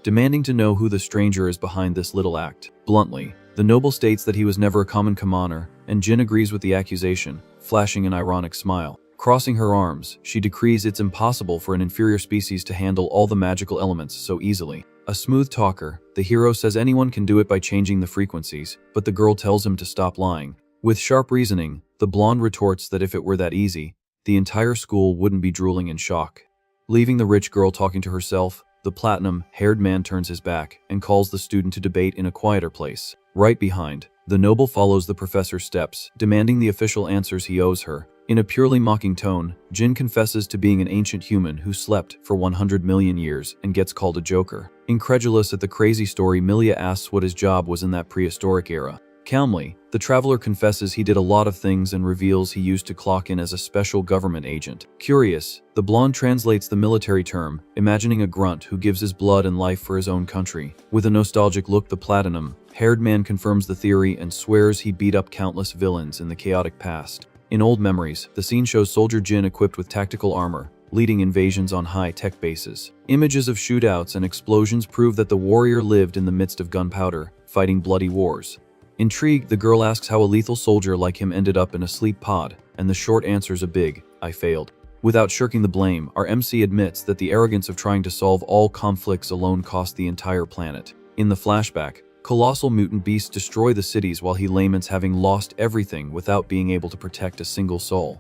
demanding to know who the stranger is behind this little act. Bluntly, the noble states that he was never a common commoner, and Jin agrees with the accusation, flashing an ironic smile. Crossing her arms, she decrees it's impossible for an inferior species to handle all the magical elements so easily. A smooth talker, the hero says anyone can do it by changing the frequencies, but the girl tells him to stop lying. With sharp reasoning, the blonde retorts that if it were that easy, the entire school wouldn't be drooling in shock. Leaving the rich girl talking to herself, the platinum-haired man turns his back and calls the student to debate in a quieter place. Right behind, the noble follows the professor's steps, demanding the official answers he owes her. In a purely mocking tone, Jin confesses to being an ancient human who slept for 100 million years and gets called a joker. Incredulous at the crazy story, Milia asks what his job was in that prehistoric era. Calmly, the traveler confesses he did a lot of things and reveals he used to clock in as a special government agent. Curious, the blonde translates the military term, imagining a grunt who gives his blood and life for his own country. With a nostalgic look, the platinum-haired man confirms the theory and swears he beat up countless villains in the chaotic past. In old memories, the scene shows Soldier Jin equipped with tactical armor, leading invasions on high-tech bases. Images of shootouts and explosions prove that the warrior lived in the midst of gunpowder, fighting bloody wars. Intrigued, the girl asks how a lethal soldier like him ended up in a sleep pod, and the short answer's a big, "I failed." Without shirking the blame, our MC admits that the arrogance of trying to solve all conflicts alone cost the entire planet. In the flashback, colossal mutant beasts destroy the cities while he laments having lost everything without being able to protect a single soul.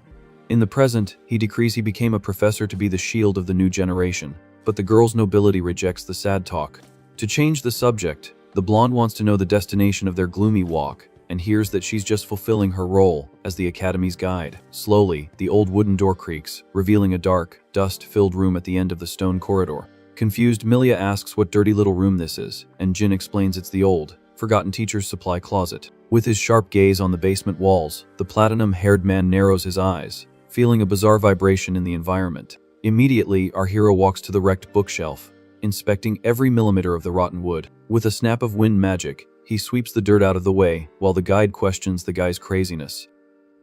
In the present, he decrees he became a professor to be the shield of the new generation, but the girl's nobility rejects the sad talk. To change the subject, the blonde wants to know the destination of their gloomy walk, and hears that she's just fulfilling her role as the Academy's guide. Slowly, the old wooden door creaks, revealing a dark, dust-filled room at the end of the stone corridor. Confused, Milia asks what dirty little room this is, and Jin explains it's the old, forgotten teacher's supply closet. With his sharp gaze on the basement walls, the platinum-haired man narrows his eyes, feeling a bizarre vibration in the environment. Immediately, our hero walks to the wrecked bookshelf, inspecting every millimeter of the rotten wood. With a snap of wind magic, he sweeps the dirt out of the way, while the guide questions the guy's craziness.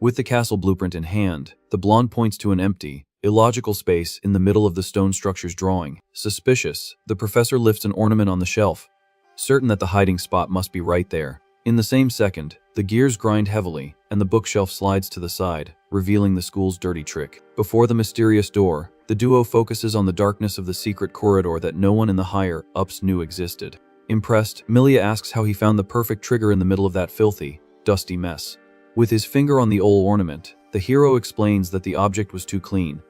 With the castle blueprint in hand, the blonde points to an empty, illogical space in the middle of the stone structure's drawing. Suspicious, the professor lifts an ornament on the shelf, certain that the hiding spot must be right there. In the same second, the gears grind heavily, and the bookshelf slides to the side, revealing the school's dirty trick. Before the mysterious door, the duo focuses on the darkness of the secret corridor that no one in the higher-ups knew existed. Impressed, Milia asks how he found the perfect trigger in the middle of that filthy, dusty mess. With his finger on the old ornament, the hero explains that the object was too clean,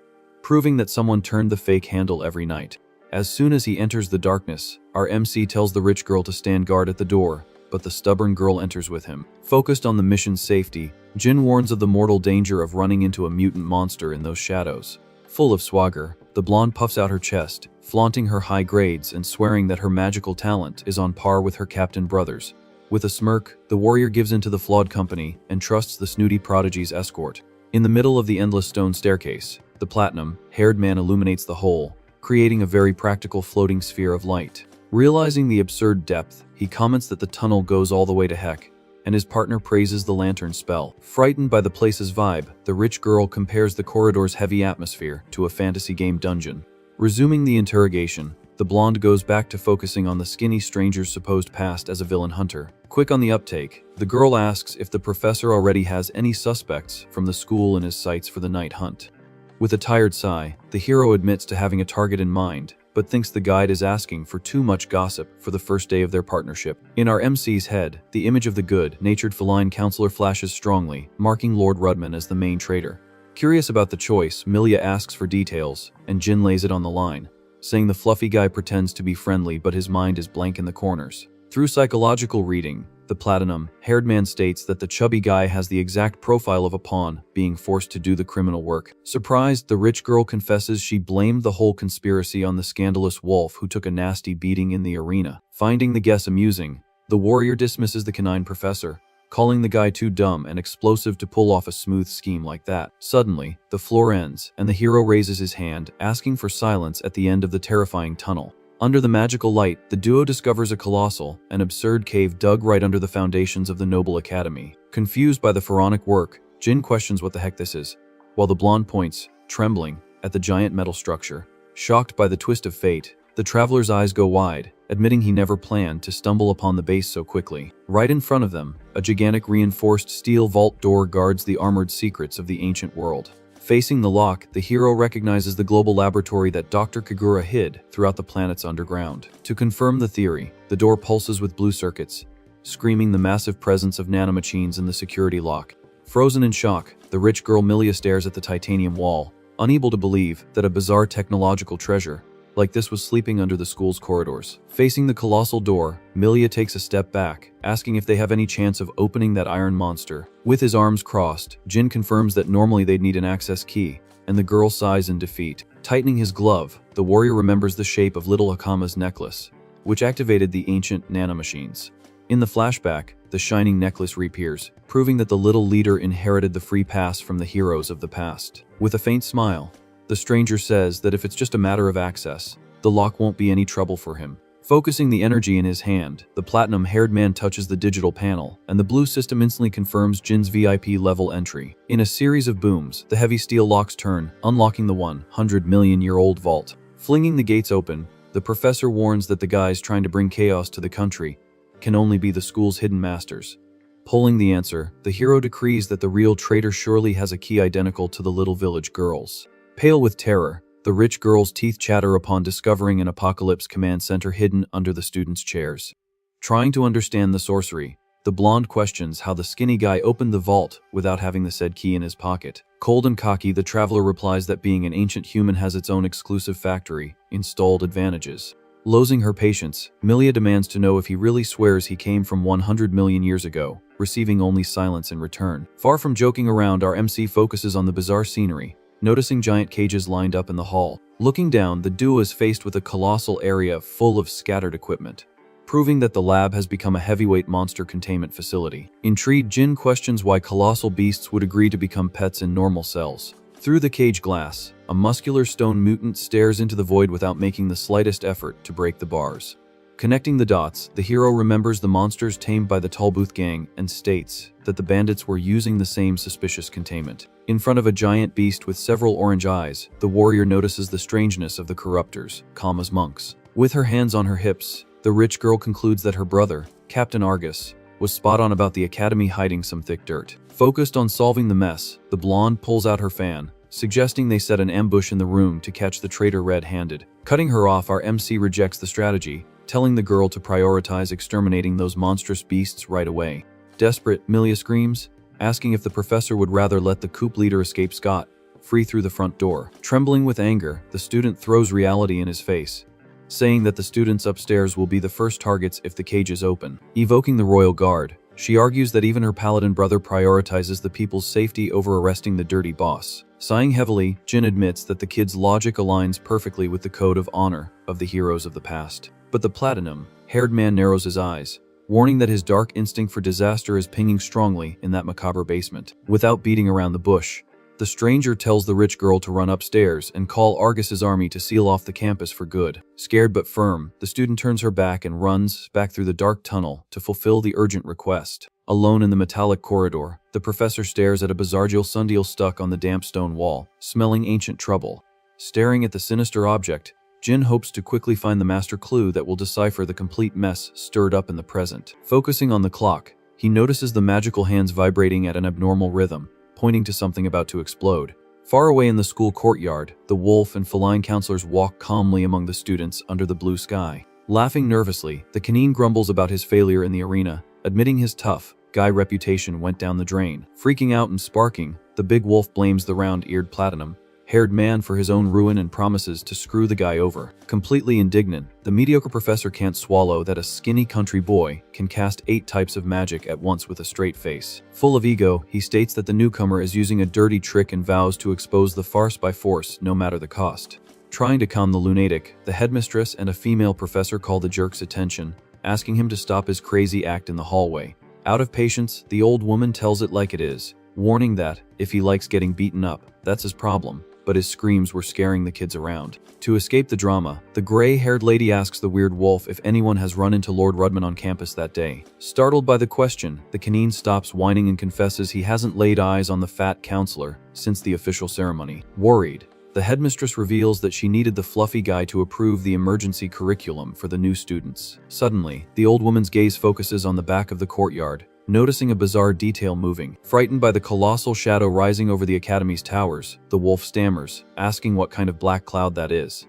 proving that someone turned the fake handle every night. As soon as he enters the darkness, our MC tells the rich girl to stand guard at the door, but the stubborn girl enters with him. Focused on the mission's safety, Jin warns of the mortal danger of running into a mutant monster in those shadows. Full of swagger, the blonde puffs out her chest, flaunting her high grades and swearing that her magical talent is on par with her captain brothers. With a smirk, the warrior gives in to the flawed company and trusts the snooty prodigy's escort. In the middle of the endless stone staircase, the platinum-haired man illuminates the hole, creating a very practical floating sphere of light. Realizing the absurd depth, he comments that the tunnel goes all the way to heck, and his partner praises the lantern's spell. Frightened by the place's vibe, the rich girl compares the corridor's heavy atmosphere to a fantasy game dungeon. Resuming the interrogation, the blonde goes back to focusing on the skinny stranger's supposed past as a villain hunter. Quick on the uptake, the girl asks if the professor already has any suspects from the school in his sights for the night hunt. With a tired sigh, the hero admits to having a target in mind, but thinks the guide is asking for too much gossip for the first day of their partnership. In our MC's head, the image of the good-natured feline counselor flashes strongly, marking Lord Rudman as the main traitor. Curious about the choice, Milia asks for details, and Jin lays it on the line, saying the fluffy guy pretends to be friendly but his mind is blank in the corners. Through psychological reading, the platinum-haired man states that the chubby guy has the exact profile of a pawn being forced to do the criminal work. Surprised, the rich girl confesses she blamed the whole conspiracy on the scandalous wolf who took a nasty beating in the arena. Finding the guess amusing, the warrior dismisses the canine professor, calling the guy too dumb and explosive to pull off a smooth scheme like that. Suddenly, the floor ends, and the hero raises his hand, asking for silence at the end of the terrifying tunnel. Under the magical light, the duo discovers a colossal and absurd cave dug right under the foundations of the Noble Academy. Confused by the pharaonic work, Jin questions what the heck this is, while the blonde points, trembling, at the giant metal structure. Shocked by the twist of fate, the traveler's eyes go wide, admitting he never planned to stumble upon the base so quickly. Right in front of them, a gigantic reinforced steel vault door guards the armored secrets of the ancient world. Facing the lock, the hero recognizes the global laboratory that Dr. Kagura hid throughout the planet's underground. To confirm the theory, the door pulses with blue circuits, screaming the massive presence of nanomachines in the security lock. Frozen in shock, the rich girl Milia stares at the titanium wall, unable to believe that a bizarre technological treasure like this was sleeping under the school's corridors. Facing the colossal door, Milia takes a step back, asking if they have any chance of opening that iron monster. With his arms crossed, Jin confirms that normally they'd need an access key, and the girl sighs in defeat. Tightening his glove, the warrior remembers the shape of little Hakama's necklace, which activated the ancient nanomachines. In the flashback, the shining necklace reappears, proving that the little leader inherited the free pass from the heroes of the past. With a faint smile, the stranger says that if it's just a matter of access, the lock won't be any trouble for him. Focusing the energy in his hand, the platinum-haired man touches the digital panel, and the blue system instantly confirms Jin's VIP-level entry. In a series of booms, the heavy steel locks turn, unlocking the 100-million-year-old vault. Flinging the gates open, the professor warns that the guys trying to bring chaos to the country can only be the school's hidden masters. Pulling the answer, the hero decrees that the real traitor surely has a key identical to the little village girls. Pale with terror, the rich girl's teeth chatter upon discovering an apocalypse command center hidden under the students' chairs. Trying to understand the sorcery, The blonde questions how the skinny guy opened the vault without having the said key in his pocket. Cold and cocky, the traveler replies that being an ancient human has its own exclusive factory, installed advantages. Losing her patience, Milia demands to know if he really swears he came from 100 million years ago, receiving only silence in return. Far from joking around, our MC focuses on the bizarre scenery, noticing giant cages lined up in the hall. Looking down, the duo is faced with a colossal area full of scattered equipment, proving that the lab has become a heavyweight monster containment facility. Intrigued, Jin questions why colossal beasts would agree to become pets in normal cells. Through the cage glass, a muscular stone mutant stares into the void without making the slightest effort to break the bars. Connecting the dots, the hero remembers the monsters tamed by the Tallbooth gang and states that the bandits were using the same suspicious containment. In front of a giant beast with several orange eyes, the warrior notices the strangeness of the corruptors, calm as monks. With her hands on her hips, the rich girl concludes that her brother, Captain Argus, was spot on about the academy hiding some thick dirt. Focused on solving the mess, the blonde pulls out her fan, suggesting they set an ambush in the room to catch the traitor red-handed. Cutting her off, our MC rejects the strategy, telling the girl to prioritize exterminating those monstrous beasts right away. Desperate, Milia screams, asking if the professor would rather let the coup leader escape scot-free through the front door. Trembling with anger, the student throws reality in his face, saying that the students upstairs will be the first targets if the cage is open. Evoking the royal guard, she argues that even her paladin brother prioritizes the people's safety over arresting the dirty boss. Sighing heavily, Jin admits that the kid's logic aligns perfectly with the code of honor of the heroes of the past. But the platinum-haired man narrows his eyes, warning that his dark instinct for disaster is pinging strongly in that macabre basement. Without beating around the bush, the stranger tells the rich girl to run upstairs and call Argus's army to seal off the campus for good. Scared but firm, the student turns her back and runs back through the dark tunnel to fulfill the urgent request. Alone in the metallic corridor, the professor stares at a bizarre sundial stuck on the damp stone wall, smelling ancient trouble. Staring at the sinister object, Jin hopes to quickly find the master clue that will decipher the complete mess stirred up in the present. Focusing on the clock, he notices the magical hands vibrating at an abnormal rhythm, pointing to something about to explode. Far away in the school courtyard, the wolf and feline counselors walk calmly among the students under the blue sky. Laughing nervously, the canine grumbles about his failure in the arena, admitting his tough guy reputation went down the drain. Freaking out and sparking, the big wolf blames the round-eared platinum-haired man for his own ruin and promises to screw the guy over. Completely indignant, the mediocre professor can't swallow that a skinny country boy can cast 8 types of magic at once with a straight face. Full of ego, he states that the newcomer is using a dirty trick and vows to expose the farce by force, no matter the cost. Trying to calm the lunatic, the headmistress and a female professor call the jerk's attention, asking him to stop his crazy act in the hallway. Out of patience, the old woman tells it like it is, warning that, if he likes getting beaten up, that's his problem, but his screams were scaring the kids around. To escape the drama, the gray-haired lady asks the weird wolf if anyone has run into Lord Rudman on campus that day. Startled by the question, the canine stops whining and confesses he hasn't laid eyes on the fat counselor since the official ceremony. Worried, the headmistress reveals that she needed the fluffy guy to approve the emergency curriculum for the new students. Suddenly, the old woman's gaze focuses on the back of the courtyard, noticing a bizarre detail moving. Frightened by the colossal shadow rising over the academy's towers, the wolf stammers, asking what kind of black cloud that is.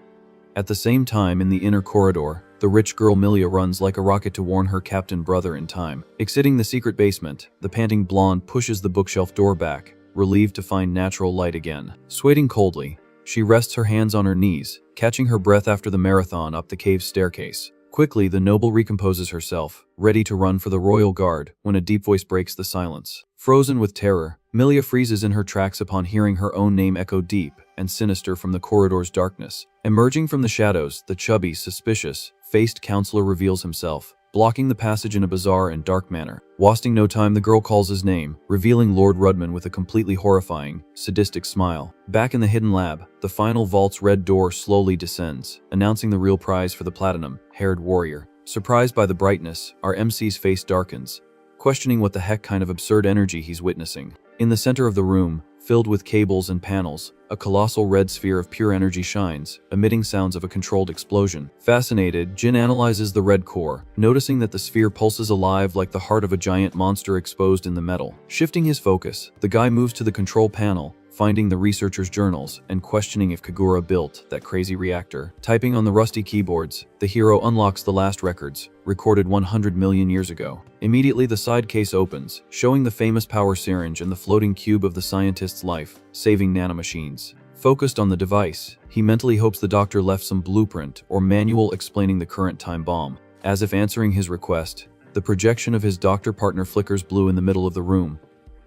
At the same time, in the inner corridor, the rich girl Milia runs like a rocket to warn her captain brother in time. Exiting the secret basement, the panting blonde pushes the bookshelf door back, relieved to find natural light again. Sweating coldly, she rests her hands on her knees, catching her breath after the marathon up the cave's staircase. Quickly, the noble recomposes herself, ready to run for the royal guard, when a deep voice breaks the silence. Frozen with terror, Milia freezes in her tracks upon hearing her own name echo deep and sinister from the corridor's darkness. Emerging from the shadows, the chubby, suspicious-faced counselor reveals himself, blocking the passage in a bizarre and dark manner. Wasting no time, the girl calls his name, revealing Lord Rudman with a completely horrifying, sadistic smile. Back in the hidden lab, the final vault's red door slowly descends, announcing the real prize for the platinum-haired warrior. Surprised by the brightness, our MC's face darkens, questioning what the heck kind of absurd energy he's witnessing. In the center of the room, filled with cables and panels, a colossal red sphere of pure energy shines, emitting sounds of a controlled explosion. Fascinated, Jin analyzes the red core, noticing that the sphere pulses alive like the heart of a giant monster exposed in the metal. Shifting his focus, the guy moves to the control panel, finding the researcher's journals and questioning if Kagura built that crazy reactor. Typing on the rusty keyboards, the hero unlocks the last records, recorded 100 million years ago. Immediately the side case opens, showing the famous power syringe and the floating cube of the scientist's life, saving nanomachines. Focused on the device, he mentally hopes the doctor left some blueprint or manual explaining the current time bomb. As if answering his request, the projection of his doctor partner flickers blue in the middle of the room,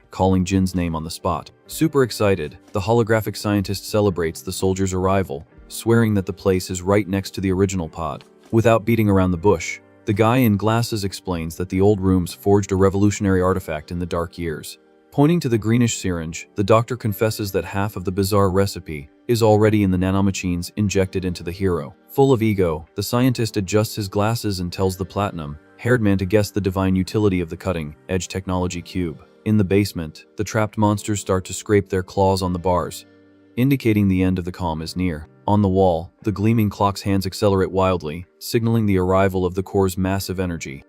calling Jin's name on the spot. Super excited, the holographic scientist celebrates the soldier's arrival, swearing that the place is right next to the original pod. Without beating around the bush, the guy in glasses explains that the old rooms forged a revolutionary artifact in the dark years. Pointing to the greenish syringe, the doctor confesses that half of the bizarre recipe is already in the nanomachines injected into the hero. Full of ego, the scientist adjusts his glasses and tells the platinum-haired man to guess the divine utility of the cutting-edge technology cube. In the basement, the trapped monsters start to scrape their claws on the bars, indicating the end of the calm is near. On the wall, the gleaming clock's hands accelerate wildly, signaling the arrival of the core's massive energy.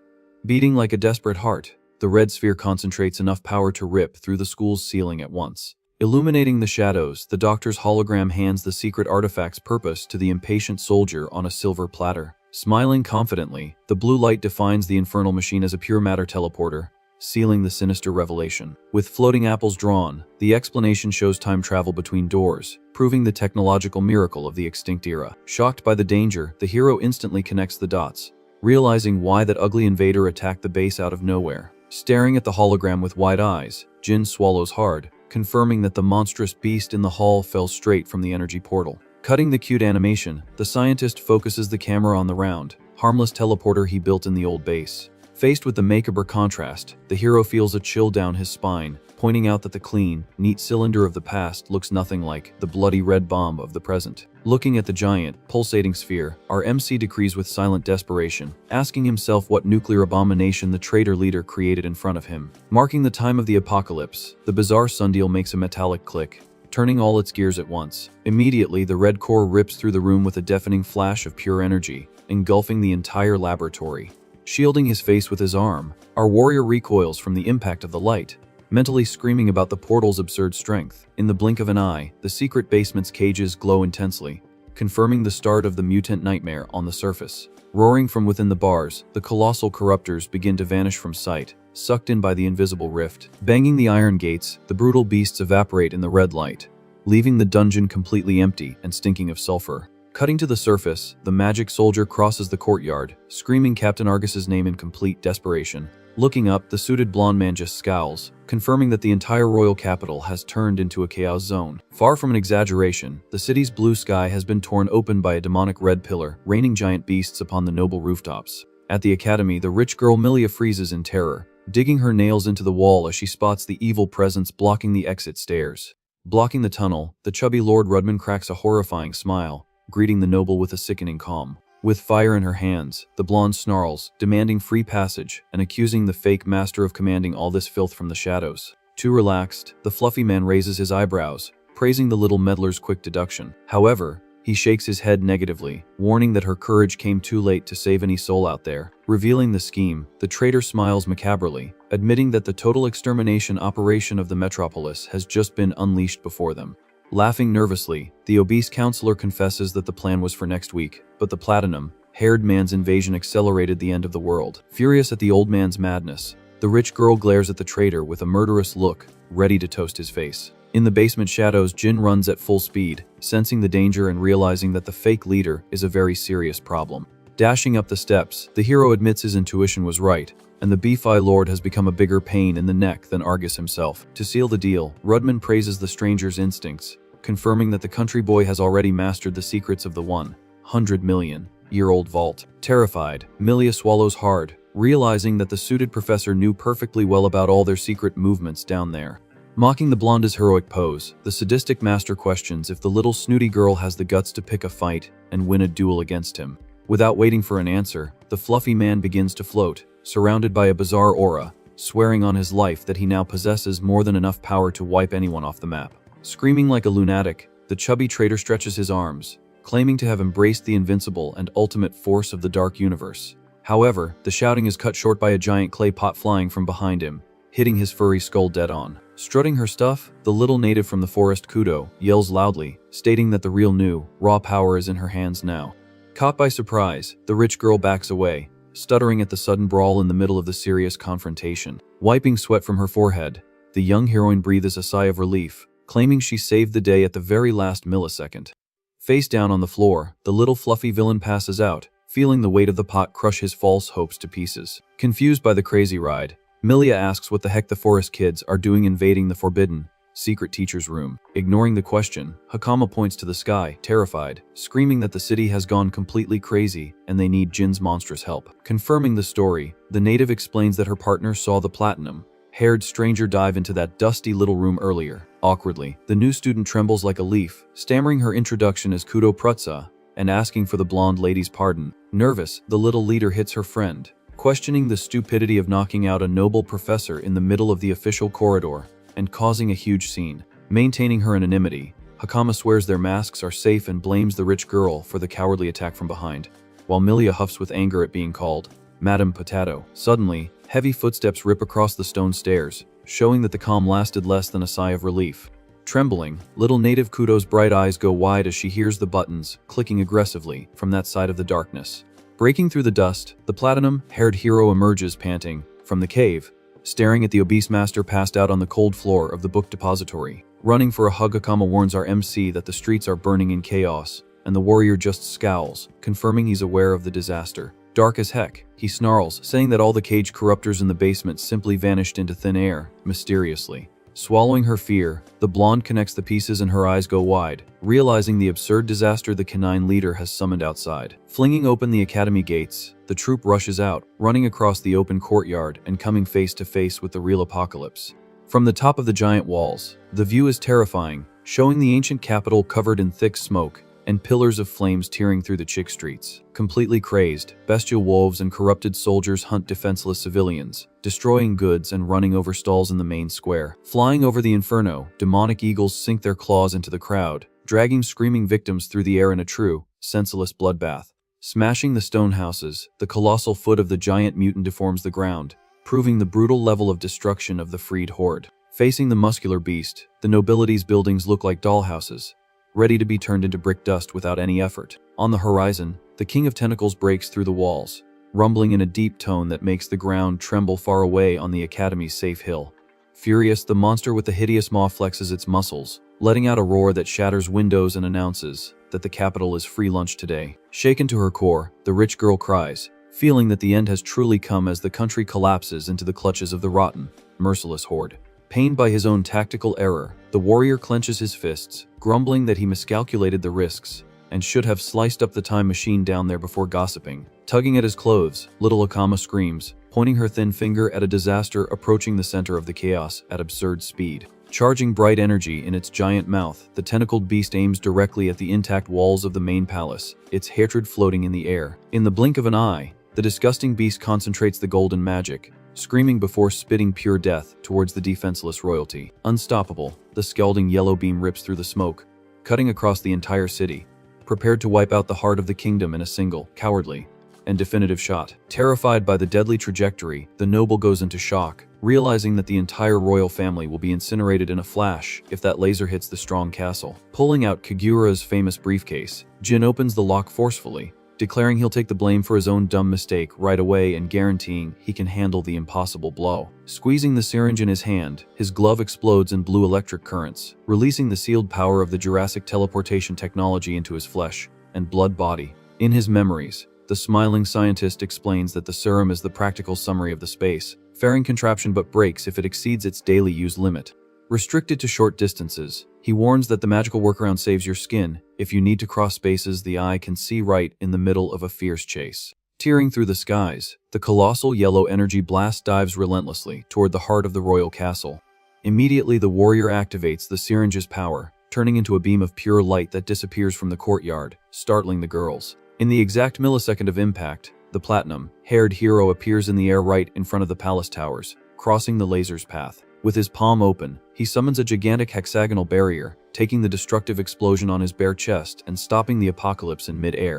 Beating like a desperate heart, the red sphere concentrates enough power to rip through the school's ceiling at once. Illuminating the shadows, the doctor's hologram hands the secret artifact's purpose to the impatient soldier on a silver platter. Smiling confidently, the blue light defines the infernal machine as a pure matter teleporter, sealing the sinister revelation. With floating apples drawn, the explanation shows time travel between doors, proving the technological miracle of the extinct era. Shocked by the danger, the hero instantly connects the dots, realizing why that ugly invader attacked the base out of nowhere. Staring at the hologram with wide eyes, Jin swallows hard, confirming that the monstrous beast in the hall fell straight from the energy portal. Cutting the cute animation, the scientist focuses the camera on the round, harmless teleporter he built in the old base. Faced with the macabre contrast, the hero feels a chill down his spine, pointing out that the clean, neat cylinder of the past looks nothing like the bloody red bomb of the present. Looking at the giant, pulsating sphere, our MC decrees with silent desperation, asking himself what nuclear abomination the traitor leader created in front of him. Marking the time of the apocalypse, the bizarre sundial makes a metallic click, turning all its gears at once. Immediately, the red core rips through the room with a deafening flash of pure energy, engulfing the entire laboratory. Shielding his face with his arm, our warrior recoils from the impact of the light, mentally screaming about the portal's absurd strength. In the blink of an eye, the secret basement's cages glow intensely, confirming the start of the mutant nightmare on the surface. Roaring from within the bars, the colossal corruptors begin to vanish from sight, sucked in by the invisible rift. Banging the iron gates, the brutal beasts evaporate in the red light, leaving the dungeon completely empty and stinking of sulfur. Cutting to the surface, the magic soldier crosses the courtyard, screaming Captain Argus's name in complete desperation. Looking up, the suited blonde man just scowls, confirming that the entire royal capital has turned into a chaos zone. Far from an exaggeration, the city's blue sky has been torn open by a demonic red pillar, raining giant beasts upon the noble rooftops. At the academy, the rich girl Milia freezes in terror, digging her nails into the wall as she spots the evil presence blocking the exit stairs. Blocking the tunnel, the chubby Lord Rudman cracks a horrifying smile, greeting the noble with a sickening calm. With fire in her hands, the blonde snarls, demanding free passage and accusing the fake master of commanding all this filth from the shadows. Too relaxed, the fluffy man raises his eyebrows, praising the little meddler's quick deduction. However, he shakes his head negatively, warning that her courage came too late to save any soul out there. Revealing the scheme, the traitor smiles macabrely, admitting that the total extermination operation of the metropolis has just been unleashed before them. Laughing nervously, the obese counselor confesses that the plan was for next week, but the platinum-haired man's invasion accelerated the end of the world. Furious at the old man's madness, the rich girl glares at the traitor with a murderous look, ready to toast his face. In the basement shadows, Jin runs at full speed, sensing the danger and realizing that the fake leader is a very serious problem. Dashing up the steps, the hero admits his intuition was right, and the Beefy Lord has become a bigger pain in the neck than Argus himself. To seal the deal, Rudman praises the stranger's instincts, confirming that the country boy has already mastered the secrets of the 100-million-year-old vault. Terrified, Milia swallows hard, realizing that the suited professor knew perfectly well about all their secret movements down there. Mocking the blonde's heroic pose, the sadistic master questions if the little snooty girl has the guts to pick a fight and win a duel against him. Without waiting for an answer, the fluffy man begins to float, surrounded by a bizarre aura, swearing on his life that he now possesses more than enough power to wipe anyone off the map. Screaming like a lunatic, the chubby traitor stretches his arms, claiming to have embraced the invincible and ultimate force of the dark universe. However, the shouting is cut short by a giant clay pot flying from behind him, hitting his furry skull dead on. Strutting her stuff, the little native from the forest Kudo yells loudly, stating that the real new, raw power is in her hands now. Caught by surprise, the rich girl backs away, stuttering at the sudden brawl in the middle of the serious confrontation. Wiping sweat from her forehead, the young heroine breathes a sigh of relief, claiming she saved the day at the very last millisecond. Face down on the floor, the little fluffy villain passes out, feeling the weight of the pot crush his false hopes to pieces. Confused by the crazy ride, Milia asks what the heck the forest kids are doing invading the forbidden, secret teacher's room. Ignoring the question, Hakama points to the sky, terrified, screaming that the city has gone completely crazy and they need Jin's monstrous help. Confirming the story, the native explains that her partner saw the platinum-haired stranger dive into that dusty little room earlier. Awkwardly, the new student trembles like a leaf, stammering her introduction as Kudo Prutsa and asking for the blonde lady's pardon. Nervous, the little leader hits her friend, questioning the stupidity of knocking out a noble professor in the middle of the official corridor and causing a huge scene. Maintaining her anonymity, Hakama swears their masks are safe and blames the rich girl for the cowardly attack from behind, while Milia huffs with anger at being called Madame Potato. Suddenly, heavy footsteps rip across the stone stairs, showing that the calm lasted less than a sigh of relief. Trembling, little native Kudo's bright eyes go wide as she hears the buttons clicking aggressively from that side of the darkness. Breaking through the dust, the platinum-haired hero emerges panting from the cave, staring at the obese master passed out on the cold floor of the book depository. Running for a hug, Hakama warns our MC that the streets are burning in chaos, and the warrior just scowls, confirming he's aware of the disaster. Dark as heck, he snarls, saying that all the cage corruptors in the basement simply vanished into thin air, mysteriously. Swallowing her fear, the blonde connects the pieces and her eyes go wide, realizing the absurd disaster the canine leader has summoned outside. Flinging open the academy gates, the troop rushes out, running across the open courtyard and coming face to face with the real apocalypse. From the top of the giant walls, the view is terrifying, showing the ancient capital covered in thick smoke and pillars of flames tearing through the chick streets. Completely crazed, bestial wolves and corrupted soldiers hunt defenseless civilians, destroying goods and running over stalls in the main square. Flying over the inferno, demonic eagles sink their claws into the crowd, dragging screaming victims through the air in a true, senseless bloodbath. Smashing the stone houses, the colossal foot of the giant mutant deforms the ground, proving the brutal level of destruction of the freed horde. Facing the muscular beast, the nobility's buildings look like dollhouses, ready to be turned into brick dust without any effort. On the horizon, the King of Tentacles breaks through the walls, rumbling in a deep tone that makes the ground tremble far away on the Academy's safe hill. Furious, the monster with the hideous maw flexes its muscles, letting out a roar that shatters windows and announces that the capital is free lunch today. Shaken to her core, the rich girl cries, feeling that the end has truly come as the country collapses into the clutches of the rotten, merciless horde. Pained by his own tactical error, the warrior clenches his fists, grumbling that he miscalculated the risks and should have sliced up the time machine down there before gossiping. Tugging at his clothes, little Akama screams, pointing her thin finger at a disaster approaching the center of the chaos at absurd speed. Charging bright energy in its giant mouth, the tentacled beast aims directly at the intact walls of the main palace, its hatred floating in the air. In the blink of an eye, the disgusting beast concentrates the golden magic, screaming before spitting pure death towards the defenseless royalty. Unstoppable, the scalding yellow beam rips through the smoke, cutting across the entire city, prepared to wipe out the heart of the kingdom in a single, cowardly, and definitive shot. Terrified by the deadly trajectory, the noble goes into shock, realizing that the entire royal family will be incinerated in a flash if that laser hits the strong castle. Pulling out Kagura's famous briefcase, Jin opens the lock forcefully, declaring he'll take the blame for his own dumb mistake right away and guaranteeing he can handle the impossible blow. Squeezing the syringe in his hand, his glove explodes in blue electric currents, releasing the sealed power of the Jurassic teleportation technology into his flesh and blood body. In his memories, the smiling scientist explains that the serum is the practical summary of the space-faring contraption but breaks if it exceeds its daily use limit. Restricted to short distances, he warns that the magical workaround saves your skin. If you need to cross spaces the eye can see right in the middle of a fierce chase. Tearing through the skies, the colossal yellow energy blast dives relentlessly toward the heart of the royal castle. Immediately the warrior activates the syringe's power, turning into a beam of pure light that disappears from the courtyard, startling the girls. In the exact millisecond of impact, the platinum-haired hero appears in the air right in front of the palace towers, crossing the laser's path. With his palm open, he summons a gigantic hexagonal barrier, taking the destructive explosion on his bare chest and stopping the apocalypse in mid-air.